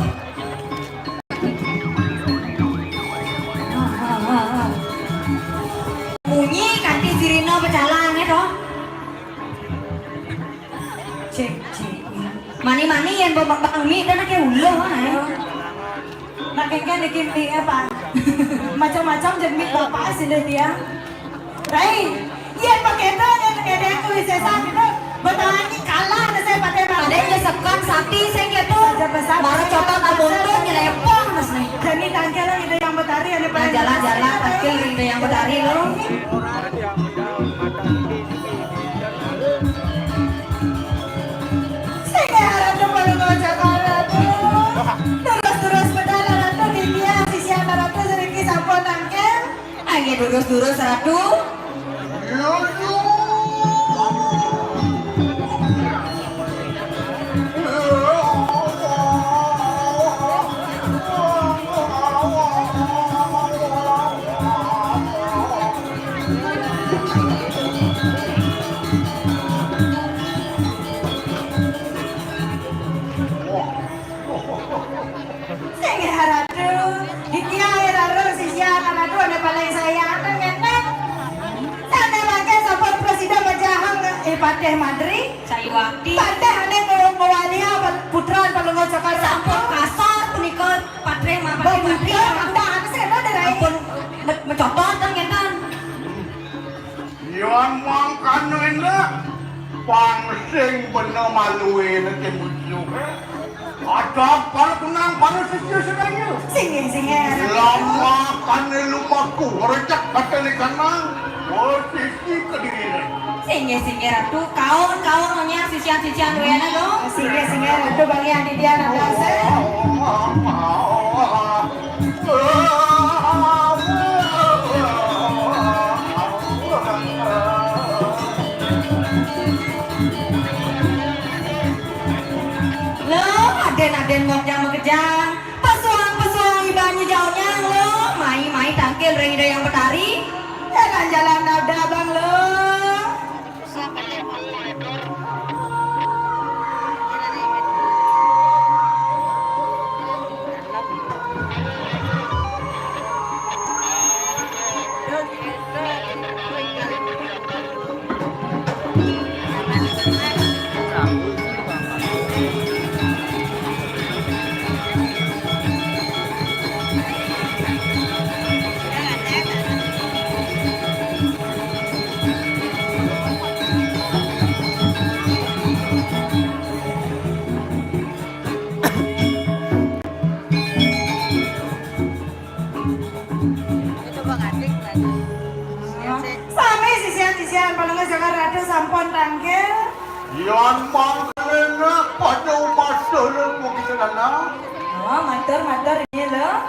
D: Bunyi kanti sirina pecalang itu. Cek. Mani yang bawa bang mi dan nak ulo nak kengken dikin mi apa? Macam-macam jenis bapak sih dia. Rai, iya pakai itu ada aku bisa itu. Bertanya kalah ada saya pakai bang. Ada yang sekan sakti saya gitu. Baru coba kabuntung nyelepong mas nih. Jadi tangkelan itu yang betari ada pada jalan-jalan tangkel itu yang betari lo. Saya harap tuh kalau ngajak harap terus pedalan tuh di dia si siapa tuh sedikit sampun tangkel. Ayo durus ratu. Saya harap tuh di dia harap si siapa tuh ada paling sayang kan. Sana pakai sampun presiden majahang Pateh Madri. Saya waktu. Pateh ane mewalia putra palungo cakar sampun kasar punika Pateh Madri. Anda ane saya ada rai. Ampun mencopot kan kan.
E: Yang mangkan enak. Pangsing bener maluin nanti muncul. Ada para kunang para sisiu sedangnya.
D: Singe.
E: Lama kan lumaku rejak kata ni kanang. Posisi kediri.
D: Singe ratu kaun nya sisian wena dong. Singe ratu bagian di dia nada saya. Lo aden ngok kejang. Pesuang ibanya jauhnya lo. Mai tangkil ring yang betari. Jalan nada bang lo.
B: sisian paling jangan rada sampun tangkil.
E: Yan mangrena pada umat seorang mungkin nana.
B: Oh, matur ini loh.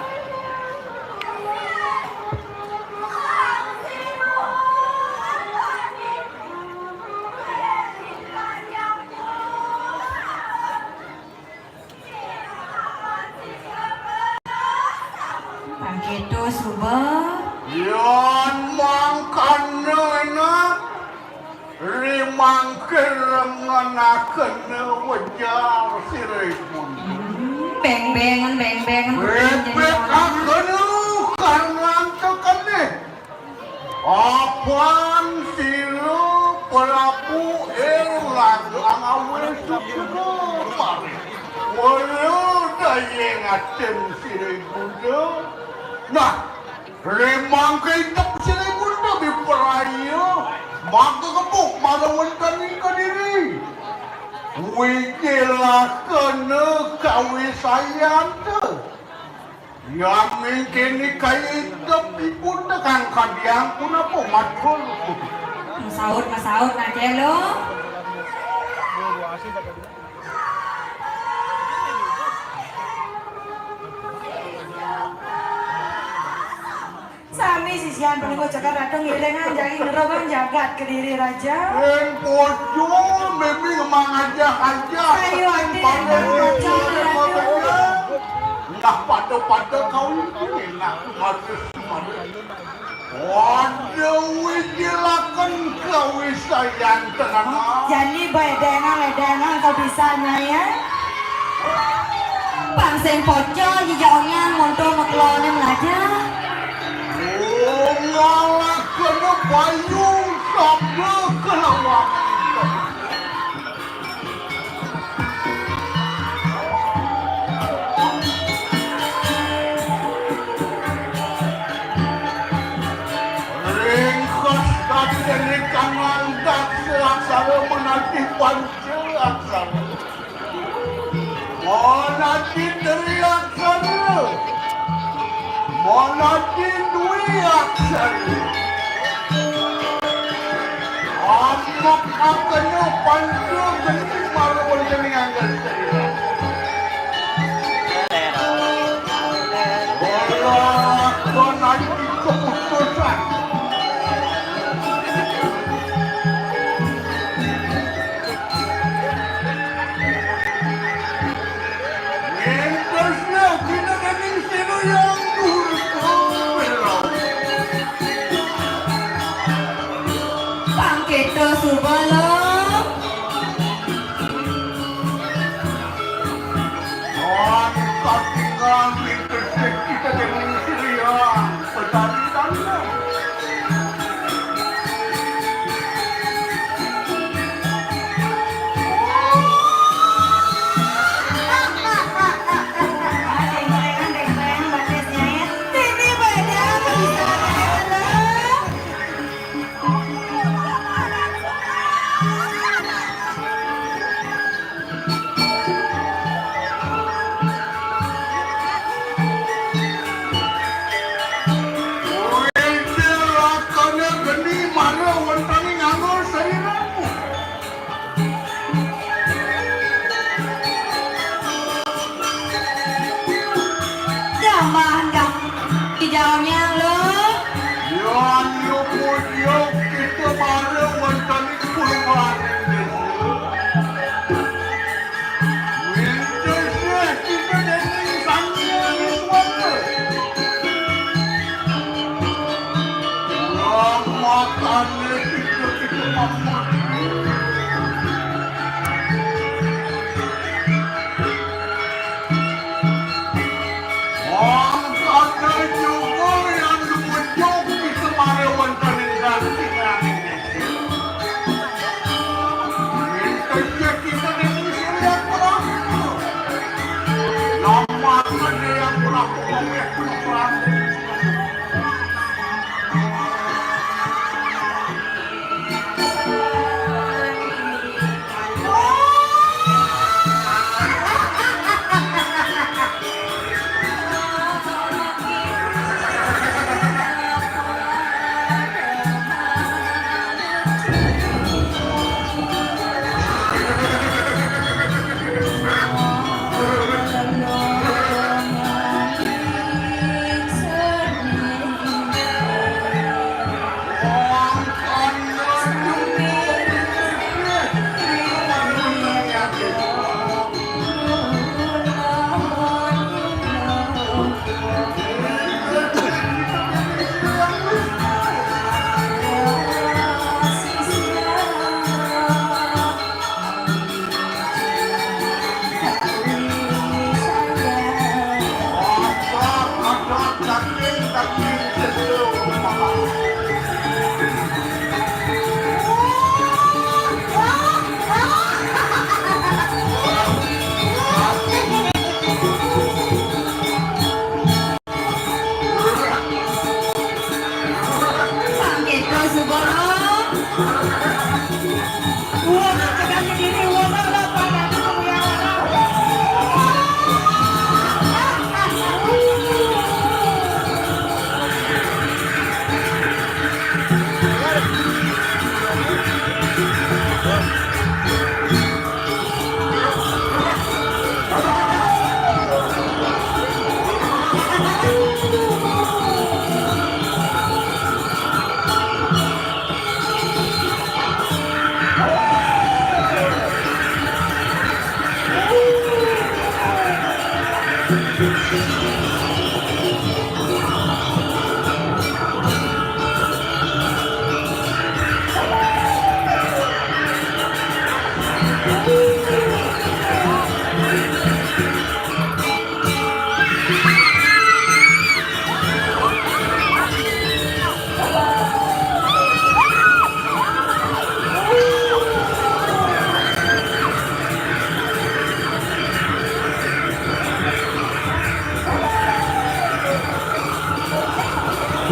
D: Gitu subah.
E: Yan mangkanena rimang kerengenaken wajar siripun.
D: Beng-bengan.
E: Bebek akan karena tekan nih. Apaan silu Prabu Erlang awal suku mari. Walau daya ngaten siripun. Nah, remang kaitak siripun di peraya. Maka kebuk malawankan ke diri. Wikilah kena kawisayan tu. Yang mungkin ni kaitak pun tekan kadiang pun apa matul.
D: Masaud aja lo.
B: Sami sisian paling jangan rada ngilengan jadi ngeroban jagat ke diri raja.
E: En bojo memang mengajak aja.
B: Ayo ade
E: Entah pada kau ini nak harus. Waduh, wijilakan kau sayang tenang.
B: Jadi ledengan kau bisa ya.
D: Bang sing poco jijaunya monto meklone melaja.
E: Oh, ngalah kena bayu sampai kelawang. Dari kanan dan selaksana menanti pancelaksana. Menanti teriaksana. Menanti duiaksana. Amak akannya pancel benci marwal yang angkat saya. Bola menanti keputusan.
D: Gitu subah lo.
E: Kita dengan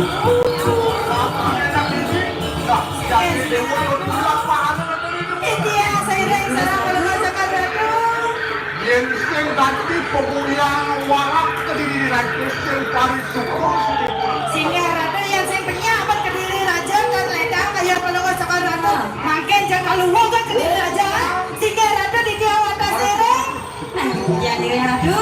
E: enak ini. Nah, jadi dewa udah pahala dari itu.
B: Itu ya saya reng sarang kalau masakan ratu.
E: Yang sing ganti pemulihan warak ke diri raja sing paling suka
B: Singa ratu yang saya penyabat ke diri raja kan ledang kayak kalau masakan ratu. Makin jangan luwung ke diri raja. Singa ratu di dia watas sereng.
D: Ya diri ratu.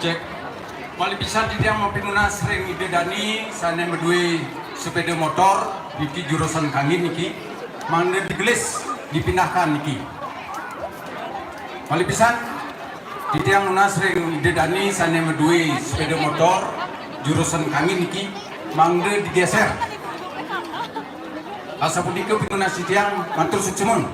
G: Cek, wali bisa tidak mau pinunas ring ide dani sana berdua sepeda motor iki jurusan kangin niki mangde digelis dipindahkan niki. Wali pisan tidak munas ring ide dani sana berdua sepeda motor jurusan kangin niki mangde digeser. Asa pudike pinunas tiang mantur sucumon.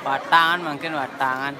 A: Watangan mungkin watangan.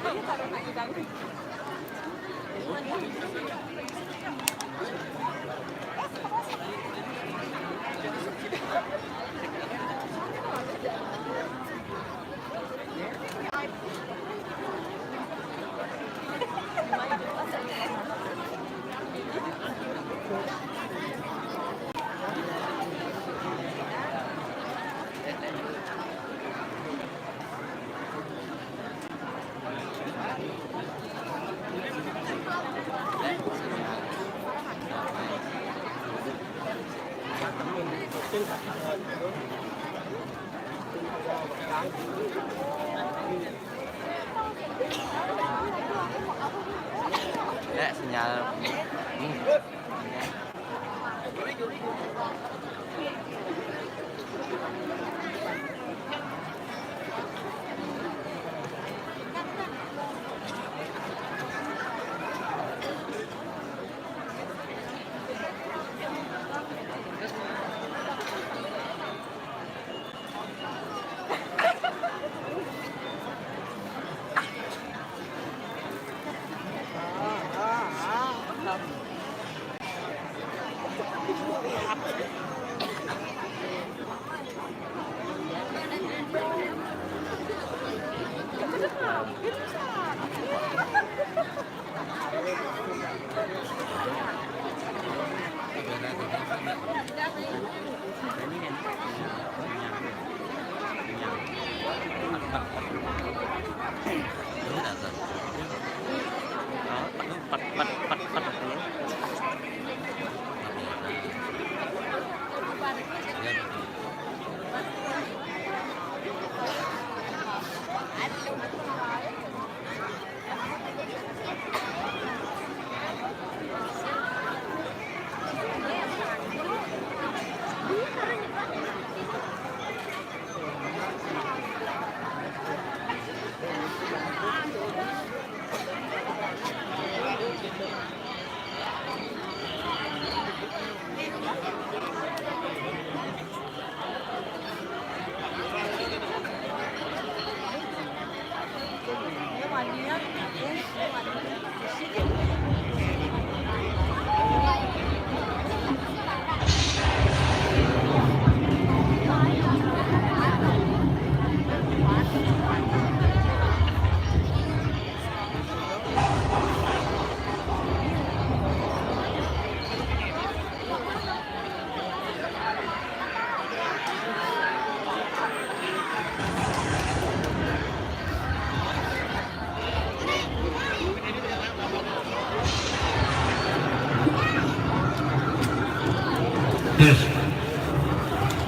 F: Ya, sinyal.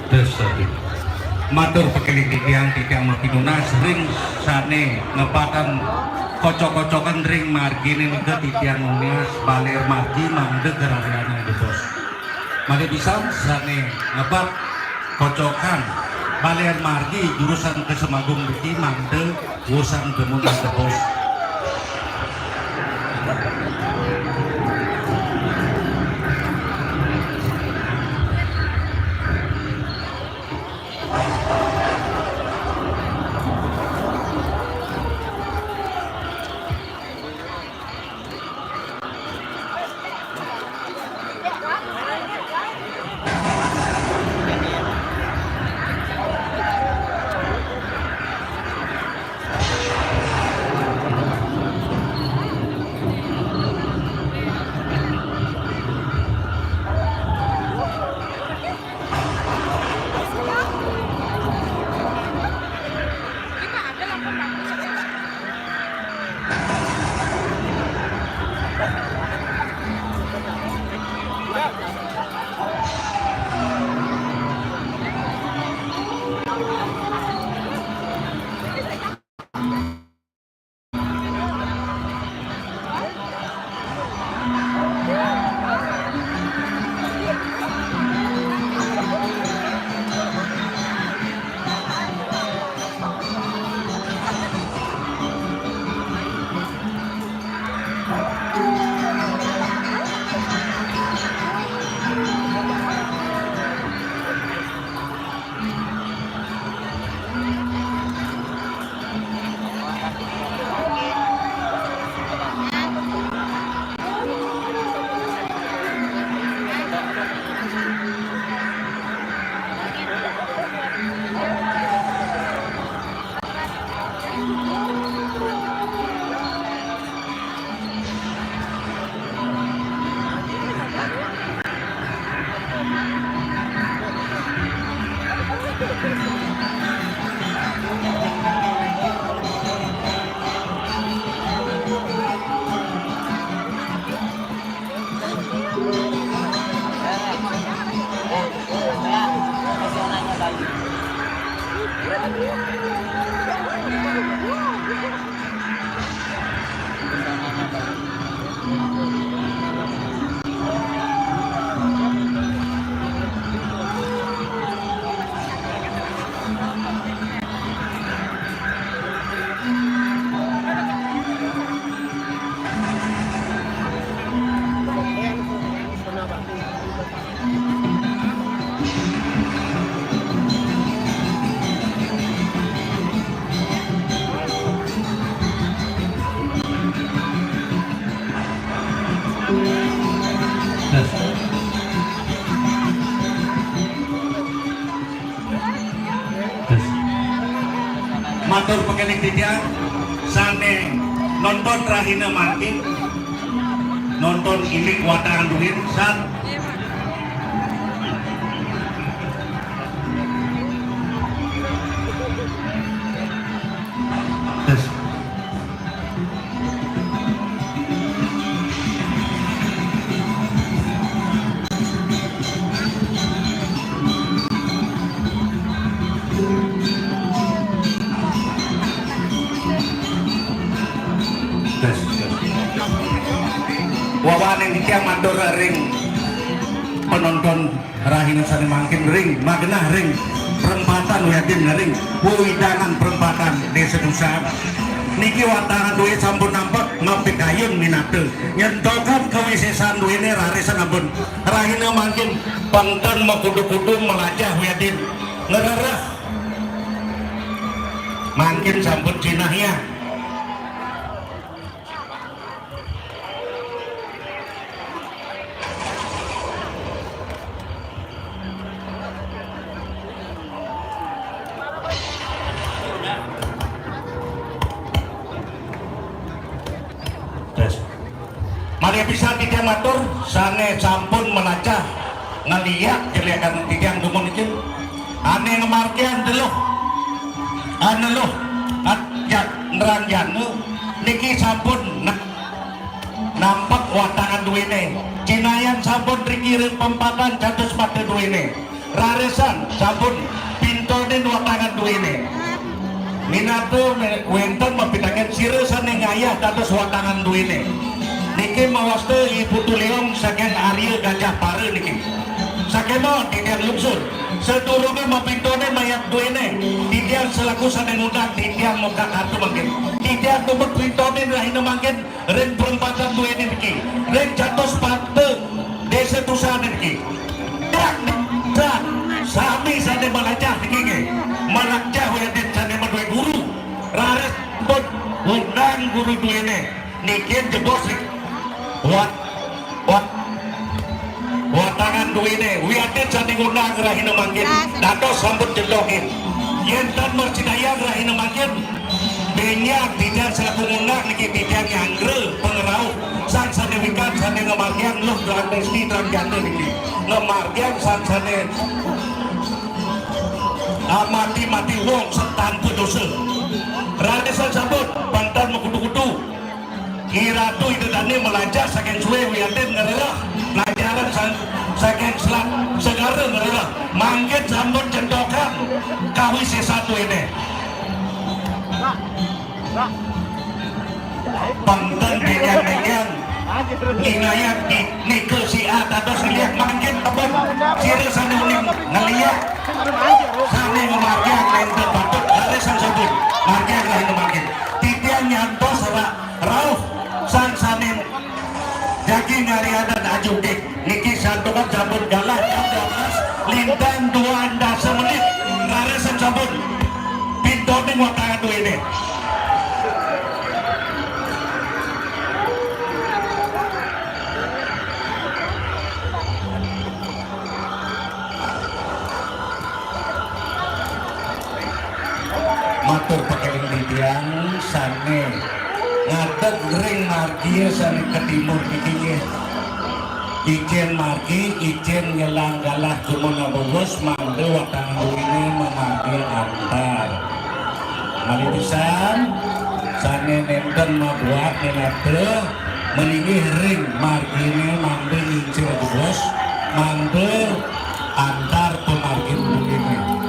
C: Terus matur pekeling tiang mapinuna sering sane ngepatan kocok-kocokan ring margin ini ke titiang unias baler margi mangde gerariana itu bos. Mari bisa sane ngepat kocokan baler margi jurusan ke Semagung beki mangde urusan kemudian ke bos. Matur pekeling tidiang sane nonton rahina makin nonton ilik watangan duit san wawan yang dikiam mandor ring penonton rahina sane makin ring magenah ring perempatan yakin ring widangan perempatan desa Nusa niki watangan duit sampun nampak ngapikayun minate nyentokan kewisesan duitnya rarisan ampun rahina makin pangton mau kudu-kudu melajah yakin ngerarah makin sampun cinahnya Maria bisa tidak matur sane sampun melacah ngeliat jeliakan tigang dumun itu ane ngemarkian deluh ane loh atjat neranjanu niki sampun nampak watangan duwene cinayan sampun rikirin pempatan catus mata duwene
E: raresan sampun pintone watangan duwene minatur wenten mapitaken siresan yang ngayah dados watangan duwene niki mawaste Ibu Tuliong saking Arya Gajah Pare niki sakeno tidiang lungsur sedurunge mapintone mayat duwene tidiang selaku saneng undang tidiang muka kartu mangkin tidiang tumut pintone rahina mangkin ren perempatan duwene niki ren jatos pate desa tusane niki dak sami sane malajah niki nge malajah wayaden sane madue guru rares pun undang guru duwene niki jebos watangan duwene wiaden sane undang rahina mangkin dados sambut jendokin yentan mercidaya rahina mangkin benyak tidak selaku undang niki bidang anggre pengerau sang sane wikan sane ngemargian loh dalam desti dalam jande niki ngemargian sang sane mati wong setan dosa radesan sambut pantan mekudu-kudu kiratu itu dani melajah saking suwe wiaden ngerela pelajaran saking selat segara ngerela mangkin sambut jendokan kawi sesatu ini pantan dengan inayat di nikel si atau seliak mangkin tebak sirih sana uning ngeliat sana ngemargian lain terbatut halesan sebut margian lain mangkin titian nyanto serak rauf sang sanin daging ngariadan ajudik niki santukan sabun galah jam 12 lintang 2 anda semenit halesan sabun pintoning watangan dua ini matur pakai didiang sane ngadeg ring margi sane ke timur iki ijen margi ijen nyelang galah kumuna bogos mangde watangan ini memanggil antar mali pisan sane nenten mabuat nenate meningi ring margi ini mangde nyincir bogos mangde antar pemargi ini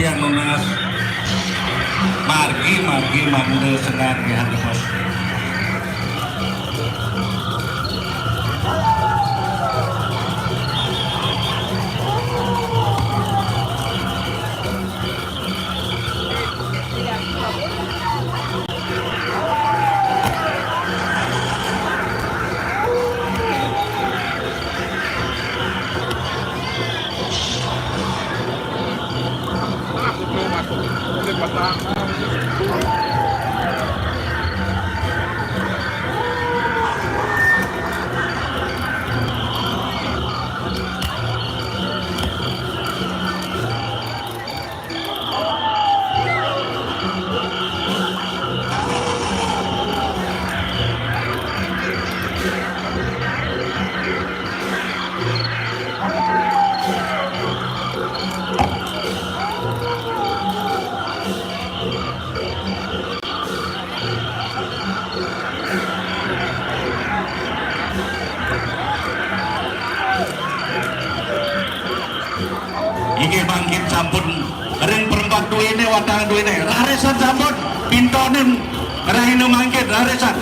E: titian lunas margi mangde sengar di hati bos ini bangkit sampun ring perempat duwene watangan duwene raresan sampun pintonen rahina mangkit raresan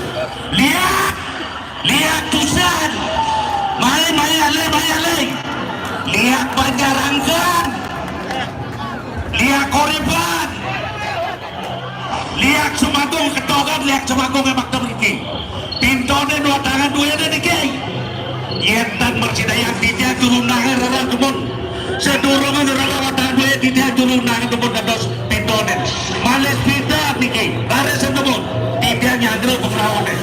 E: lihat tusan mali ale
C: lihat Banjaranggan, lihat Koriban, lihat Sumagung Ketogan, lihat Sumagung emak temeriki. Pintone dua tangan dua ada dikei. Yentan mercidayang tidak turun nangan rara kebun. Sedurongan rara tangan dua tidak turun nangan kebun dados pintone. Males tidak dikei. Baris kebun. Tidak nyandro pengrawane.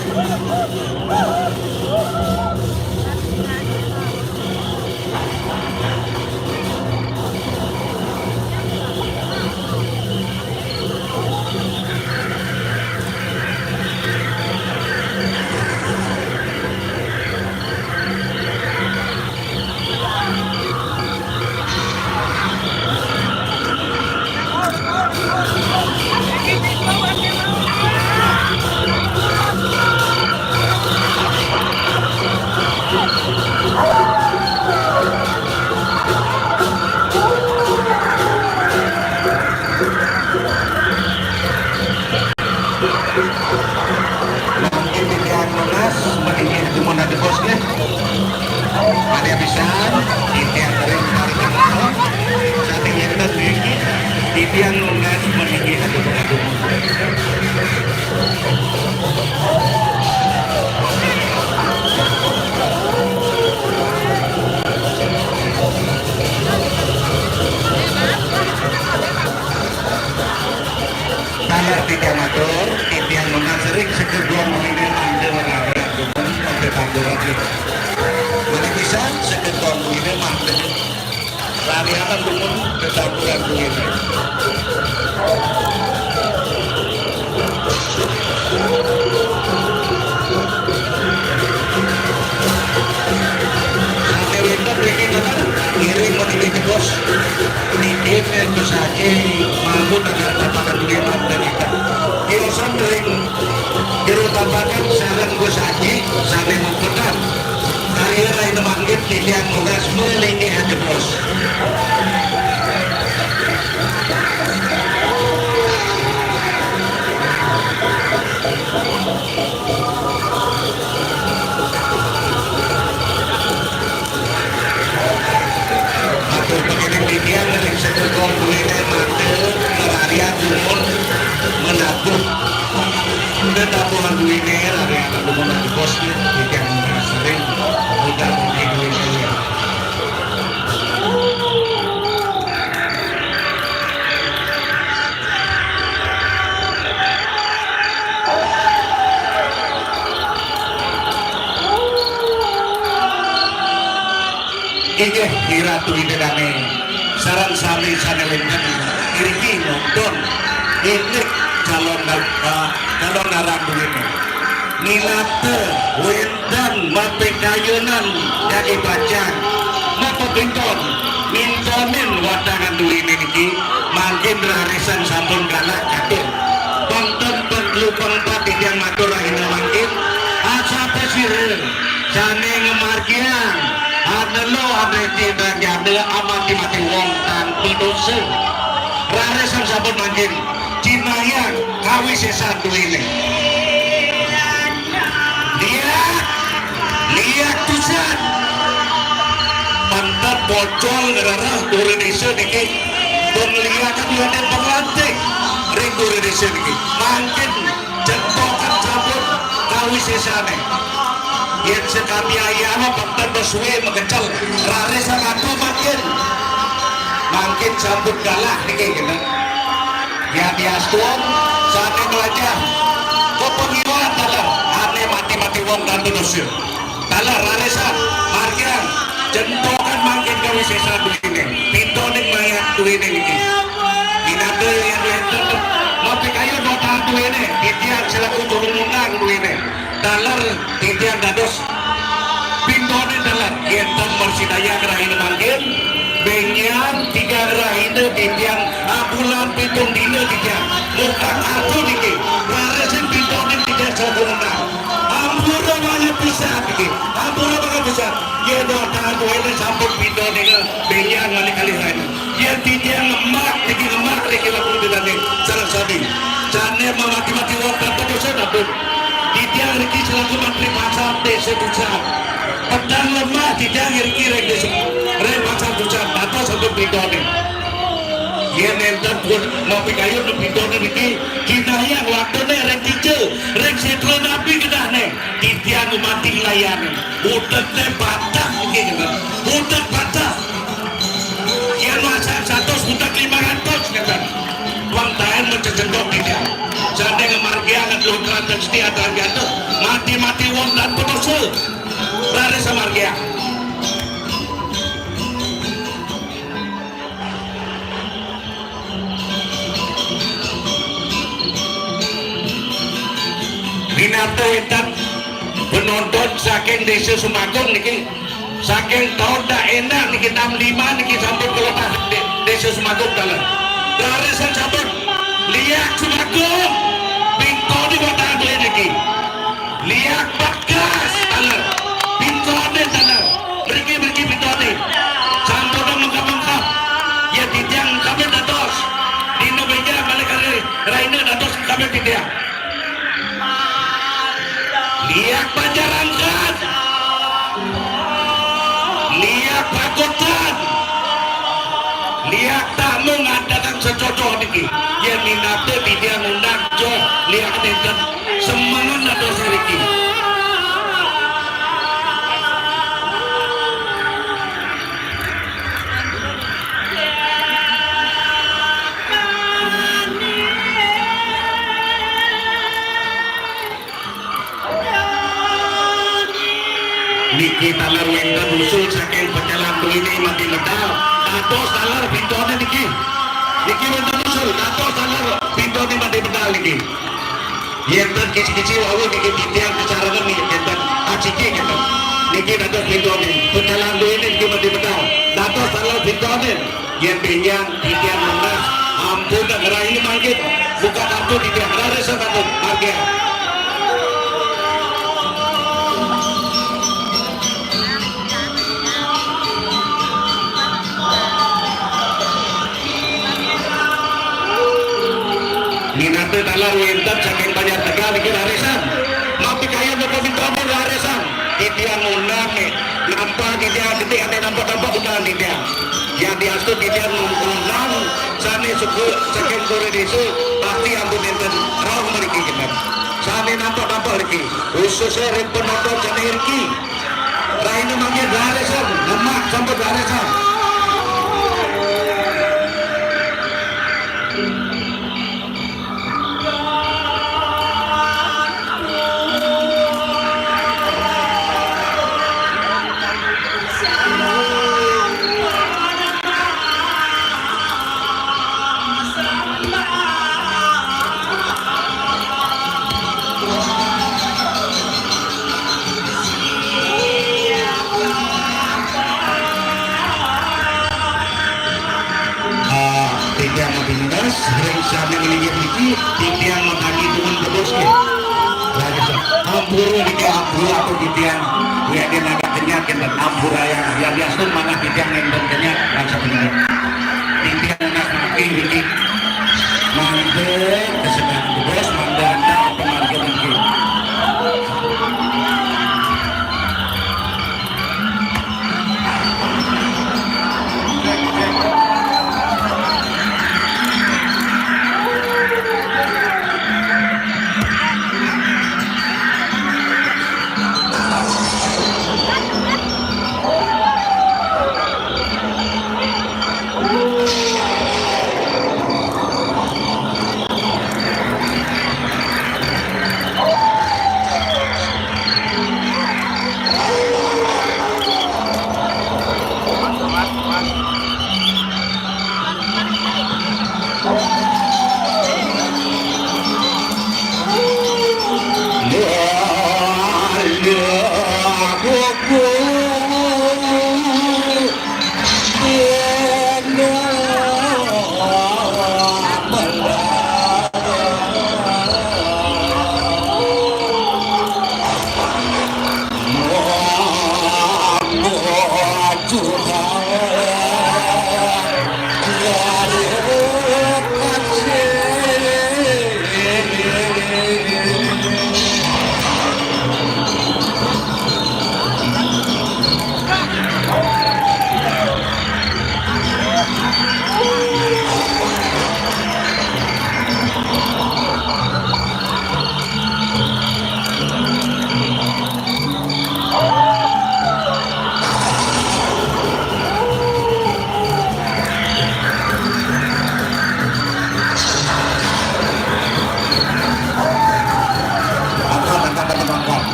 C: Titian lunas meninggi adu-adu. Tayar titian matur, titian lunas sering sekedua meninggi adu-adu. Sampai tanduran itu. Mana bisa sekedua meninggi adu. Lari akan turun ke tanduran ini. Ngiring mau dibeli bos, nitip itu saja mampu dengan tampakan dunia dan kita. Kilosan dari tampakan saran gue saja sampai mempekan. Karya lain manggil titian tugas melingi hati bos. Titian dari sekedom kuliner mati melarian umur menabung menabungan kuliner area menabungan di bos titian sering udah mungkin kuliner. Iya, kira tuh ide dame. Saran sami sanelengkan iriki nonton ini calon narang ini nilate wendan mape kayunan jadi bacaan mape binton mintonin wadangan duit ini makin rarisan sampun galak kadir tonton penglupang pati yang matur rahina makin asa pesir jane ngemarkian ada lo ada tidak ada amati mati wong tanpa dosa rarisan sampun makin cinayang kawi sesatu ini lihat tusan pantat bocol gara-gara turun desa dikit dan lihat kemudian pengantin ring turun desa dikit makin jentokan sampun kawi sesane yang sekali ayam pantat bersuai mengecal rarisan aku makin sampun galah dikit gitu ya biastuan saatnya belajar kok pengiluan talar aneh mati-mati wong gantu dosa talar rarisan markiran jentokan makin kawi sesa duwine pintoning mayat duwine ini inade yang duwine mopi kayu dotan duwine titian selaku turun unang duwine talar titian dados pintoning talar yentan mersidaya kerahina makin benyan tiga rahina titian bulan pitung dina titian bukan aku niki rarisan pintoning titian selaku unang ampura banyak pisah niki ampura banyak pisah ya dotan duwine sampun pintoning benyan kali-kali rahina ya titian lemak niki laku ditanding salah sabi jane mati-mati wong kata dosa dapur Tiang Riki selaku Menteri Pasar Desa Ducan. Pedang lemah tidak Riki Rek Pasar Ducan atau satu bidone. Dia nenten pun mau pikayu nu bidone Riki. Kita yang waktunya Rek Cice, Rek Setro Nabi kedah nih. Tiang mati layani. Udah teh batang Riki kan. Udah batang. Yang masak 100 udah 500 kan. Uang tahan mencecendok tidak. Jadi ngemargiangan lu kerajaan setia tergata mati-mati wong dan pedosa dari semargia. Minato itu penonton saking desa Sumagung niki saking tahun dah enak niki 65 niki sampai ke lepas desa Sumagung dalam dari sampai lihat Sumagung pintu di kota beli niki lihat bagas tanah pintu di tanah pergi pintu di sampai dah mengkap ya tidak kami dados di Indonesia balik hari Raina dados kami tidak lihat Panjarangkan lihat Pakotan lihat tamu ngadakan secocok niki ya minate tidak ngundang jo lihat nenten semangat ada seriki niki talar wengga usul saking pejalan ini mati medal dados talar pintone niki wengga usul dados talar pintone mati medal niki yenten kisi-kisi wawu niki titiang bicara niki yenten aciki gitu niki dados pintone pejalan ini niki mati medal dados talar pintone yen benyang titiang mengas ampun negara ini mangkit bukan ampun titiang dari sebab harga minate talar wentat saking banyak tegal iki harisan mapi kaya napa mintomo harisan titiang undang nih nampak titiang detik ane nampak undang titiang yang diastu titiang undang sane suku saking kore desu pasti ampun enten roh mriki kita sane nampak lagi khususnya rek penonton sane iki raine mangke harisan lemak sampai harisan sering sana ngelihat ini titian menghagi turun terus ke lagi so ampur ini ke ampur atau titian ya dia naga kenyak dan ampur yang biasa mana titian yang kenyak rasa benar titian nak mati ini mandek kesenangan bos mandanda pemarga mungkin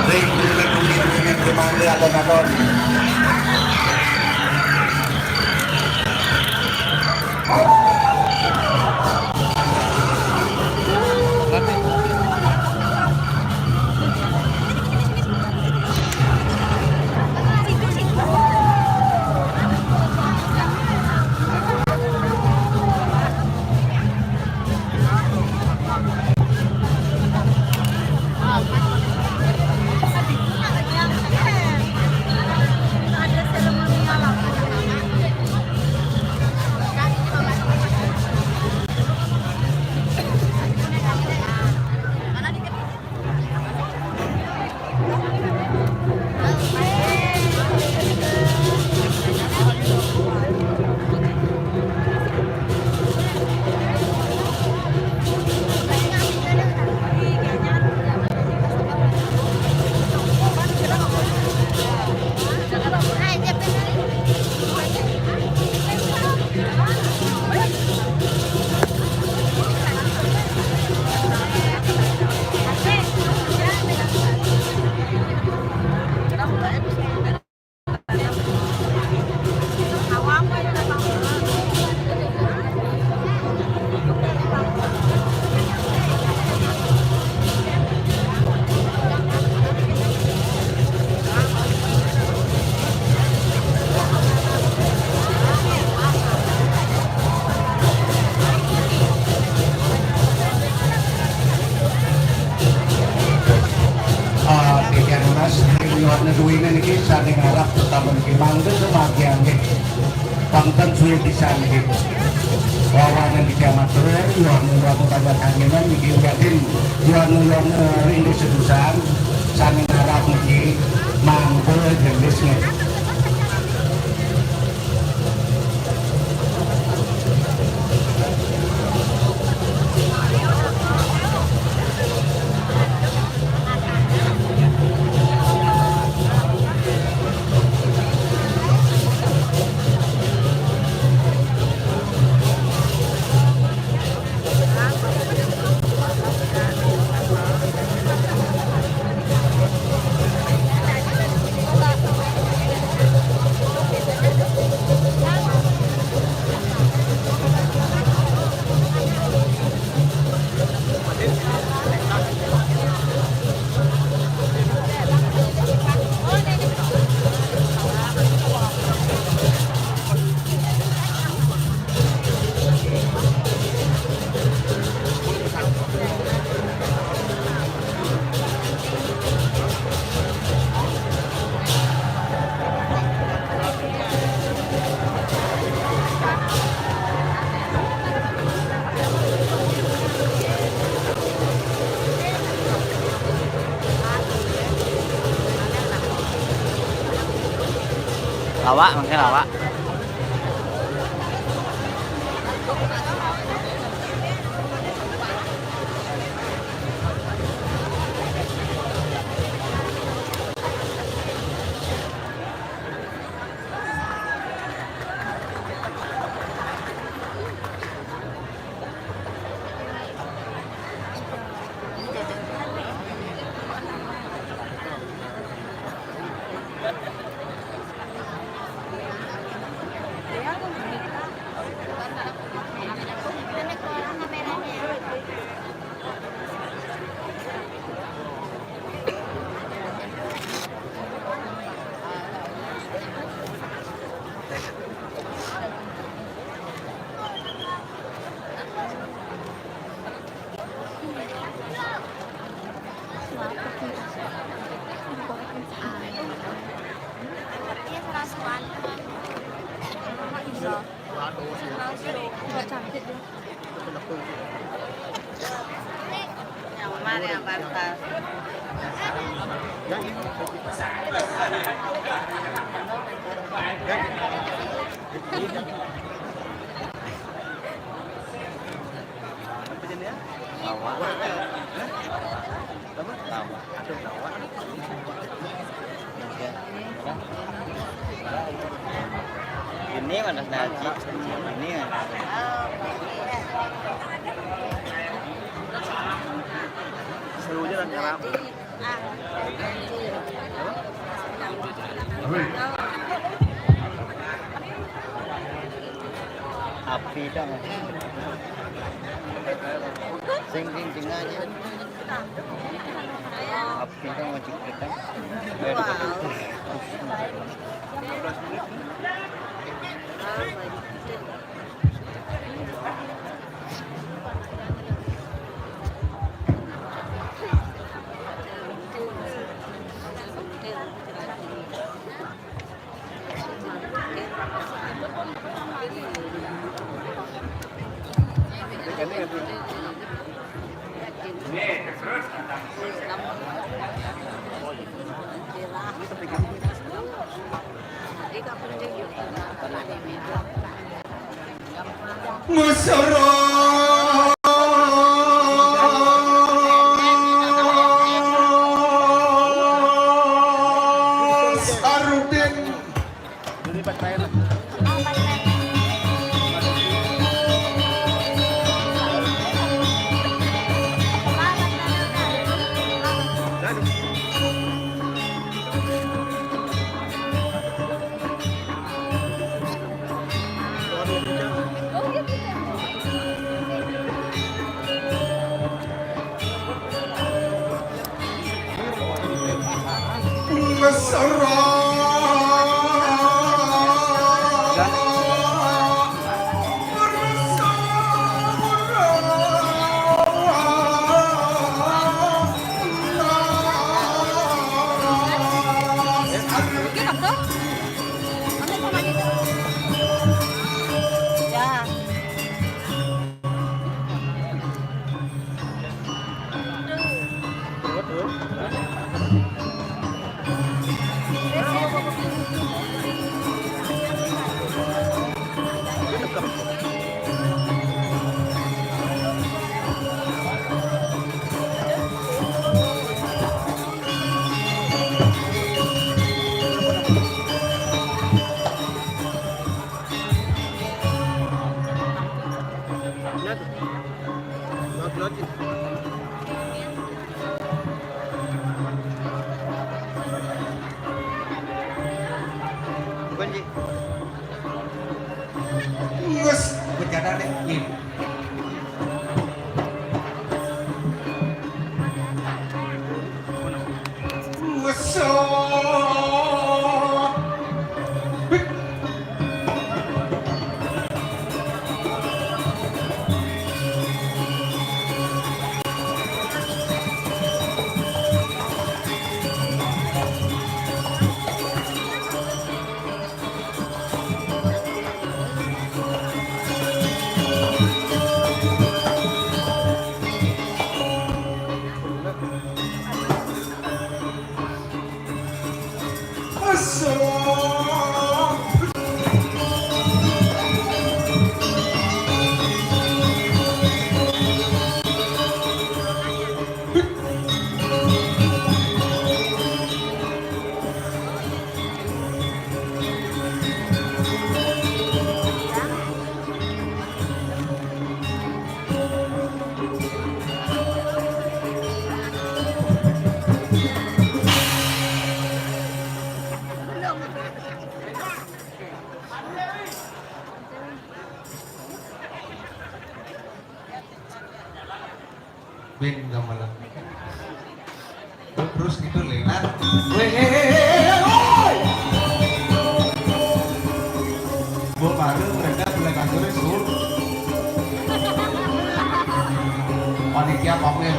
E: ring dengan kemana alon-alon. Warna duwina niki saling harap pertama niki mangga sebagian niki pangkat sulit bisa niki wawanan niki amatur warna pada kangenan niki ugatin warna rindu sedusan saling harap niki mangga jenis niki.
A: Lawak, makanya lawak.
H: Yang mana yang pantas?
A: Ini mana nasi? Ini kan. Seru aja kan Api dong. Sing aja. Api dong wajib kita.
G: Ben gamelan. Terus gitu lewat. Bu baru mereka mulai kantornya sur. Panitia pamer.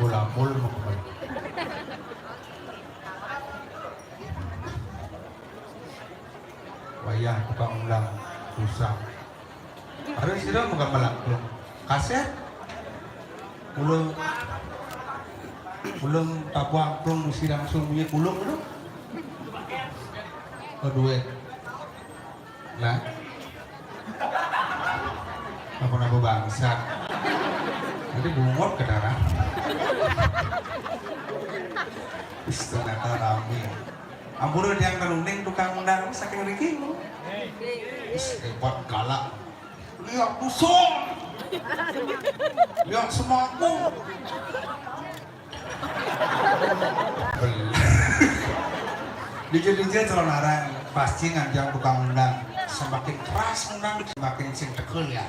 G: Bola mul mau kembali. Wayah tukang ulang susah. Harus istirahat muka melangkung. Kaset. Ulung tabuangkung mesti langsung punya kulung dulu. Kedua. Nah. Apa bangsat. Nanti bungot ke darah.
F: Ternyata rame. Ampun yang ngeluning tukang undang saking Riki. Hebat galak. Lihat busuk. Lihat semaku. Dijel-dijel celanaran pasti nganjang tukang undang. Semakin keras undang semakin sing tekel ya.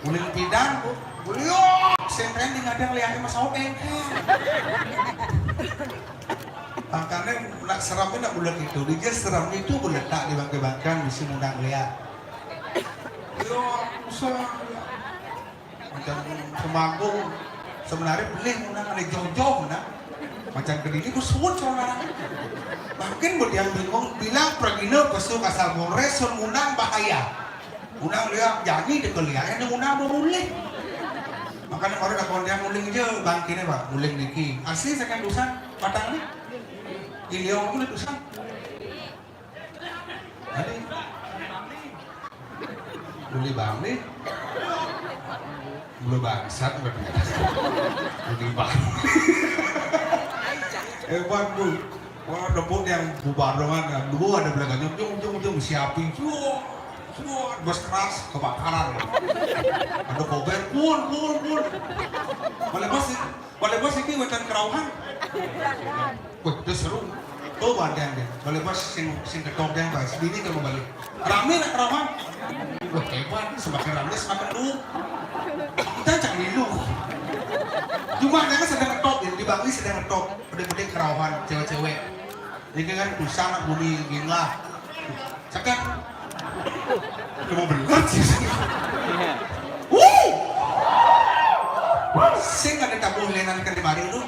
F: Uling pidang, beliau sentren di ngadang lihatnya mas Openg. Makanya nak seramnya nak bulat itu, dia seram itu buletak di bangkai-bangkan bisa undang lihat. Yo, usah. Macam semangku sebenarnya boleh undang ada jauh-jauh nak. Macam kedini ku suut celanaran. Makin berdiam bingung bilang pergina pesu kasar Polres undang bahaya. Undang lihat jadi dekelian yang undang boleh. Makanya orang nak kondian uling aja bangkine pak, uling niki. Asli sekian dusan patang ni. Iliong boleh dusan. Ada. Boleh bang ni. Boleh bangsat berarti. Boleh bang. Hebat bu. Wah debut yang bubar dengan dulu ada belakangnya jung siapin bos keras kebakaran ada kober pun boleh bos ini wetan kerauhan wah itu seru tuh bandang deh boleh bos sing ketok deh bahas ini kalau balik rame nak kerauhan wah hebat semakin rame semakin lu kita jangan nilu cuma mereka sedang ngetop ya di Bangli sedang ngetop gede-gede kerauhan cewek-cewek ini kan usah nak bumi gila sekarang mau berat sih. Sing ada tabuh lenan ke mari lu.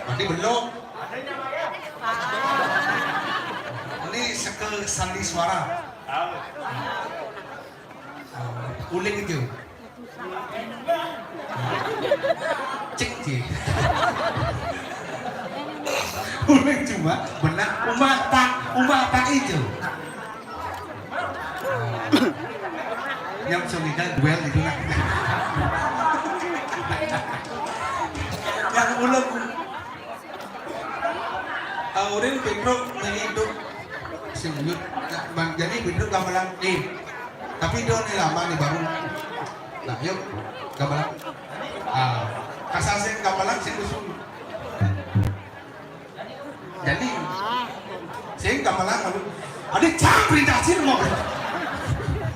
F: Berarti belum. Ini sekel sandi suara. Uling itu. Cek sih. Uling cuma benar umah tak itu. Yang solidar duel itu lah. Yang ulang Aurin Pedro hidup sembut jadi Pedro gamelan tapi dia ini lama nih baru nah yuk gamelan kasaseng gamelan sing usul jadi sing gamelan ada cang perintah sih mau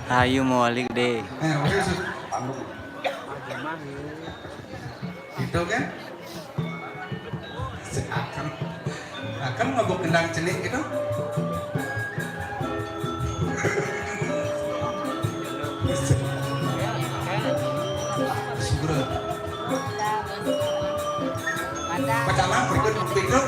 A: Ayo mau balik deh.
F: Itu kan? Akan ngabuk kendang celik gitu. Segera. Pacaran berikut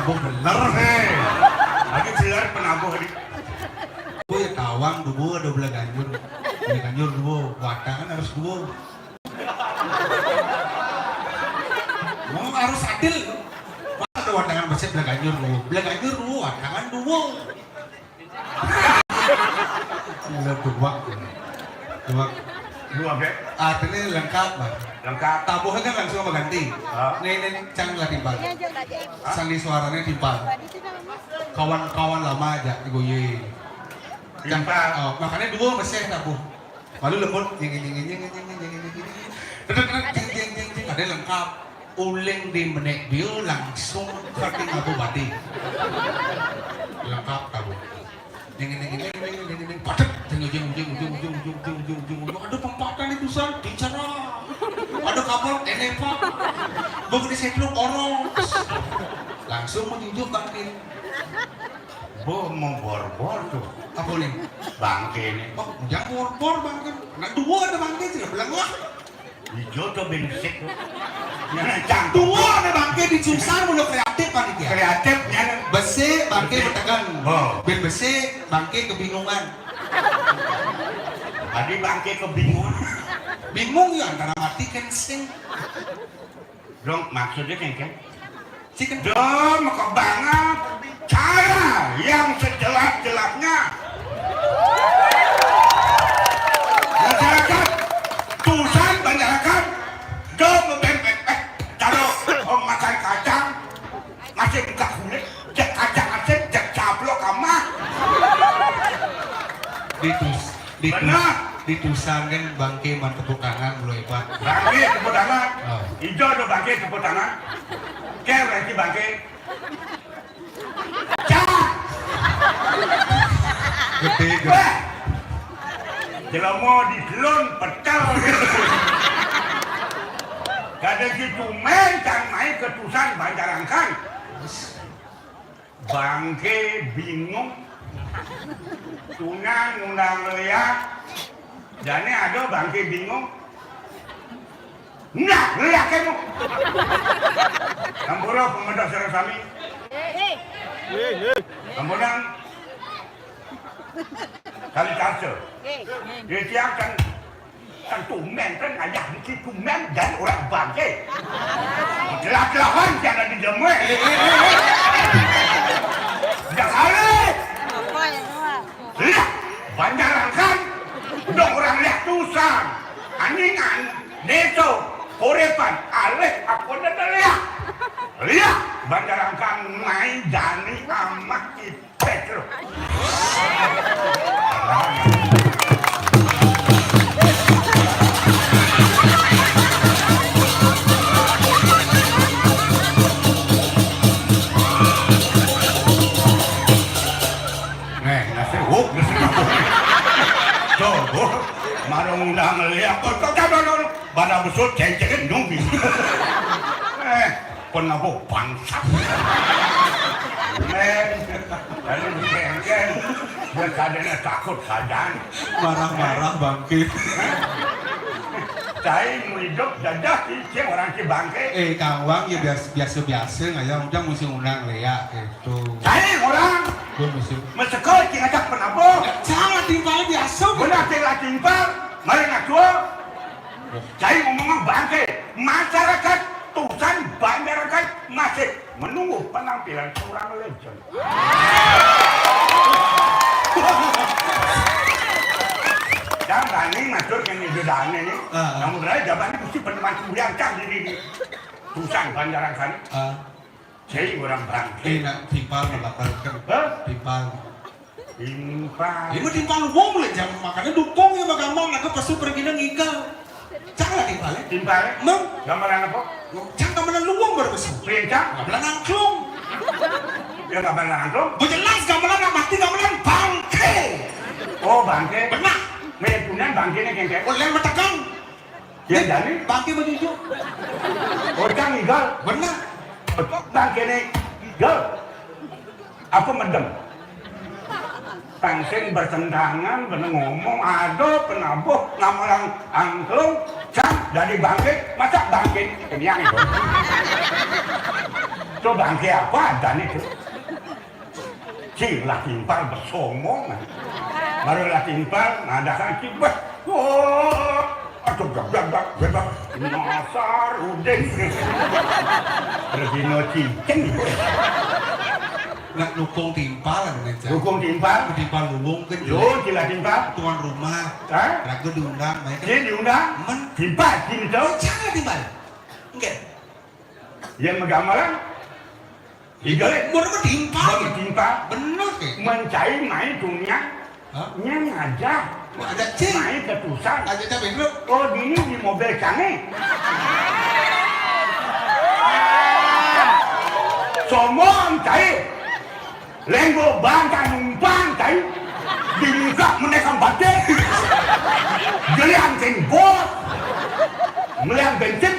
F: penabuh bener lagi jelar penabuh di gue ya tawang dubu ada belah ganjur ini ganjur dubu wadah kan harus dubu mau harus adil ada wadangan bersih belah ganjur dubu wadangan dubu gila dua artinya lengkap bang lengkap tabuhnya kan langsung apa ganti ini cang lah timpal sandi suaranya timpal kawan-kawan lama aja digoye timpal makanya dua masih tabuh
I: Lalu lembut, ada lengkap. Uling di menek dia langsung ke Abu Badi. Lengkap kamu. Padat, ujung. Ada pempatan itu san, bicara. Ada kapal Enepa. Begitu setluk orang. Langsung menunjuk bangkit.
E: Bo mau bor-bor tuh.
I: Apa nih?
E: Bangke nih.
I: Oh, jangan bor bangkit. Nah dua ada bangkit tidak bilang wah.
E: Hijau tuh bengsek tuh.
I: Dua ada bangkit di Susan mulai kreatif panitia.
E: Kreatif nyanyi.
I: Besi bangkit bertekan.
E: Oh.
I: Ben besi bangkit kebingungan.
E: Tadi bangke kebingungan.
I: Bingung ya antara mati kensing.
E: Dong maksudnya kengkeng.
I: Si kan
E: Dong kebanget cara yang sejelas-jelasnya. Masyarakat Tusan masyarakat dong membempek kalau makan kacang masih buka kulit cek kacang asin cek cablok kamar.
I: ditusan kan bangke man tepuk tangan mulai pak.
E: Bangke tepuk tangan.
I: Oh.
E: Hijau do bangke tepuk tangan. Kayak berarti bangke. Cak.
I: Gede
E: Wah. Jelamo di delon petal. Kada gitu main kan main ketusan Banjarangkan. Bangke bingung. Tunan undang liat. Jadi ada bangke bingung. Nah, lihat kamu. Kampura pemedak Sarasami. Kemudian kali karse. Dia tiang kan tumen kan ngajak di tumen dan orang bangke. Jelas-jelasan jangan dijemur. Dah kali. Lihat, Banjarangkan. Dong orang lihat tusan. Aningan, deso, korepan, aleh, apa dah lihat. Lihat, Banjarangkan main Dani amat Petro. Nasi huk, nasi huk. Coba, marung undang lihat. Kau pada besut ceng-cengin nunggu. Penabuk bangsa. Lalu ceng-ceng. Dia kadangnya takut keadaan.
I: marah-marah bangke.
E: Saya mau hidup jadah si orang si bangke.
I: Kang Wang ya biasa-biasa ngajak undang mesti undang Lea itu.
E: Saya orang
I: Gue mesti.
E: mesekol ngajak penabuk.
I: Jangan timpal biasa.
E: Benar tidak timpal. Mari ngaku. Saya ngomong bangke. Masyarakat Tusan Banjarangkan masih menunggu penampilan seorang legend. Jangan berani masuk yang hidupnya ini. Namun berani jawabannya mesti peneman kemudian kan di Tusan Banjarangkan. Saya orang bangke.
I: Nak timpal melakukan. Timpal.
E: Timpal.
I: Ini timpal wong mulai jam makannya dukung ya bagaimana nak pasu pergi nang igal. Jangan timpal.
E: Timpal.
I: Mem.
E: Gambaran apa?
I: Jangan gambaran luwung baru pasu.
E: Perintah.
I: Gambaran angklung.
E: Ya gambaran angklung.
I: Jelas gambaran nak mati gambaran bangke.
E: Oh bangke.
I: Benar.
E: Mepunan bangke ni kengkeng.
I: Oleh metekan.
E: Ya jadi.
I: Bangke menuju.
E: Orang igal.
I: Benar.
E: Bangke ni igal. Apa medem? Tangseng bertentangan, benar ngomong, ada penabuh, ngamalang angklung, cang dari bangke, masa bangke ini yang itu. Itu bangke apa dan itu? Cilah timpal bersomong. Barulah timpal, ngadakan kibah. Oh, aduh gak, nasar, udeng. Regino ciceng.
I: Nak dukung timpal kan?
E: Dukung timpal?
I: Timpal luwung kan?
E: Yo, gila timpal.
I: Tuan rumah.
E: Hah?
I: Ragu diundang, mereka.
E: Dia diundang?
I: Men.
E: Timpal, sini tau?
I: Jangan timpal. Enggak.
E: Yang megamalan? Igal.
I: Baru timpal.
E: Baru timpal.
I: Benar ke?
E: Mencari main dunia.
I: Hah?
E: Yang aja.
I: Mau ajak cing.
E: Main ketusan.
I: Ajak cabai dulu.
E: Oh, ini di mobil canggih. Somong cai. Lenggo bangka numpang cai. Dimuka menekan batik. Geliang cing bos. Melihat bensin.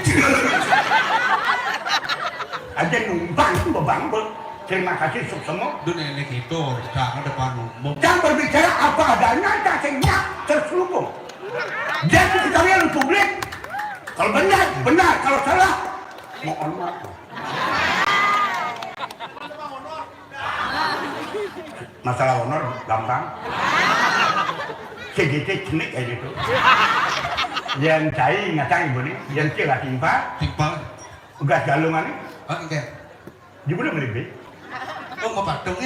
E: Aja numpang itu bebang. Terima kasih semua.
I: Duh nenek itu, jangan depan umum.
E: Jangan berbicara apa adanya, cacingnya terselubung. Jadi kalian publik. Kalau benar, benar. Kalau salah, mohon maaf. Masalah honor gampang. Sedikit cenik kayak gitu. Yang cai ngacang ibu nih, yang kira timpa, ugas galungan nih.
I: Oh enggak.
E: Ibu udah beli.
I: Oh mau patung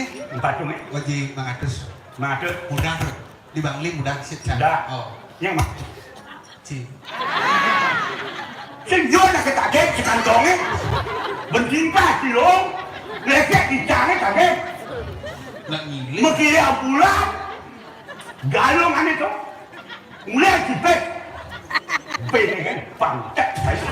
E: Patung
I: wajib mengatus. Mudah tuh. Di Bangli mudah sih.
E: Mudah.
I: Oh.
E: Yang mah.
I: Ci.
E: Senjual nak kaget sekantongnya. Bentingkah silong. Lekek dicari kaget.
I: Nak ngili.
E: Mekiri ambulan. Galungan itu. Mulai cipet. Bini kan pantek saya.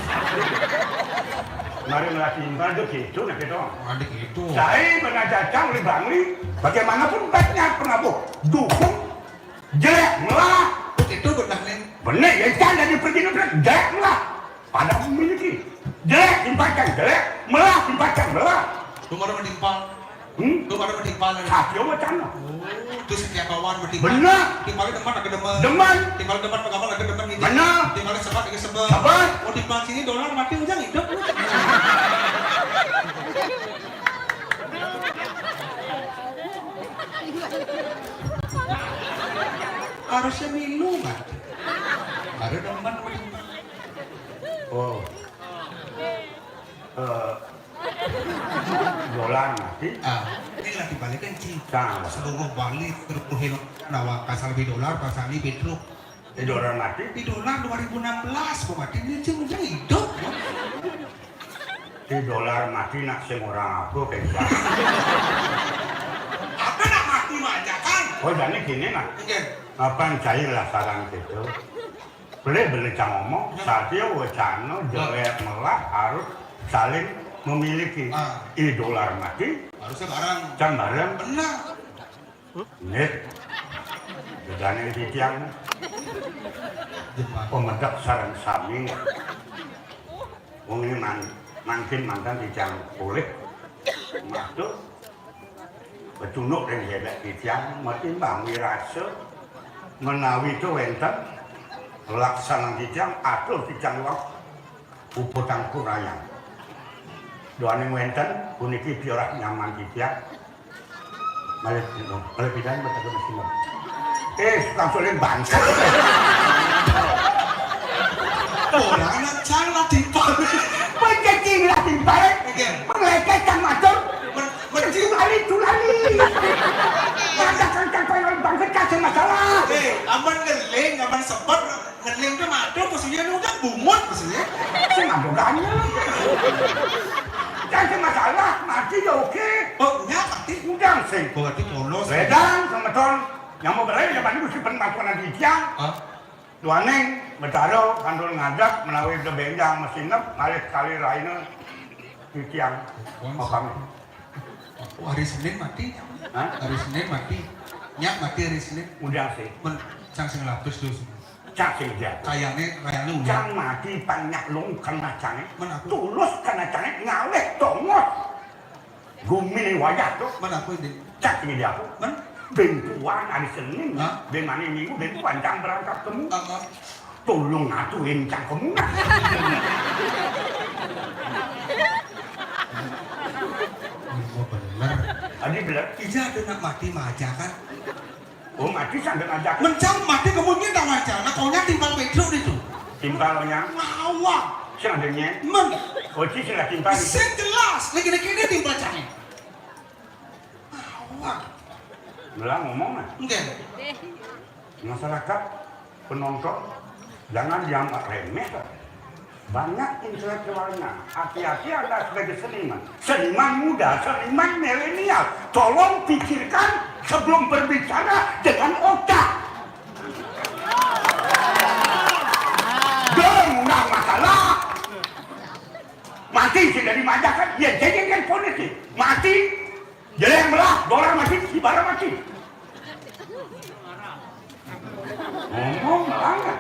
E: Mari melatih imbal itu gitu nak gitu.
I: Ada gitu.
E: Saya pernah jajang oleh Bangli. Bagaimanapun baiknya penabuh. Dukung. Jelek melah.
I: Itu benar nih.
E: Benar ya kan dari pergi benar. Jelek melah. Pada memiliki. Jelek timpakan jelek. Melah timpakan melah.
I: Lu mana menimpal? Lu mana menimpal?
E: Sakio macam mana?
I: Terus setiap kawan bertimpal.
E: Benar.
I: Timpalnya depan agak demen.
E: Demen.
I: Timpal depan pegawai agak demen gitu.
E: Benar.
I: Timpalnya sebat agak sebel.
E: Sebat.
I: Mau timpal sini dolar mati ujang hidup. Harusnya minum kan? Ada demen menimpal.
E: Oh. Dolar mati.
I: Ini lah dibalikin cinta.
E: Sama.
I: Seluruh Bali terpuhin nawa pasal lebih dolar, pasal ini petruk.
E: Dolar mati.
I: Di dolar 2016, kok mati ini ujang hidup.
E: Di dolar mati nak sing orang aku kayak gitu.
I: Apa nak mati aja kan?
E: Oh jadi gini nak.
I: Iya.
E: Apaan cair lah saran gitu. Beli ngomong, satya wacana jelek melah harus saling memiliki. Dolar mati.
I: Harusnya barang.
E: Can bareng.
I: Benar.
E: Nih. Bedanya di tiang. Pemedak sarang sami. Wong ini makin mantan di tiang kulit. Masuk. Betunuk dan hebat di tiang. Makin bang wirasa. Menawi itu wenten. Laksanaan di tiang. Atur di tiang wak. Uputang kurayang. Doaning wenten. Puniki piorak nyaman di tiang. Malah pidahan bertaga mesin. Suka sulit bangsa.
I: Orang anak cara timpal.
E: Mencacing lah timpal. Meleket kan matur. Tulali. Kata-kata yang bangsa kasih masalah.
I: Aman ngeling, aman sempat. Ngeling itu madu, maksudnya itu udah bumut maksudnya.
E: Sengadogannya. Kasih masalah, mati ya oke.
I: Oh, ya mati.
E: Udang sih.
I: Berarti polos.
E: Bedang sama ton. Yang mau berani ya bani mesti penpakuan di tiang. Tuaneng, bertaruh, kandul ngadak, melalui kebenjang mesinep, ngalir kali raina di tiang. Oh kami.
I: Hari Senin mati. Hari Senin mati. Nyak mati hari Senin.
E: Udang sih.
I: Cang sing lapis dulu.
E: Cang sih dia.
I: Kayaknya udah.
E: Cang mati banyak lung kena cangnya. Tulus kena cangnya ngawet tongos. Gumini wajah tuh.
I: Mana aku ini?
E: Cang sih dia aku. Bentuan hari Senin. Ben mana minggu bentuan cang berangkat temu. Tolong ngatuin cang kamu.
I: Bener.
E: Tadi bener.
I: Iya ada nak mati maja kan?
E: Oh mati sambil ngajak.
I: Mencang mati kemudian tak maja. Nah kaunya timbal petruk itu.
E: Timbalnya.
I: Ngawang.
E: Seandainya.
I: Men.
E: Oh sih lah timbal.
I: Sen jelas. Lagi-lagi timbal cangnya. Ngawang.
E: Belah ngomong lah.
I: Enggak.
E: Masyarakat penonton jangan dianggap remeh. Banyak intelektualnya. Hati-hati Anda sebagai seniman. Seniman muda, seniman milenial. Tolong pikirkan sebelum berbicara dengan otak. mati sih dari majak kan, ya jadi kan ponis sih, mati, jadi yang belah, dolar mati, si bara mati. Ngomong melanggar,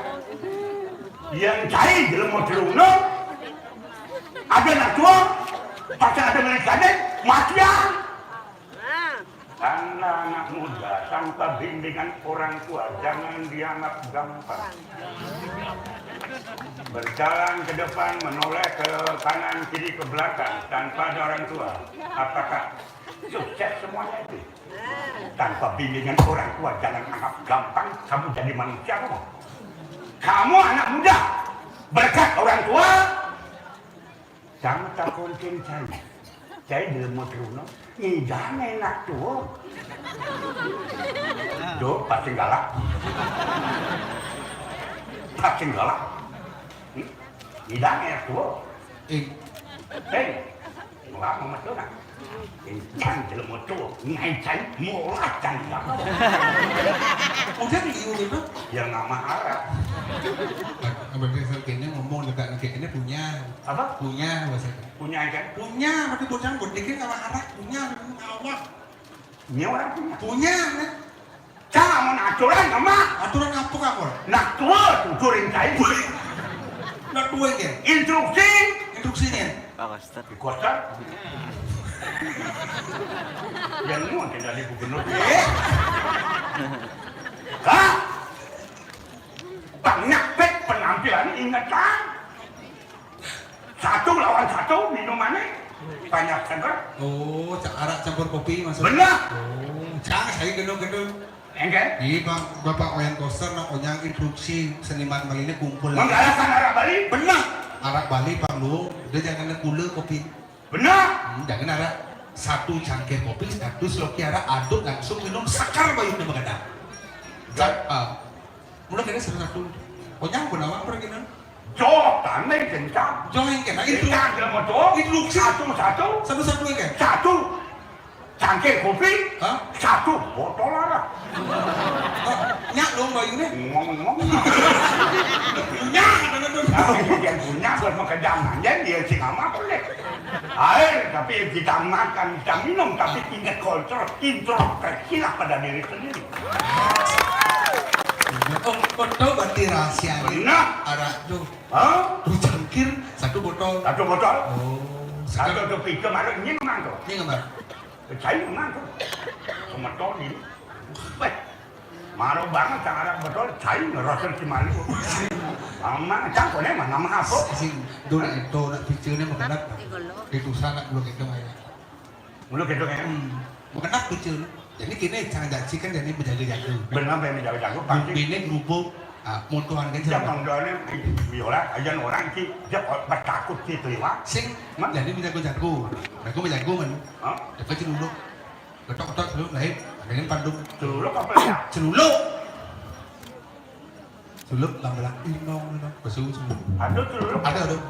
E: yang cari dalam motor uno, ada nak tua, pasti ada mereka mati ya. Karena anak muda tanpa bimbingan orang tua jangan dianggap gampang. Berjalan ke depan, menoleh ke kanan, kiri, ke belakang tanpa ada orang tua. Apakah sukses semuanya itu? Tanpa bimbingan orang tua jangan anggap gampang kamu jadi manusia kamu. Kamu anak muda berkat orang tua. Jangan takut cari. Cari dalam motor jangan enak tuh. Tuh, pasti galak. Pasti galak. Jangan enak tuh. Nggak mau masuk nak. Jangan dalam motor, ngay cari, murah cari.
I: Udah gitu.
E: Yang nggak marah.
I: Bahasa kini ngomong juga ini punya.
E: Apa?
I: Punya bahasa.
E: Punya kan?
I: Punya, tapi bocah bodikin sama arak punya, awak.
E: Ini orang punya.
I: Punya, kan?
E: Kamu nak aturan nama?
I: Aturan apa kamu?
E: Nak tua tuturin saya.
I: Nak dua ya? Instruksinya.
A: Pak Ustad.
E: Di kota. Yang mau tidak di gubernur. Kak, banyak pet penampilan ingatan. Satu lawan satu minumannya banyak seger.
I: Oh, arak campur kopi maksudnya.
E: Benar.
I: Oh, jangan saya gendong-gendong.
E: Enggak?
I: Iya bang, Bapak Wayan Koster nak onyang instruksi seniman Bali ini kumpul.
E: Menggalakkan arah Bali? Benar.
I: Arak Bali Pak Lu, udah jangan ada kule kopi.
E: Benar.
I: Jangan arak satu cangkir kopi, satu sloki arak aduk langsung minum sakar bayu udah mengadang. Mulai kena satu. Onyang pun awak pergi nang.
E: Jok, tanah kencang.
I: Jok yang kena itu.
E: Kencang dalam motor.
I: Instruksi. Satu-satu yang kena.
E: Satu cangkir kopi.
I: Hah?
E: Satu botol arak.
I: Nyak dong bayu ini.
E: Ngomong-ngomong.
I: Nyak kadang-kadang.
E: Tapi yang punya buat makan dia sih nggak makan deh. Air tapi kita makan, kita minum tapi ingat kontrol, introspeksilah pada diri sendiri.
I: Oh, botol berarti rahasia.
E: Benar.
I: Arak tuh.
E: Hah?
I: Tuh cangkir satu botol.
E: Satu botol.
I: Oh.
E: Satu tu pikir malu ini memang tu.
I: Ini nggak?
E: Saya memang tu. Cuma tu ni. Baik. Malu banget cara botol. Saya ngerasa si malu. Mama cakap ni mana nama apa?
I: Sing dona itu nak picture ni mengenap. Itu sana belum kita main.
E: Mulut itu kan?
I: Mengenap picture. Jadi kini jangan jacikan dan ini berjaga-jaga.
E: Benar benar jaga-jaga. Pasti.
I: Bini gerubuk, motoran kan
E: Jangan
I: siapa?
E: doa ni biola. Ajan orang ki dia bertakut si terima.
I: Sing, jadi berjaga-jaga. Mereka berjaga man.
E: Hah?
I: Dapat celuluk. Ketok-ketok celuluk lahir. Dengan pandung.
E: Celuluk apa ya?
I: Celuluk. Celuluk lambelah. Inong. Besul celuluk.
E: Ada celuluk.
I: Ada.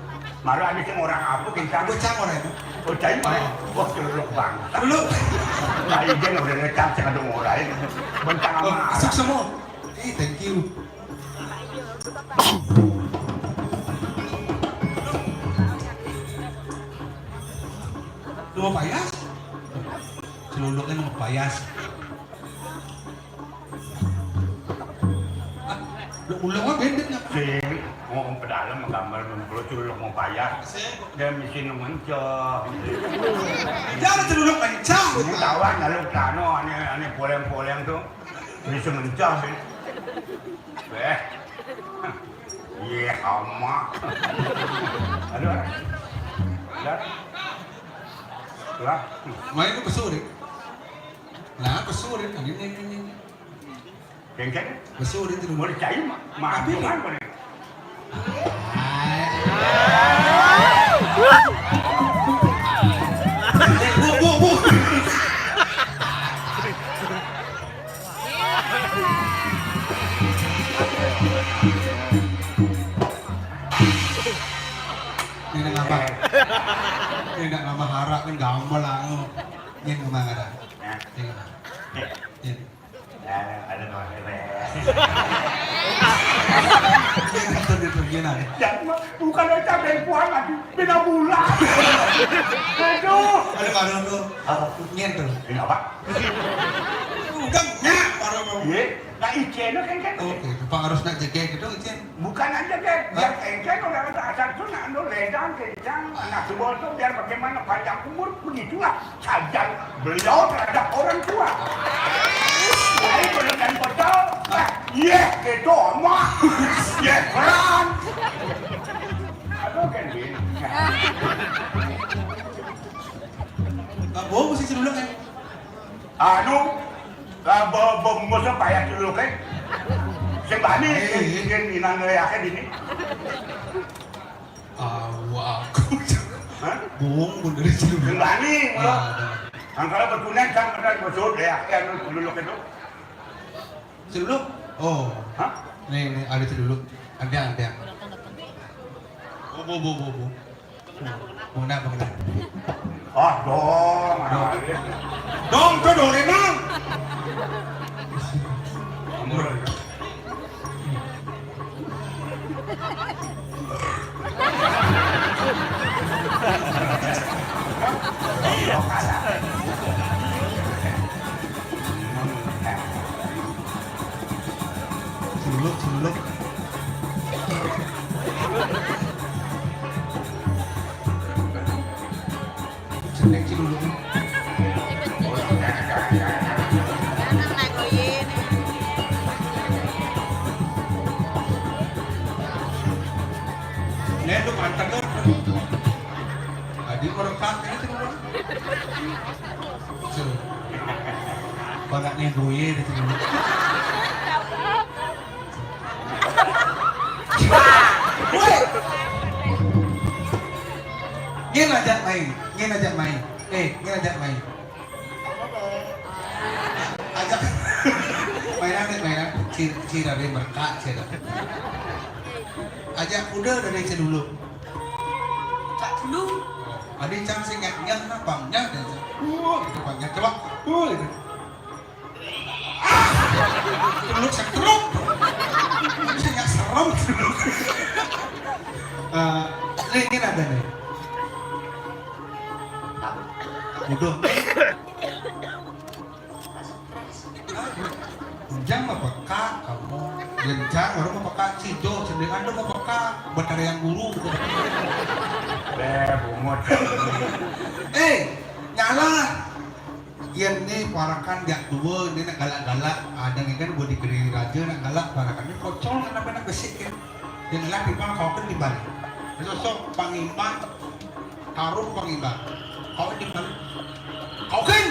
E: Malu ada si orang apa kencang.
I: Bocah orang itu.
E: Oh cai mana? Wah celuluk bang.
I: Celuluk.
E: Cai dia udah ngecam si ada orang. Bencang
I: Oh,
E: ama.
I: masuk semua. Thank you. Lu mau payas? Celuluknya mau payas. Lu ulang apa bendek nggak?
E: Si mau pedalam menggambar mempeluk celuluk mau payah. Dia mesti mengencah.
I: Jangan celuluk kencang.
E: Ini kawan kalau kano ane poleng-poleng tu bisa mencah. Iya ama. Aduh. Dah. Lah.
I: Main itu pesurit. Nah pesurit ini.
E: Kengkeng.
I: Pesurit itu.
E: Mau dicai mah cuman boleh.
I: Bu. Ini apa? Ini nak nama harap ni gampang lah. Ini kemana ada? Ini.
E: Ada nama
I: Ini
E: bukan ada cabai puan lagi, beda bulan.
C: Aduh.
I: Ada baru tuh.
C: Apa?
I: Nyen tuh.
C: Ini apa?
I: Bukan nyak baru tuh.
C: Iya. Nah ijen kan.
I: Oke, Pak harus nak jaga gitu ijen.
C: Bukan aja kan, yang engken orang asal itu nak ledang kencang, anak sebuah itu biar bagaimana panjang umur begitulah sajang beliau terhadap orang tua. Jadi beneran betul, iya gitu mah, iya keren. Aduh kan gini.
I: Bawa mesti dulu kan.
C: Anu, masa payah dulu kan. Sembani, ingin inang ngeliatin ini.
I: Aku.
C: Hah?
I: Bohong pun dari dulu.
C: Sembani, angkara berkunen sang benar betul ya, yang dulu itu.
I: Dulu. Oh.
C: Hah?
I: Nih ada dulu. Ada. Bu. Mana.
C: Oh, dong.
I: Dong, tuh dong, Renang. Dulu. Seneng dulu.
H: Jangan naik loyin.
I: Nih, lu mantap kan? Adik orang kakek itu dulu. Banyak goye itu dulu. Ngin ajak main. Ngin ajak main. Ajak mainan. Cira dari merka, cira. Ajak udah dari dulu. Cak dulu. Adik cang sing nyang napangnya dan itu banyak coba. Itu. Terus setruk. Saya serem dulu. Ini ada nih. Udah. Jang mau peka kamu. Gencang baru mau peka cido. Sendiri anda mau peka. Benar yang guru.
C: Bungut.
I: Nyala. Yan nih parakan jak dua ini nak galak-galak. Ada nih kan buat dikeri raja nak galak parakan ini kocol kenapa nak besik kan. Yang lah di bang kau kan di balik. Sosok pangimba, karung pangimba. Kau di balik. Kau kan?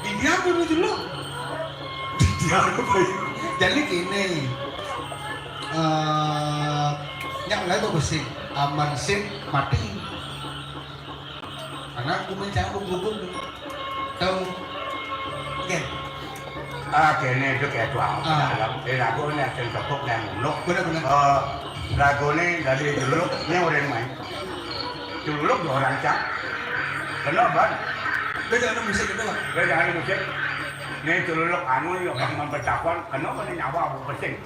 I: Diam dulu. Jadi gini, yang lain tuh bersih, aman sih mati. Karena aku mencari gubung, tahu? Kan?
C: Kene itu kayak tuang dalam. Ragu ini akan tepuk dan muluk.
I: Benar.
C: Ragu ini dari dulu ini orang main. Dulu orang cak. Kenapa?
I: Dia jangan musik itu lah.
C: Dia jangan musik. Ini celuluk anu yang akan bertakwan. Kenapa ini nyawa aku pesing?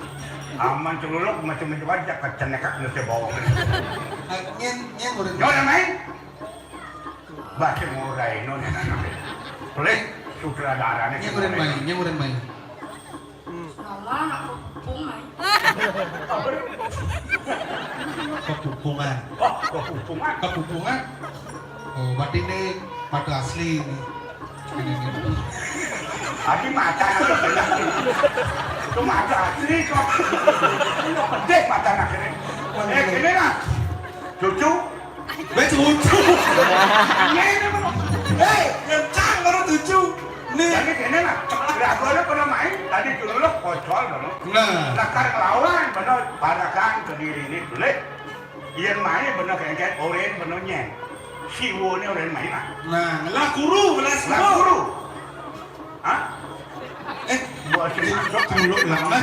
C: Aman celuluk macam-macam aja kecenekak nasi bawang.
I: Nyen udah.
C: Jangan main. Baca murai no nih nanti. Boleh sutradaranya.
I: Nyen udah main.
B: Mama anak pupung main.
I: Kepupungan.
C: Kepupungan.
I: Kepupungan. Oh, berarti ini mata asli ini.
C: Adi mata nanti benar. Itu mata asli kok. Itu pedek mata nak ini. Ini lah. Cucu.
I: Cucu. Kencang baru tujuh. Nih.
C: Jadi ini lah. Ragu pernah main. Tadi celuluk kocol dulu.
I: Nah.
C: Nakar ngelawan benar. Parakan ke diri ini boleh. Iyan main benar kayak oren benar nyeng. Siwo ini oren main lah.
I: Nah, ngelah guru.
C: Hah? Buat
I: Culuk lama.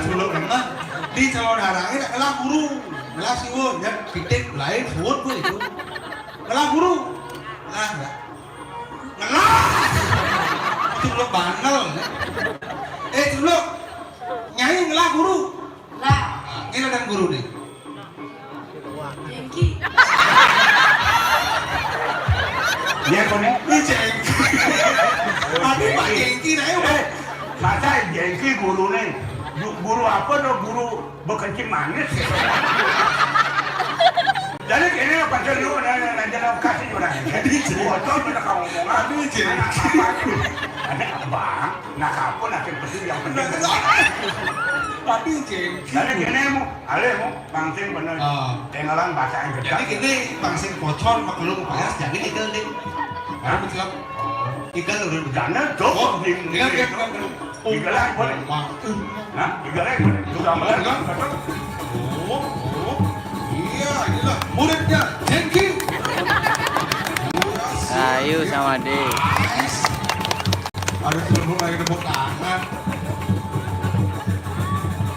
I: Di calon harangnya nak ngelah guru. Ngelah siwo, ya pitik lain suwut pun itu. Ngelah guru. Ngelah. Culuk bandel. Culuk. Nyai ngelah guru.
B: Lah,
I: Ini dan guru nih.
B: Jengki.
C: Iya konek.
I: Ini jengki. Tapi Pak Jengki nah
C: Masa jengki guru nih? Guru apa tuh? Guru berkencing manis. Jadi kini apa sih lu nanti kasih juga jadi bocor kita kau ngomong
I: Aduh jengki.
C: ada abang nak apa nak yang yang penting
I: Tapi jengki.
C: jadi kini mu alemu pangsin bener tinggalan bahasa yang
I: Jadi gini pangsin bocor maklum payas jadi ikan deh. Baru betul. Ikan udah
C: karena jauh
I: Ikan
C: Ikan boleh nah ikan boleh sudah makan
I: Iya, inilah muridnya Jengki.
A: Ayo sama deh.
I: Ada seluruh lagi tepuk tangan.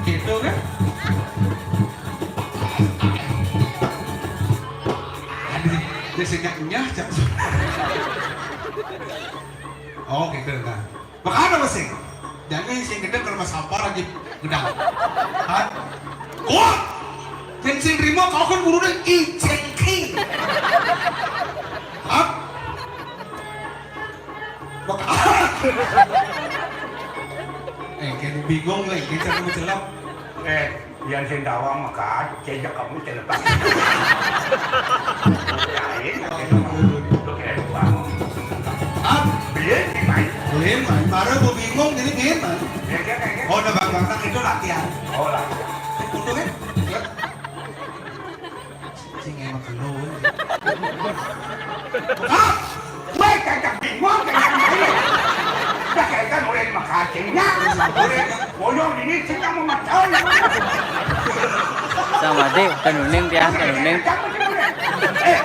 I: Gitu kan? Dia singkatnya cak. Oh, gitu kan. Makanya masing. Jadi sing gede kalau mas sampar lagi gedang. Hah? Kuat. Bensin terima kau kan burunya Jengki. Hah? Kayak bingung lah, kita kamu celap.
C: yang sendawa maka cejak kamu celepas lain
I: Hah?
C: beli main
I: Belum, baru gue bingung jadi gimana? Oh, udah bang itu latihan.
C: oh lah
I: Untuk kan? Sing emang kelu.
C: ah gue kagak bingung kagak main udah kagak mulai makacingnya mulai boyong ini sih kamu macam
A: Sama deh, kenuning dia, kenuning.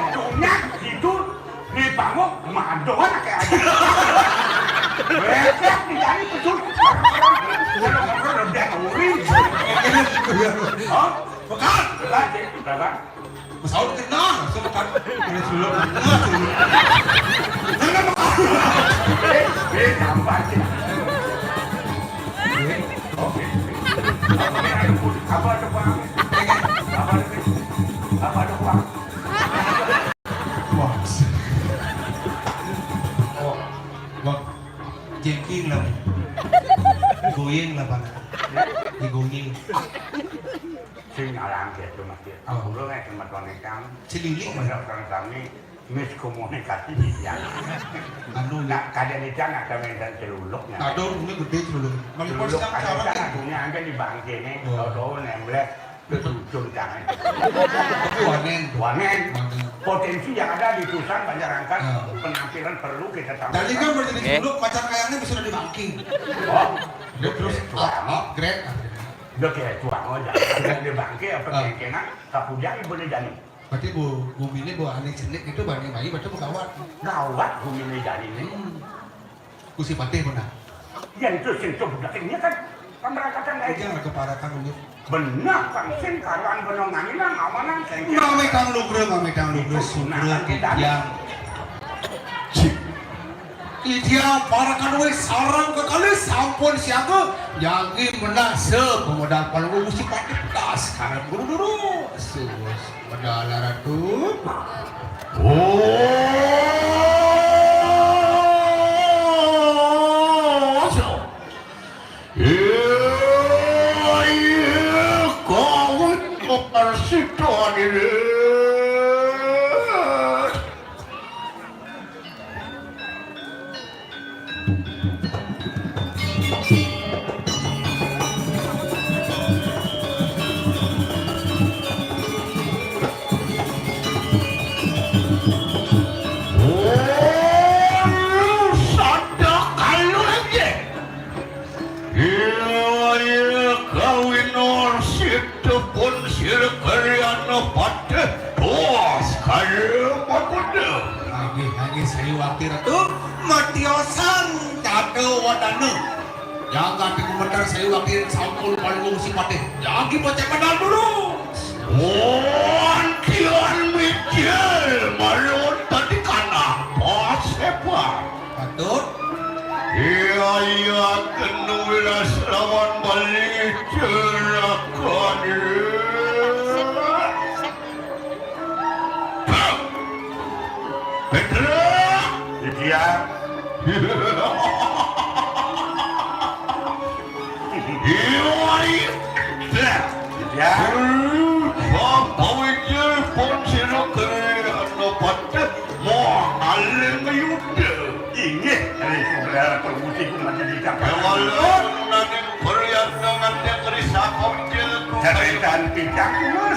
C: punya itu di panggung madoan kayak aja beres di jari betul kalau ngobrol udah nguri oh
I: Bukan.
C: lagi berapa
I: Mas Aud kenal, so bukan. Ini suluk enggak suluk. Jangan makan.
C: Gampang sih. Oke. Apa ada uang? Apa ada uang?
I: Wah. Oh. Wah. Jengking lah. Digoyeng lah, Pak. Digoyeng.
C: Sing alang gitu mas ya. Aku dulu nih tempat wanita.
I: Cililik.
C: Orang kami miskomunikasi ya.
I: Anu
C: Nak kadang itu nak kami dan celuluknya.
I: Aduh, ini gede suluk. Malipun
C: Celuluk
I: sedang cara
C: kadang
I: kan.
C: punya angka di bangke nih. Tahu nemblek ke ujung tangan.
I: Wanen.
C: Wanen. Potensi yang ada di Tusan Banjarangkat
I: Ah.
C: penampilan perlu kita tambahkan.
I: Tadi kan berjadi suluk pacar kayaknya bisa udah dibangking.
C: Oh,
I: Terus grade.
C: udah kayak tuang aja. Ada di bangke apa kena kapujang ibu ni jani.
I: Berarti bu Mini bu Ani Cenik itu bani bayi berarti gawat.
C: Gawat bumi ni jani ni.
I: Kusi patih benar.
C: Yang itu sentuh budak ini kan pemberantakan lain.
I: Jangan keparakan unik.
C: Benar pangsin karuan benongan ini lah awanan sengke.
I: Mami kang lugre sumre yang Idia para kanwe sarang kekali sampun siaga yagi menase pemodal paling musik pakai tas karena buru-buru sus modal ratu lagi sayu waktu itu matiosan jatuh wadana yang ganti komentar sayu waktu sampul paling musik patih lagi baca pedal dulu kian mikir malun tadi kana sepa patut iya kenulas lawan balik cerakan Petra
E: siang. Ya. Pawitnya pun sila kere ano patah mau alim yuda. Ingat, sebenarnya permusik macam ni cakap. Kalau nanti perhiasan dia kerja komtil. Cerita pincang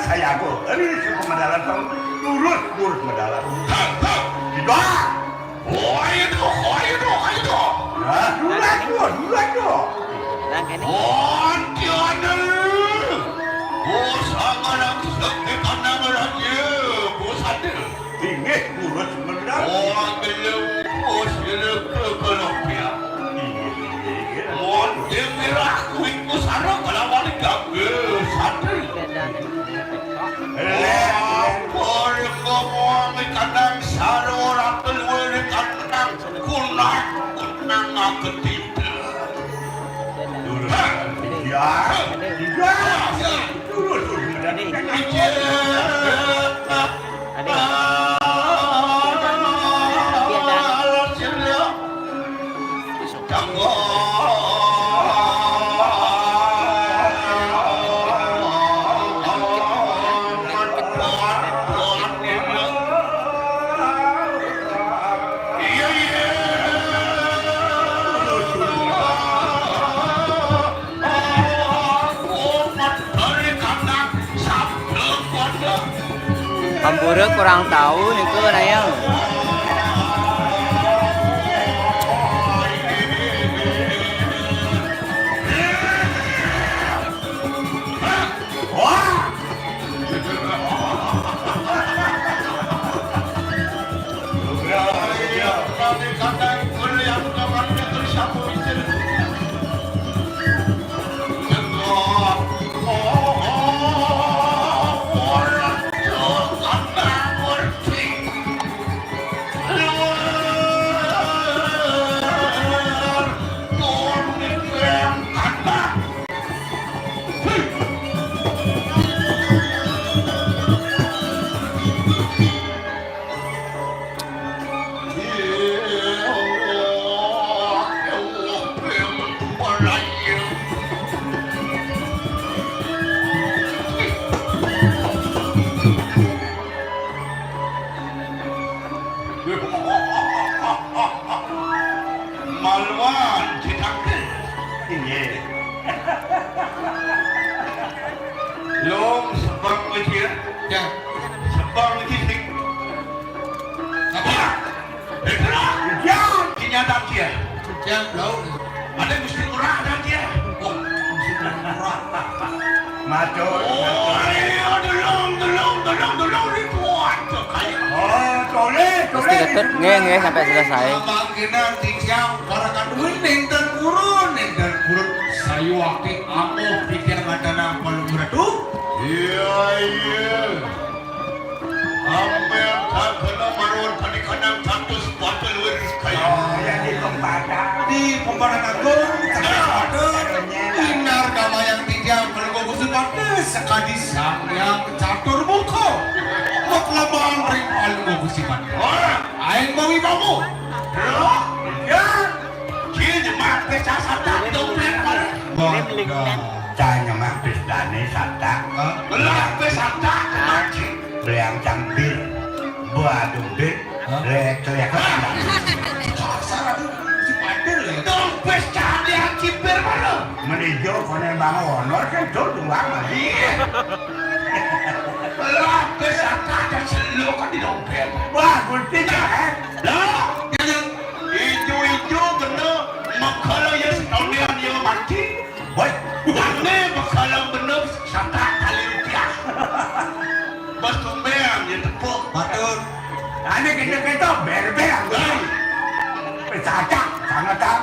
E: saya aku. Ini suku Mandalan tahu lurus Mandalan. Tidak. Oh itu. Dulu.
A: Nang kene.
E: Oh tiada. Oh sangat sakit kanang raja. Bosan. Ingat lurus Mandalan. Oh belum. Oh sila kelopia. Oh dia merah kuing kusara kalawan gawe sadar. Por ngomong kadang saror atul we kadang kunang aketita. Ya.
A: Pemburu kurang tahu niku raya. Malwan citaknya. Ini. Long sebab kecil.
I: Ya,
E: Sebab kecil. Apa? Ya, kenyataan dia.
I: yang laut.
E: Ada mesti murah dan dia.
I: Oh, mesti murah.
E: Maco.
I: Oh, iya, tolong dibuat tuh kayak.
E: Oh, toleh.
A: Mesti ketut nge sampai selesai.
I: Kemungkinan tiang para kanduin nengdan kurun. Saya waktu aku pikir ada nama lu tuh.
E: Iya. Hampir tak kena marun tadi kadang satu sepatu luris kaya. Yang di Pembadang.
I: Di Pembaran Agung, Inar nama yang tiang pelengkau sepatu sekali sang yang catur muka. Maklabang ring paling bagus sifat. Aing mau ibamu.
E: Ya. Kini jemak kecasat tak dompet pada. Tanya mak pestane satak. Belah pesatak. Belang campir. Buat dompet. Lek-lek.
I: Kasar aduh si pader ya.
E: Dompet cari yang cipir mana? Meninjau konen bang honor kan dulu lagi. Belah pesatak dan selu kan di dompet. Wah, gunting kan? Lah, yang hijau-hijau bener. Makalah yang setahun dia mati. Woi, aneh makalah bener satak kali rupiah. Bos tumbeang dia tepuk.
I: Patur.
E: Aneh kita ber-ber. Pesatak, sangat tak.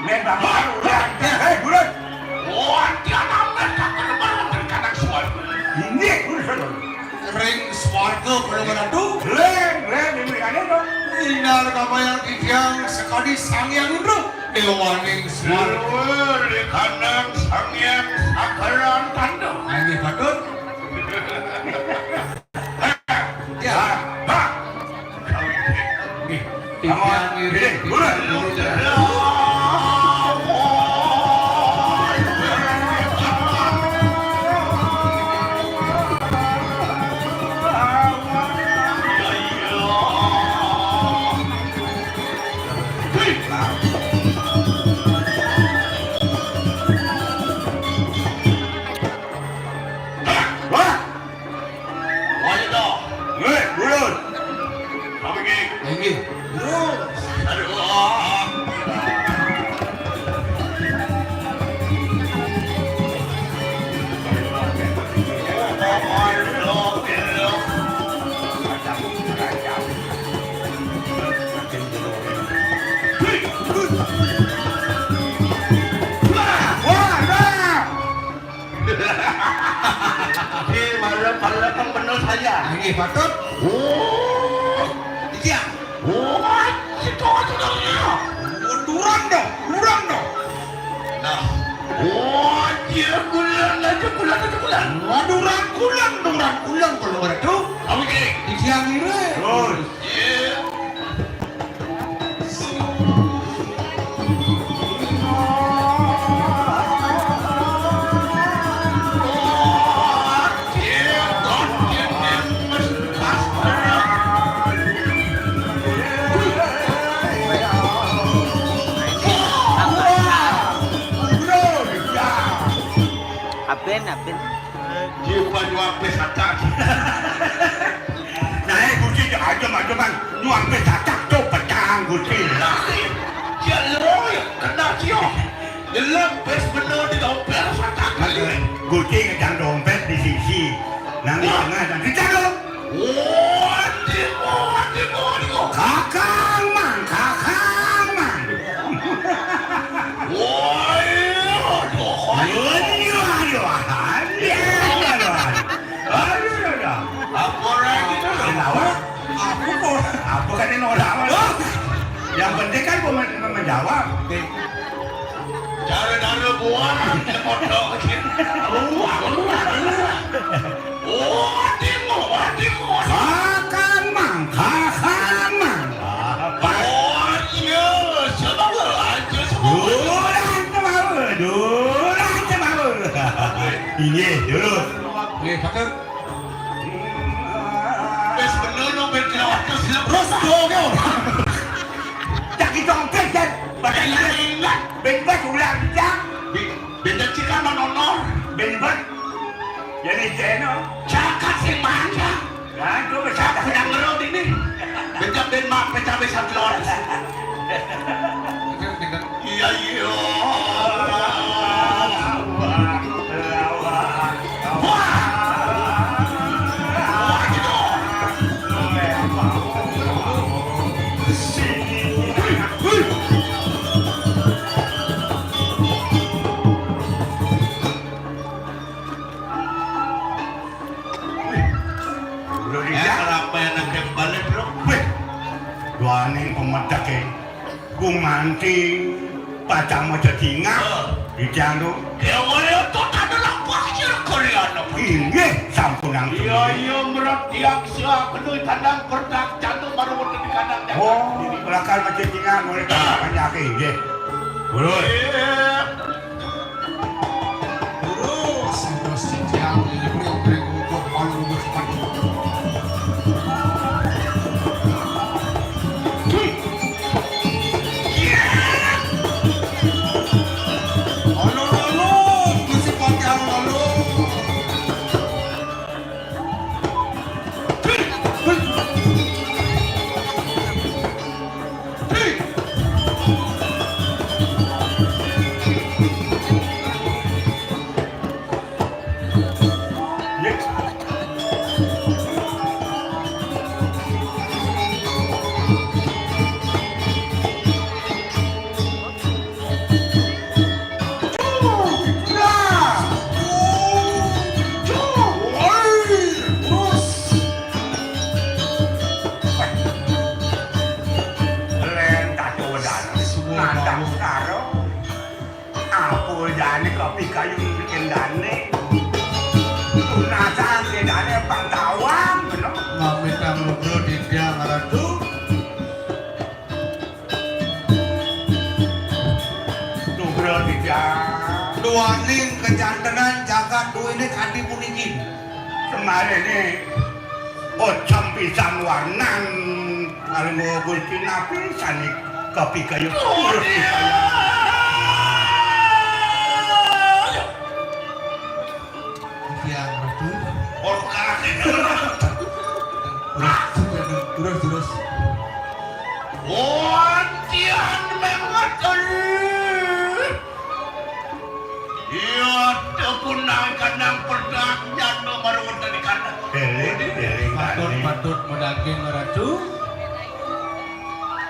E: Memang baru orang. Hei, bulan. Wah, dia nampak tak kena terkadang suara. Ini urusan.
I: Ring swarga pelengkau aduh.
E: Leng, ini kan itu.
I: Inar nama yang tiang sekali sang yang indro. Dewaning swarga.
E: Luar di kanan sangyang sakaran tanda.
I: Ini patur.
E: Ya, ha.
I: Tiang Ini. Terus.
E: Malam benar saja.
I: Ini patut. Iya.
E: Itu aja.
I: Durang dong.
E: Nah. Dia bulan.
I: Durang kalau ada tuh.
E: Oke.
I: Di siang ini.
E: Terus.
A: Apin.
E: Dia jual pesata. Nah, guci aja macam jual pesata tu petang guci lah. Dia loy kena cio. Dia lepes benar di dompet pesata. Guci ngejang dompet di sisi. Nang di tengah dan di tengah. Kakang mang. Apa kan ini orang? Yang penting kan menjawab. Cara buang foto. Timur. Kakang mang. Ini dulu.
I: Ini patut.
E: Terus dong. Jadi dompet kan. Padahal ingat. Benbat ulang jam. Benbat cikar menonor. Benbat. Jadi channel. Cakap si mana? Nah, itu bercakap yang ngerot ini. Benbat benmat pecah besar telur. Iya. Duaning pemedak gumanti pacang maca tinga di jandu kewaya to adalah pakir koreano ini sampunang iya merak tiak sia kedui tandang perdak jantung baru waktu di kandang oh belakang maca tinga mereka banyak nggih
I: Terus siang ini beri untuk palu bersepat.
E: Dane kopi kayu bikin dane. Nasa ke dane pangtawang, bener.
I: Mamita ngobrol di tiang ratu.
E: Ngobrol di tiang.
I: Duaning kejantenan jaga duine kandi puniki.
E: Kemarin nih, ocam pisang warnan. Almo gusti napi sanik kopi kayu.
I: Tiang ratu.
E: Orkas.
I: Terus.
E: Wantian mengatur. Iya, terpunang kandang perdaknya nomor wonten di kandang.
I: Patut modalkeun ratu.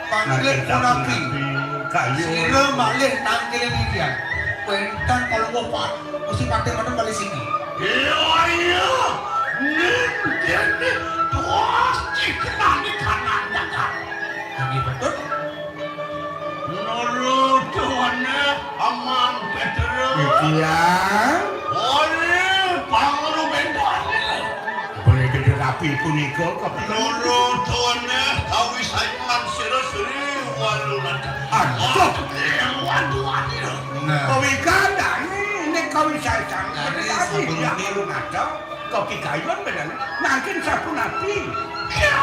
I: Panggil punapi. Sira malih tangkile dia. Pentang kalau ngopat, mesti pakai mana balik sini.
E: Iya. Ini tuas dikenal di kanan dagang.
I: Ini patut.
E: Nurut tuannya aman betul.
I: Iya.
E: Oleh pangru bendane.
I: Boleh gede rapi punika
E: Nurut tuannya kawi sayman sira-siri walunan.
I: Aduh.
E: Waduh.
I: Nah.
E: Kawi kandang ini kawi sayang.
I: Tadi
E: Tapi
I: sebelum
E: ya
I: ini
E: lu ngaco. Kopi kayuan bedane. Nangkin sapu napi. Ya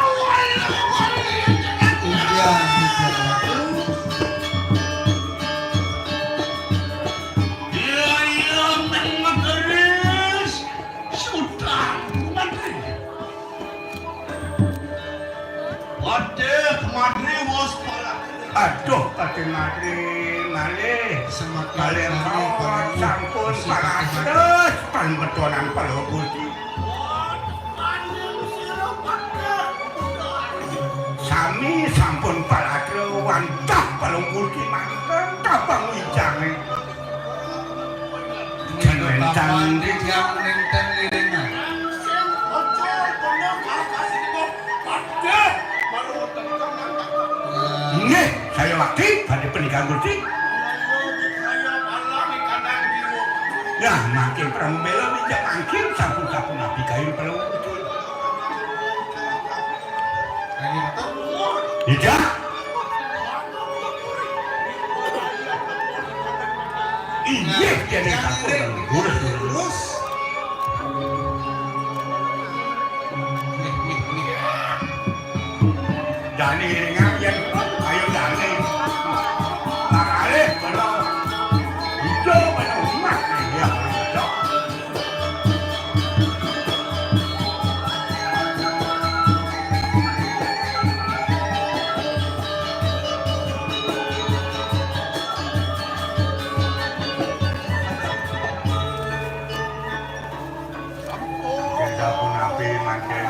I: Iya.
E: Iya, memang terus. Sudah, kemari. Waduh, kemari bos pala. Aduh, kaki mari, malih.
I: Semakin
E: Malih
I: hari
E: kau
I: paling
E: sampun
I: mesti
E: pala
I: pakai mati.
E: terus. Paling betonan pala putih. Sami sampun pala kewan tak palung putih mantan kapang wijane.
I: Kapan yang nenten liringan.
E: Nih, saya waktu pada pernikahan Gusti. Nah, makin prambela bijak makin sampun-sampun nabi kayu kalau betul.
I: Ini patut.
E: Tidak. Iya, jadi sampun lurus. Dani ringan yang ayo Dani. Makale kalau hijau pada umat ya. Kita pun api makin.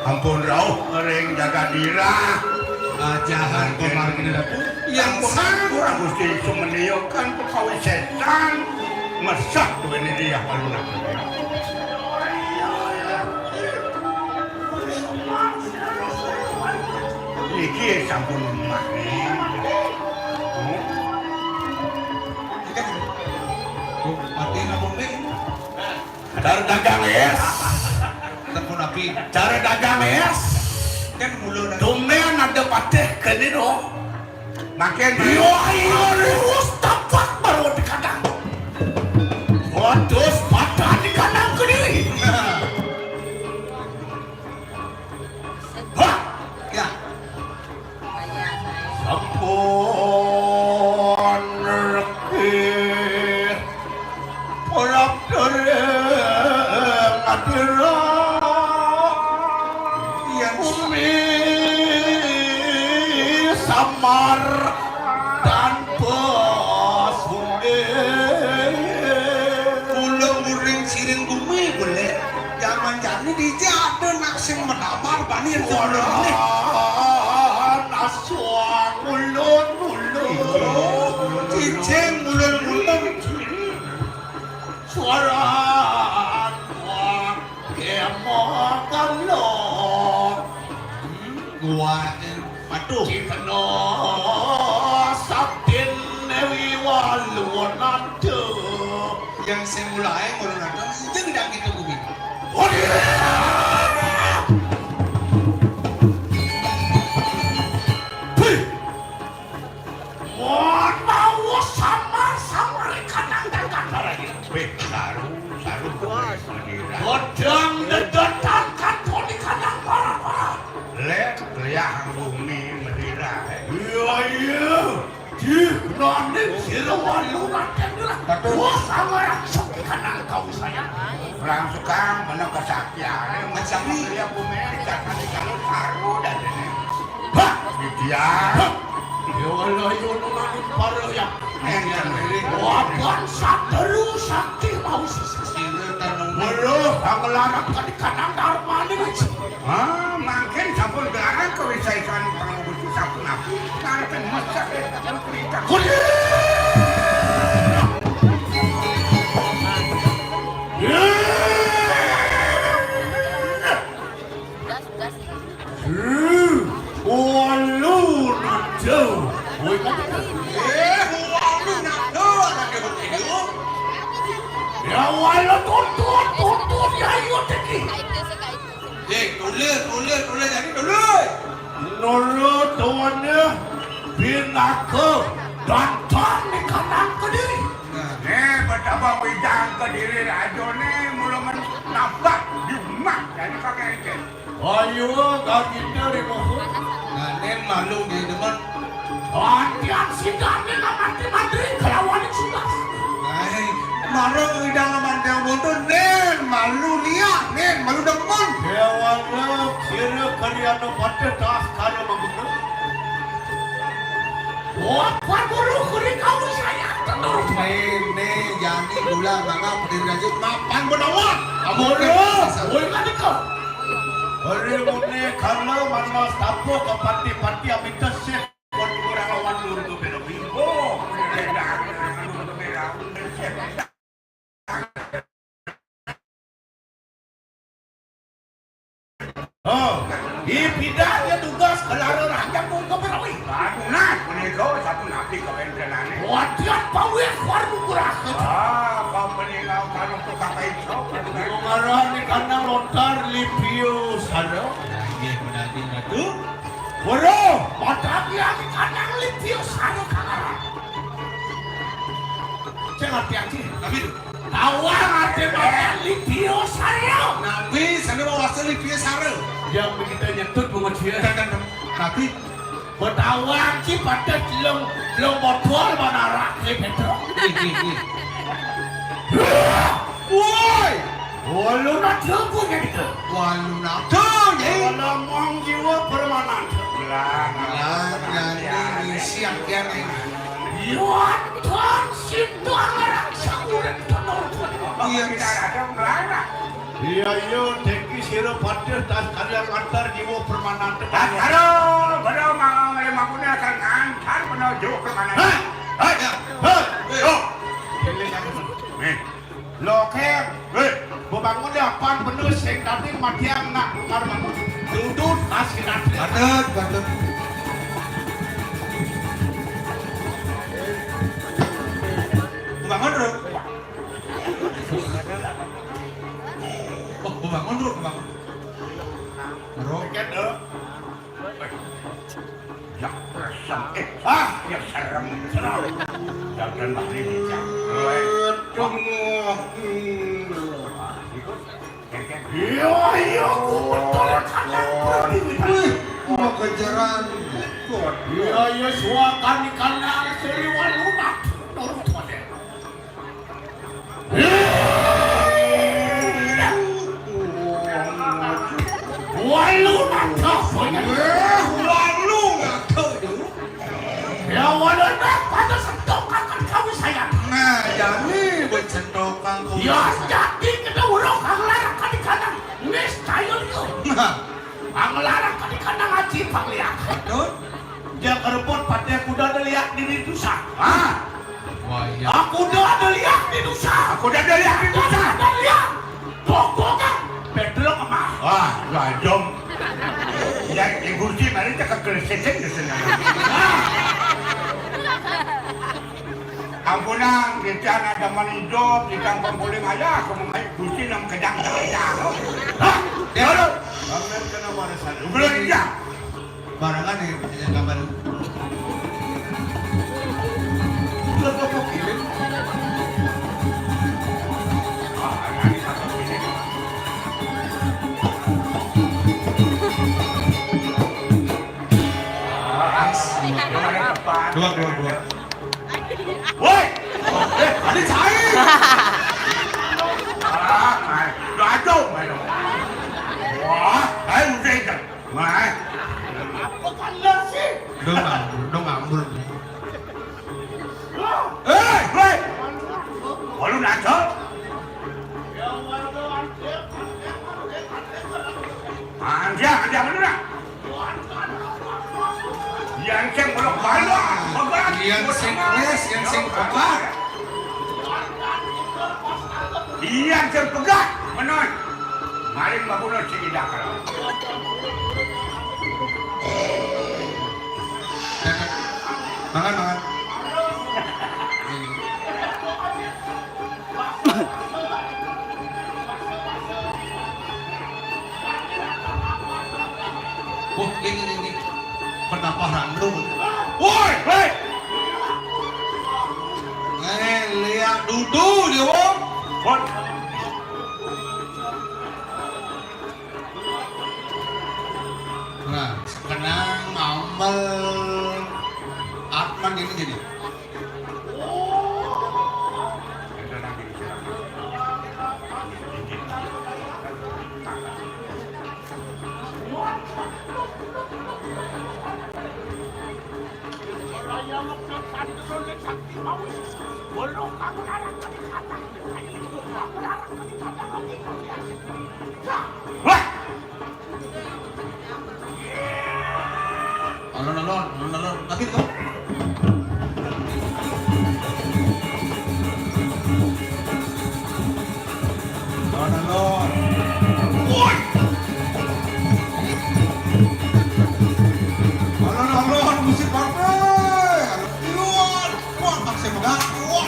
E: Ampun rauh ring jaga dira.
I: Ajahan kemarin ini dapur.
E: Yang kurang Gusti sumeniukan pekawi setan. Mesak tuh ini dia paluna. Iki sampun mati.
I: Mati nabung deh.
E: Cara dagang es.
I: Telepon api.
E: Cara dagang es.
I: Kan mulu dan.
E: Domen ada pateh ke dino. Makin iyo lurus tapak baru di kandang. Waduh, patah di kandang ke diri. Hah?
I: Ya.
E: Sampun reki Polak dereng adira Yang umi samar dan pesunde
I: Pulau muring siring bumi boleh. Zaman jani dijada nak sing menamar bani yang sebenarnya.
E: Nasuang ulun
I: Cicing mulun-mulun.
E: Suara tuang kemokan lo
I: Gua patuh.
E: Cikno saktin newi walunan tu
I: Yang saya mulai mulun datang itu tidak gitu bumi.
E: Mau sama kanang dan kanang lagi. Saru Godang dedetan kan poli kanang para. Lek liang bumi medira. Iya. Di nanti sira walunan tendela. Wah sama yang sok kanang kau sayang. Orang suka mana kesaktian, macam dia punya jangan kalau taruh dan ini. Hah, dia. Ya Allah, ya Allah, para yang wapan satu sakti mau sisi. Belum, kamu larang kan kanang dharma ni. Ah, makin sampun gelarang kau isaikan pengawas sampun aku. Nanti masak dan cerita. Walu nanti, woi walu nanti lagi begini. Ya walu tuntut ya yuk teki.
I: Tulis jadi tulis.
E: Nolo tuannya binaka dan tani kanan kediri. Betapa bidang kediri rajo ni mulaman nampak di rumah jadi pakai itu. Ayo gak kita remohon.
I: Nen malu di depan.
E: Hatian sidang ni mati madri kelawan sudah.
I: Malu idang mandang motor nen malu liat nen malu depan.
E: Dewana kira kalian pada tas kalian mengguna. Wah, guru kuri kau saya tenor.
I: Ini jadi gula mangga pediri raja mapan benawan.
E: Woi kan kau. Hari ini kalau mana tapo ke parti-parti amita sih buat kurang lawan lur tu berobi. Oh, ipidanya tugas kelar raja pun ke berobi. Aduh nak, menikau satu nabi kau enteran. Wadiat pawis warung kurang. Kau menikau kalau tu kapai cok. Marah ni karena lontar lipio sana.
I: Iya benar itu.
E: Bro, mata dia ni karena lipio sana kagak. Jangan pianci.
I: Tapi
E: Awang ada mana lipio sana.
I: nabi sana bawa asal dia sara.
E: Yang begitu nyentut mengecia.
I: Tapi
E: Betawang si pada belum botol mana rakyat itu. Woi, walu nak punya itu.
I: walu nato ya.
E: Walau mong jiwa permanen.
I: Jadi siap yang
E: Yuan tuan situ orang sanguran tenor. Iya yo teki siro pada tas kalian antar jiwa permanen. Aduh, benar mau guna kan antar menuju ke mana? Loker, bebangun dia pan penuh sing tadi matiang nak karma duduk kasih nanti.
I: Patut. Bangun bro. Oh, bangun bro, bangun. Bro,
E: Ket deh.
C: Ya, serem.
E: Ya serem.
C: Jangan lari bijak.
E: Iya, aku betul kanan pergi.
I: mau kejaran.
E: Iya, suakan di kanan seriwan lunak. Dorong tuane. Walu nak kau
I: Walu nggak tahu dulu.
E: ya walau nak pada sentukan kau sayang.
I: Nah, jadi bercentokan kau.
E: Ya jadi kena urang kang larang ka di kanang nes tayo yo.
I: Nah,
E: Ang larang ka di kanang aji pangliak.
I: betul.
E: Dia kerebut pada kuda deliak di dusa.
I: Ah, wah ya.
E: Aku dah deliak di dusa.
C: Aku dah deliak di dusa.
E: Deliak. Pokoknya pedro kemah.
C: Wah, gajong. Ya, ibu sih mari cakap keresesen di sana. Ampunan, kita ada hidup di kampung boleh aja, kamu main kucing yang kedang dah. Hah? Ya lo. Kamu kena mana sana? Belum ya.
I: Barangan nih, bisa gambar. Dua.
C: Woi,
I: Ada cair. Yang sing wes, yang sing pegat.
C: Yang sing pegat menon. Maling mabuno si Idak kalau.
I: Mangan. Oh, ini. Kenapa random?
C: Woi, hei.
I: Lihat duduk dia, Wong.
C: Woi.
I: Nah, sekarang ngambel Atman ini jadi.
C: Wah.
I: Alon, lagi tuh. Alon.
C: Woi.
I: Alon, musik partai. Iwan, wah, taksi pegang. Wah.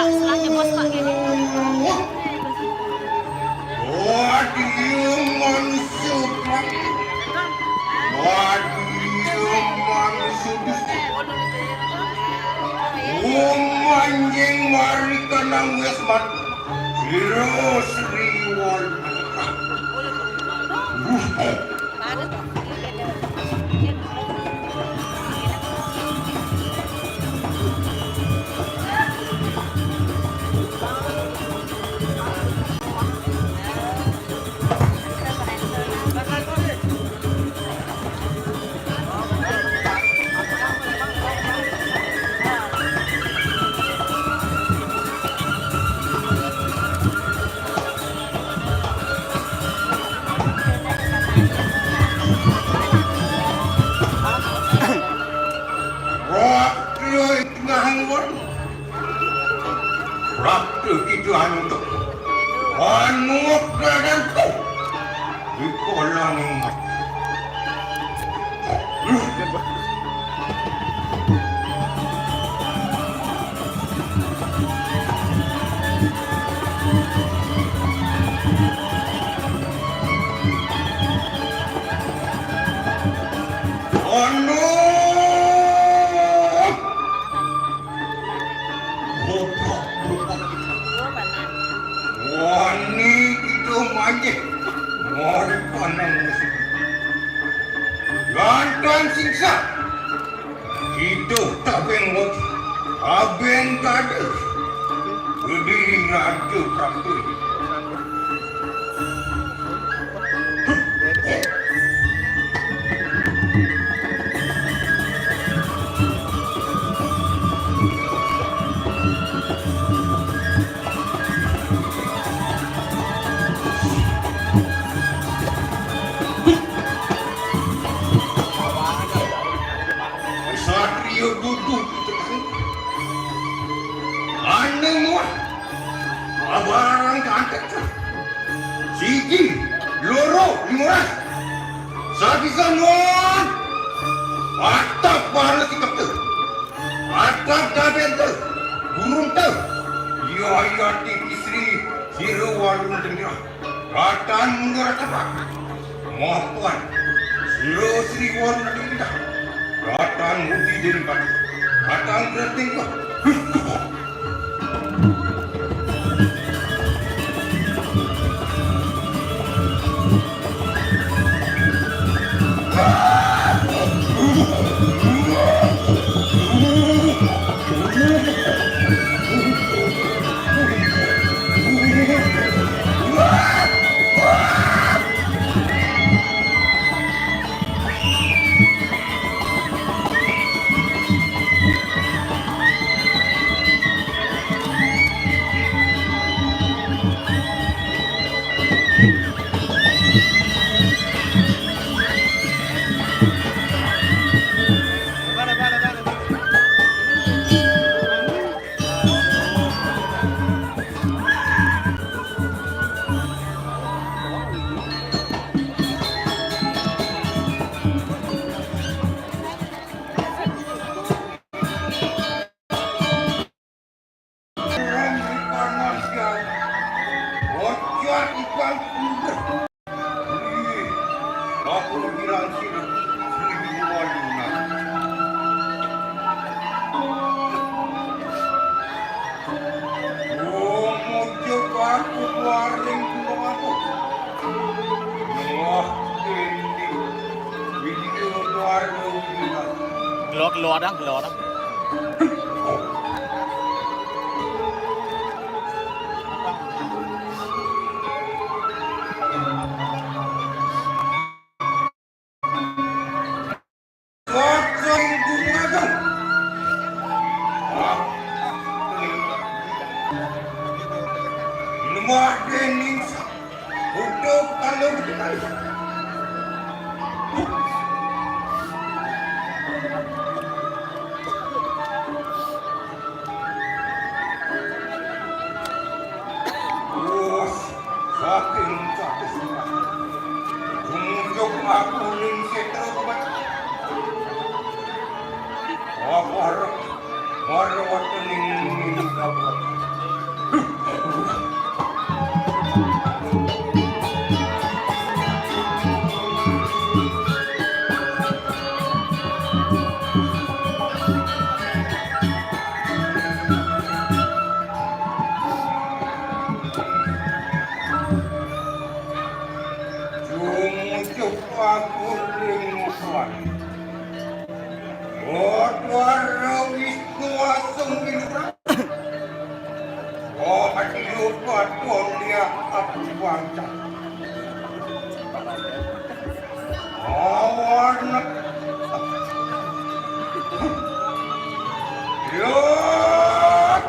H: Pak, setelahnya bos Pak gini.
E: Anjing mari kanang wesmat Hero Sriwon Raktu itu anu anu dan tu di kolam Wani itu manje, mori panang musik. Gantan siksa, itu tabeng mot, abeng kade, berdiri raju praktu. dia duduk itu kan. Ane muah. Abarang kantek tu. Siji, loro, lima. Sakisan muah. Atap bahala sikap tu. Atap daben tu. Burung tu. Ia ayati isteri siru walun dengar. Katan mundur tapak. Mohon siru Sri walun dengar. Katan mudi jadi kat. Katan bertingkah.
A: Keluar dah.
E: Lemah dening untuk kalau kita saking sakit untuk aku lingkit terus Warwat ini dapat. Jumjuk aku ringmuan. Odwara Wisnu Asung Indra. Oh, hati lupa tuan dia aku bangsa. Awarna. Lihat.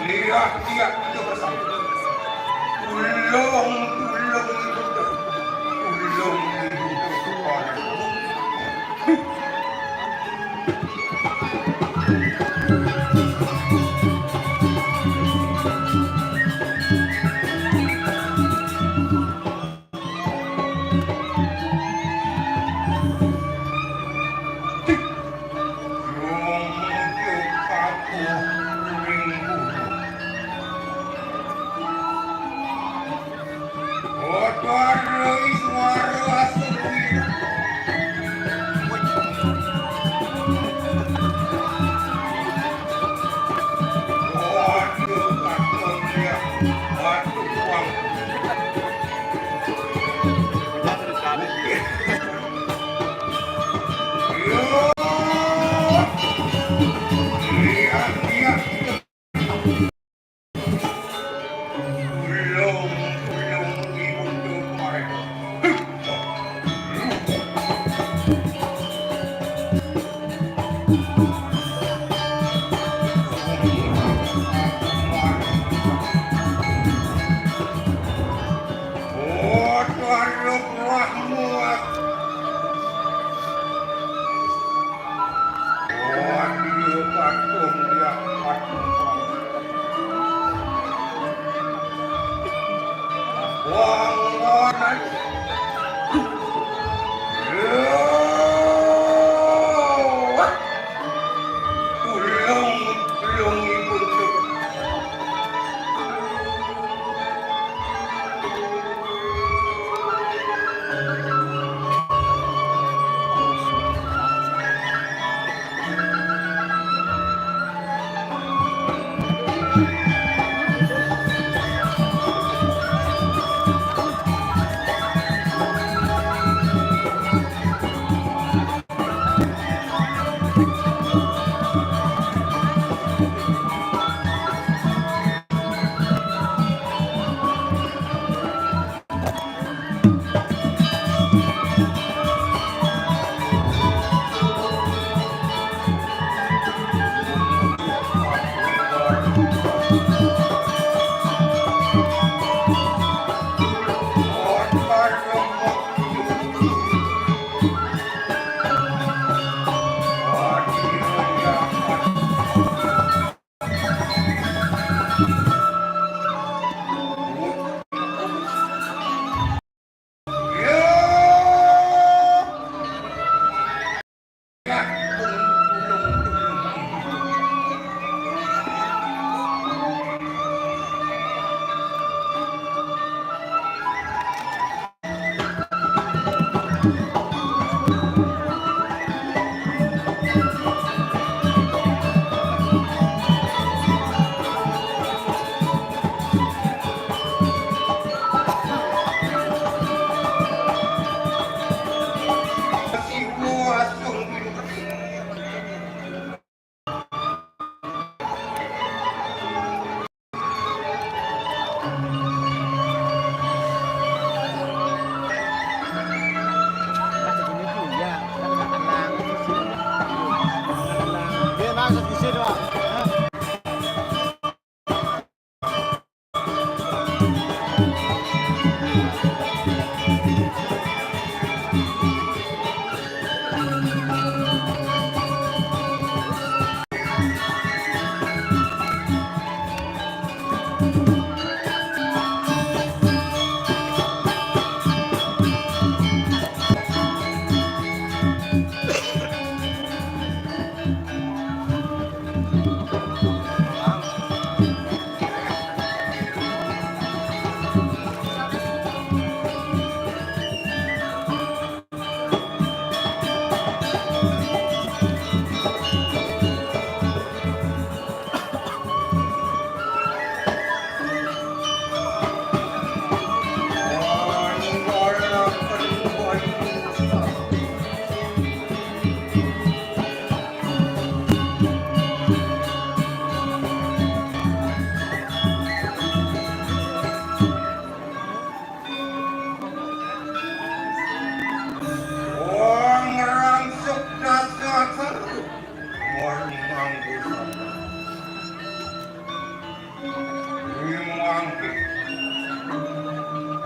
E: Lihat dia itu bersama. Ulung itu. Ulung itu sekolah.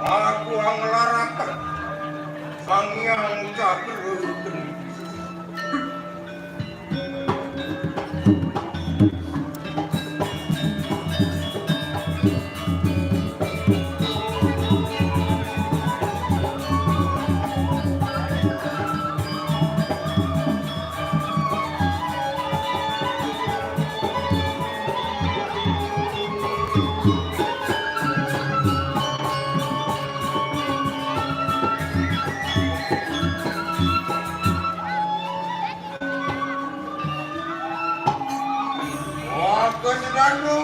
E: Aku ang larakan sang yang catur. Kesedanu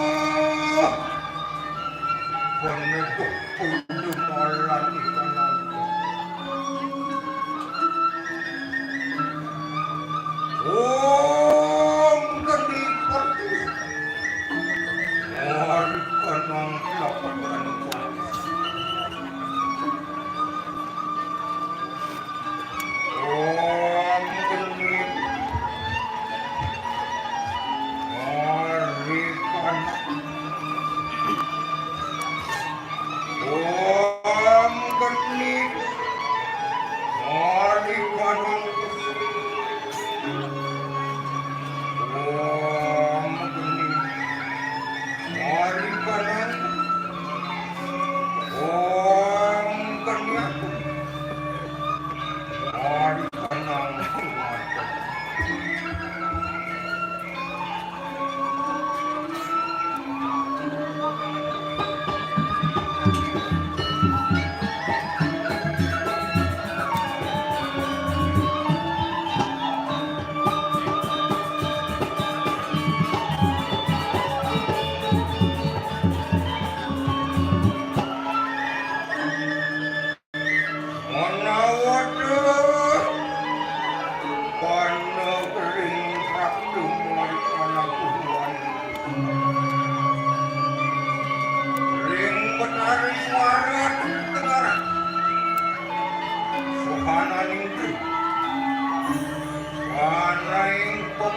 E: peneguk putu malam ikan Om kendi perti Mari kanang lapangan Om kendi Oh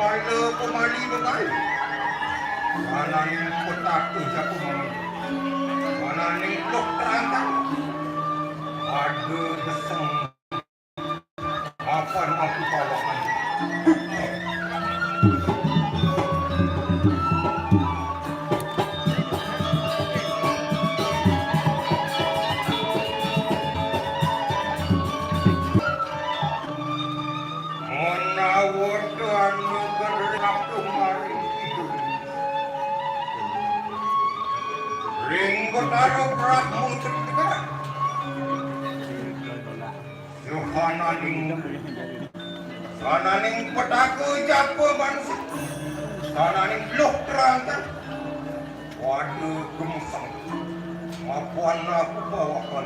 I: kumala kumali bagay. Mananing kotaku sa kumali. Mananing dokterantang. Aduh deseng. Apa aku bawakan? Taruh Brahmu terdekat. Sananing petaku japa bangsa. Sananing loh terangkan. Waduh gemsang. Mapuan aku bawakan.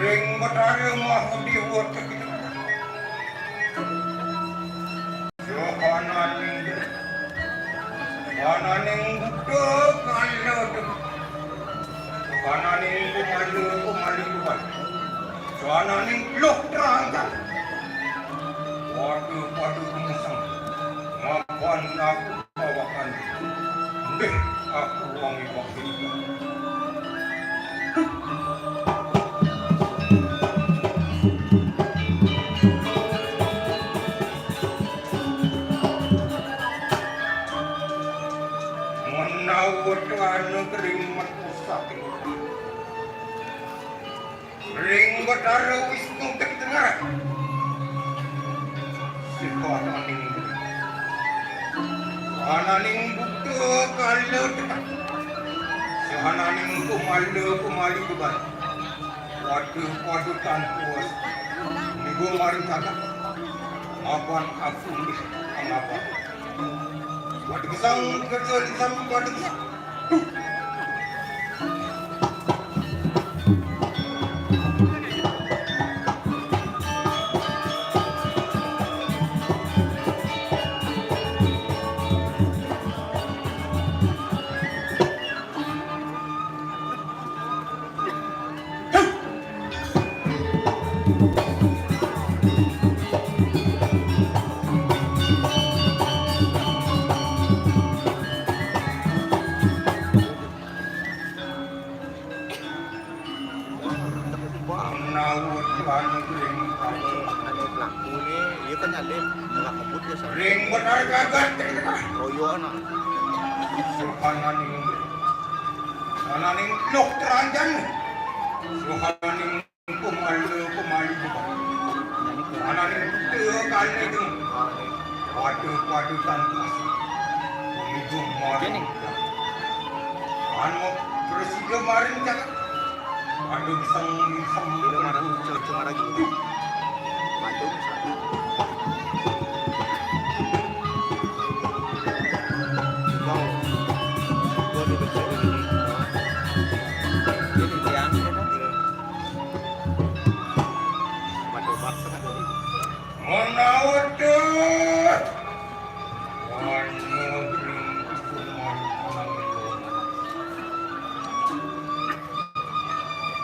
I: Ring matahari mahu dibuat kita. Johaнаning buddha kala Johaнаning kumali buat. Johaнаning loh terangkan. Waduh mesang. Maafkan aku bawakan. Deh aku wangi wakil. Ring Batara Wisnu terdengar. Sehananing buddha kala tetap. Sehananing kumali beban. Waduh tanpuas. Nigo mari kakak. Apan aku ni apa? Waduh kesang kerja di samping waduh. Ring benar gagal royoan. Sehananing loh teranjang. Sehananing kumali bukan. Sehananing buddha kala itu. Waduh tanpas. Ibu maring. Anu presiden maring jangan. Aduh sang marah cuma lagi. Matung satu.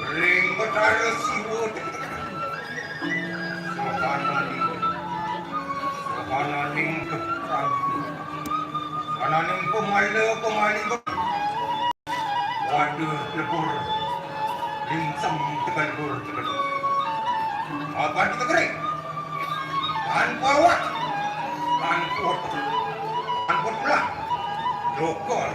I: Ring Batara Siwo Sehananing keprang. Sehananing kumali. Waduh lebur. Lincang tegalur. Apa kita kering? Tanpa awak. Tanpa pula. Lokal.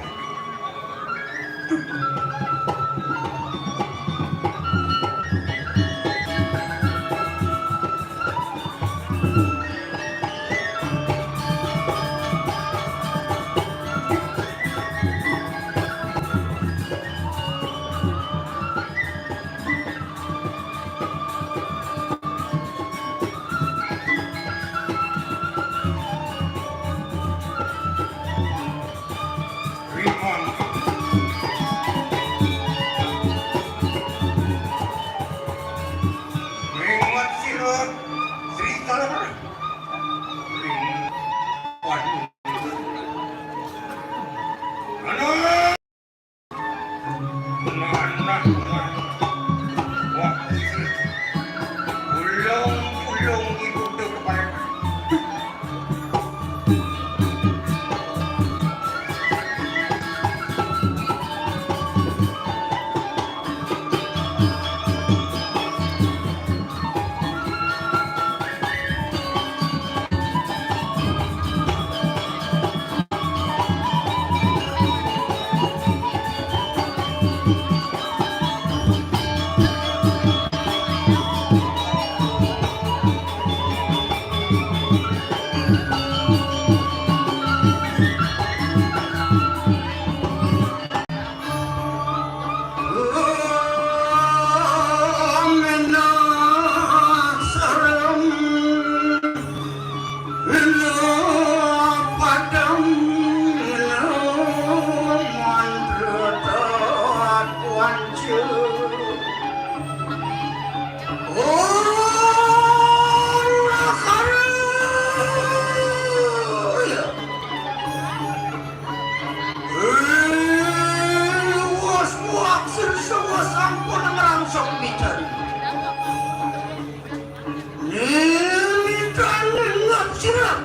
F: Cina.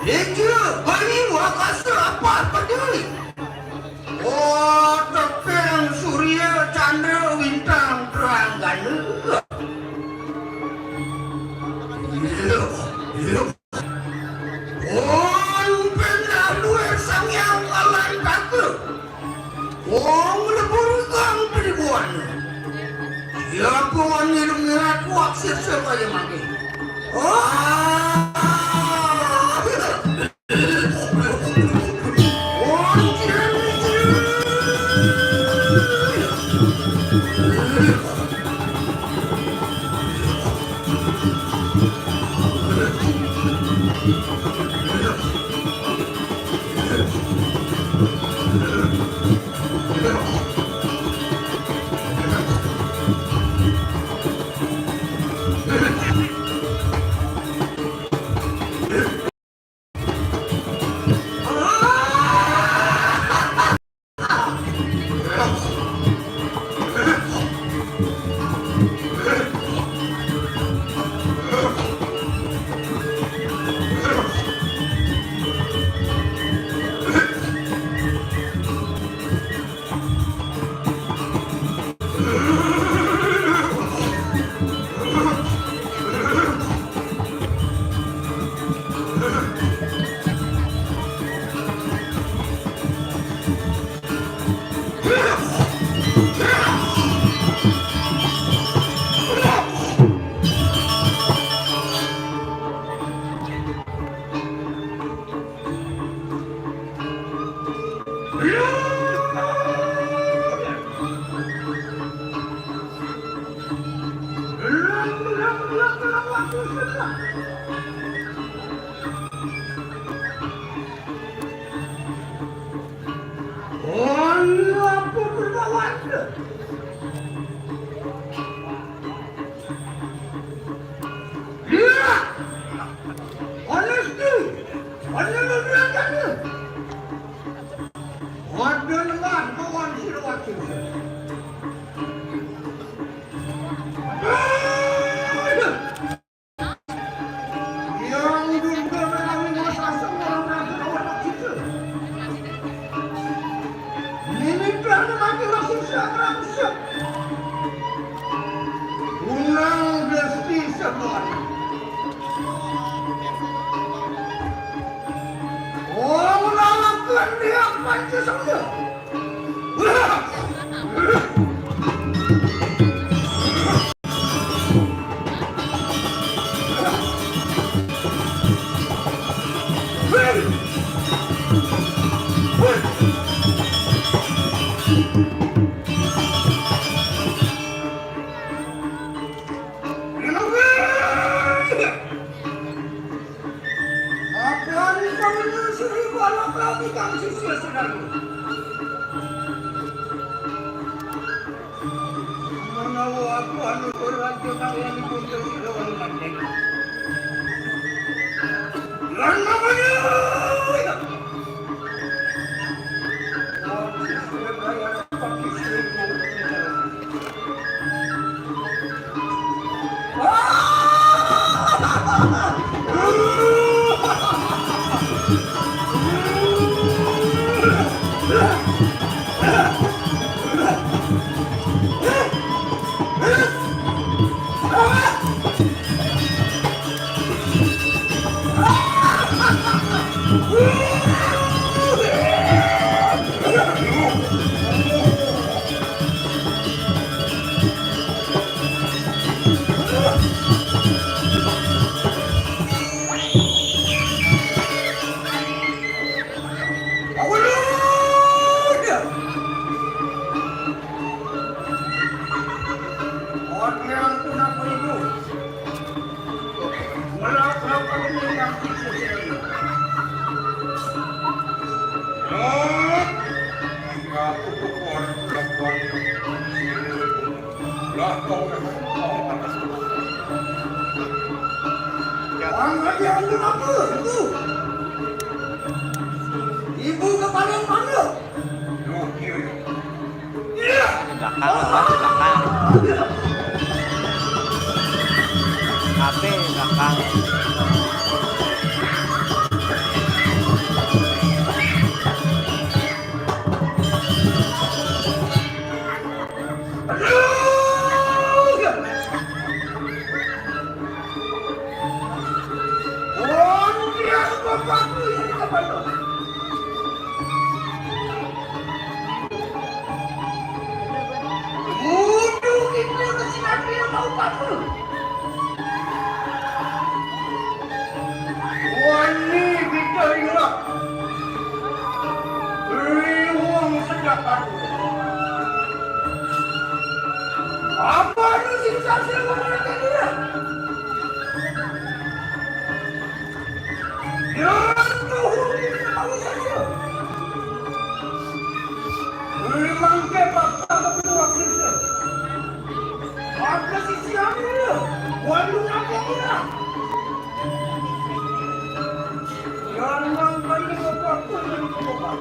F: Dia bani wakasa apa peduli. Oh, terpeng surya, chandra, bintang, terang, ganda. Oh, benar dua sang yang kalah kata. Oh, lebur kang peribuan. Siapa wanita mengerat waksir sebagai mati. Oh. Ibu kepala mana?
A: Belakang. HP belakang.
E: bapakku ini kepala. Mudu kita ke sini yang mau kamu. Wani bicara. Riwang sedekah. Apa lu siksa mereka dia? Ya Tuhan, aku saja. Memang ke bapak kedua kita. Apa sih siapa dia? Waduh apa dia? Jangan balik bapakku dari bapak.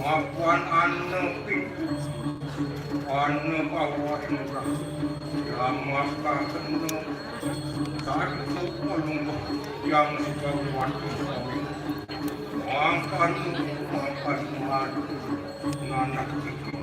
E: Mapuan anu pintu, anu bawa indra, yang maka kenu, satu pelunggu yang sebawan kawin, makan madu, nanak pikir.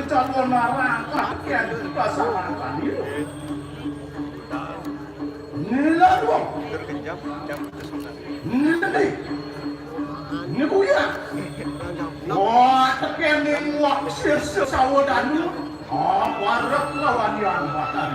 E: calon narangkah yang dipasangan itu. Nila dong. Ini kuya. Wah, tekening waksir sesawodanu. Warek lawan yang makan.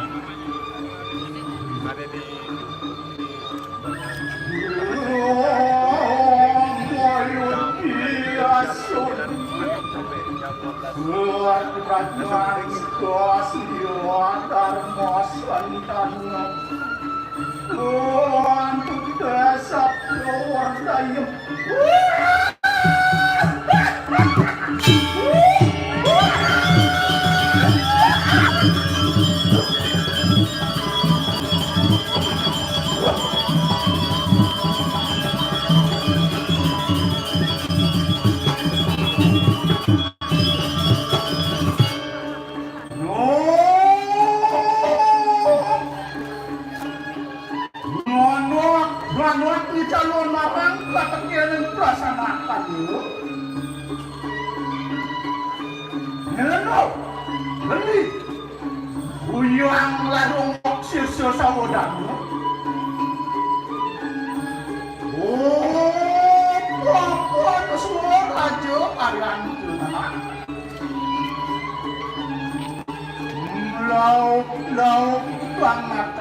E: Lauk banget.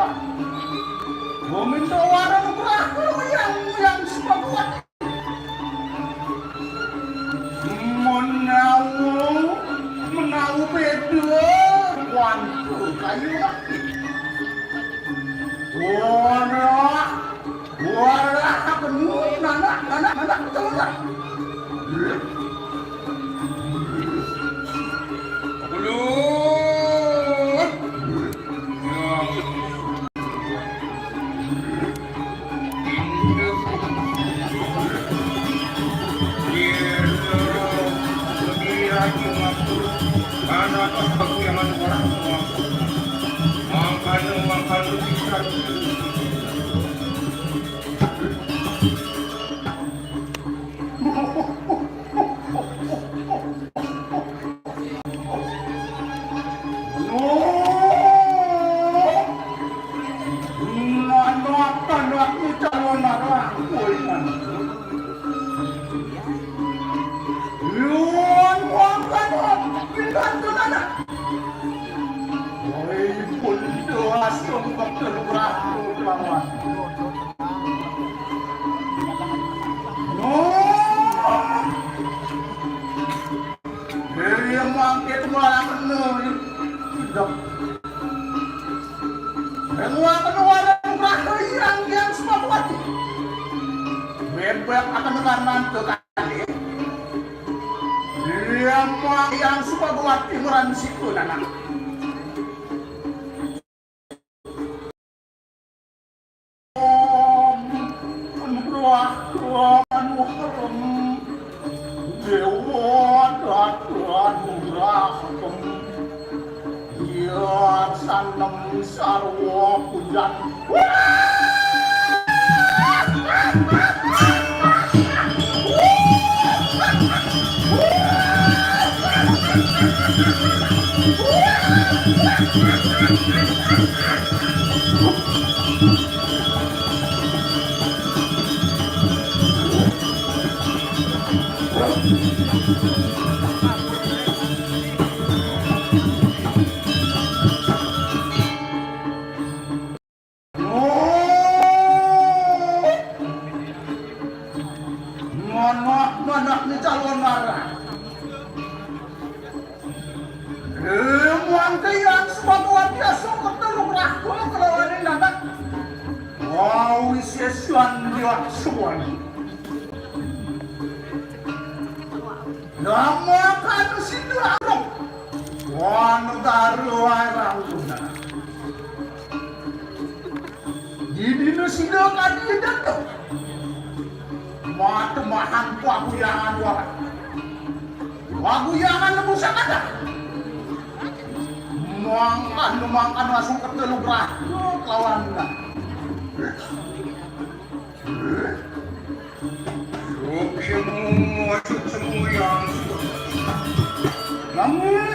E: Meminta warang perahu yang sepakat. Menau beda wantu kayu lagi. Warah penuh nanak telur. Bebek akan mengarnan ke kali. Dia yang suka buat timuran situ nana. Sanam sarwa pujan. Anak ni calon marah. Muang kayang sebaguan biasa ketelung raku kalau ini nandak. Wow, sesuan dia semua ni. Nama kan situ arok. Wah, negara orang guna. Jadi nu situ kan dia datang. Mata mahan waguyangan waran. Waguyangan nebusan ada. Mangkan langsung keteluk raku kawan lah. Semua yang namun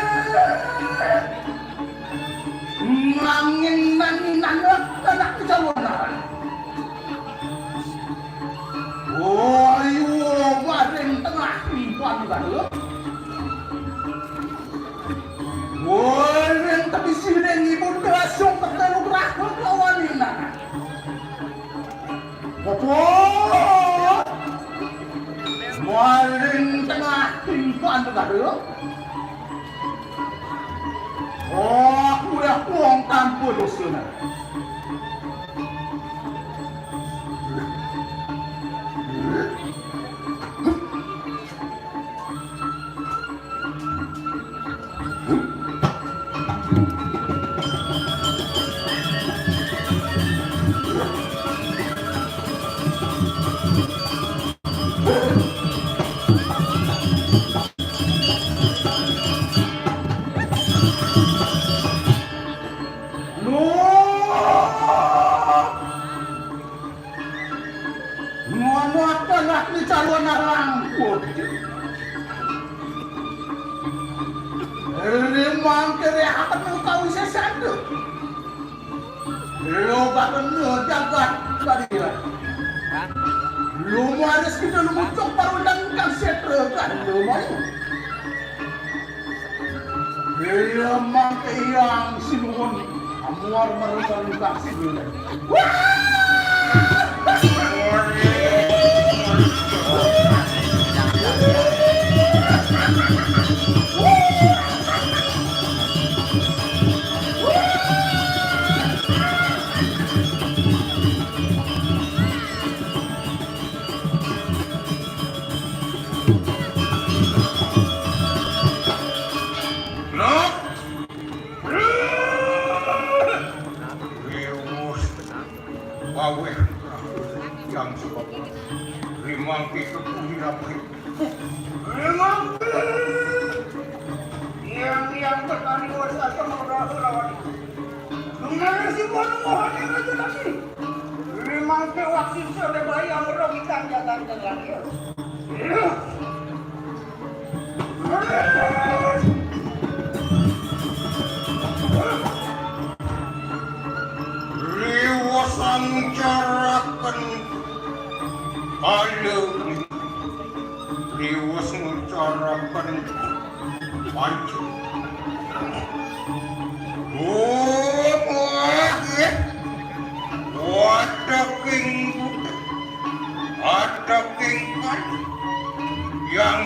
E: nangin anak kecalonan. Ayo, maring tengah iman baru. Maring tapi sireng ibu dasok ketelu rakut lawanina. Apa? Maring tengah iman baru. Oh, udah puang tanpa dosa. Lumaris kita lumucok parundang kang setre kan lumayo. Lemang keyang sinuhun amuar merupakan kaksi bulan. Yang bertani warga sama lawan. Mengenai si bono mohon yang itu lagi. Memang ke waktu sore bayi yang merogikan jalan lagi. Riwasan carakan alu. Riwas mencarakan pancu. Ada king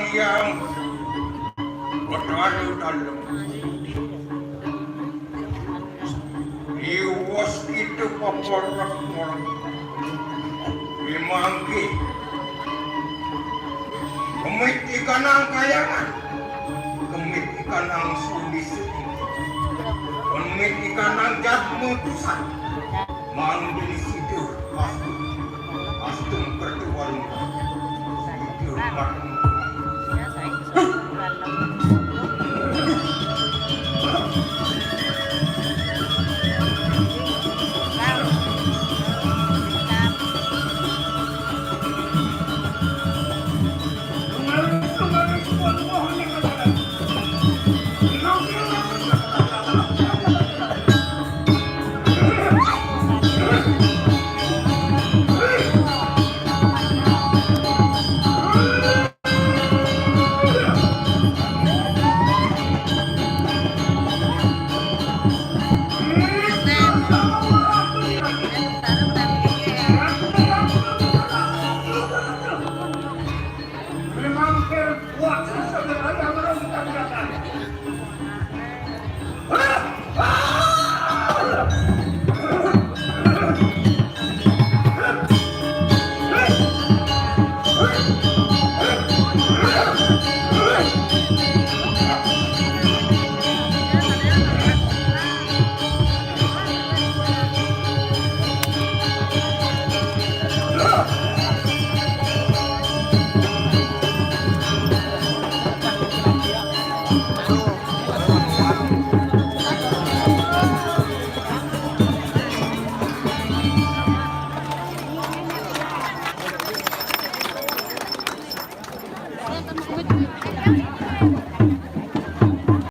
E: yang berlalu dalam. Iwas itu paparak orang. Dimangki. Kemit ikan ang kayangan. Kemit ikan ang sulis. Kemit ikan ang jatmutusan. Manggil situ pasti. Astum pertuan. Situ marung.
A: Aduh.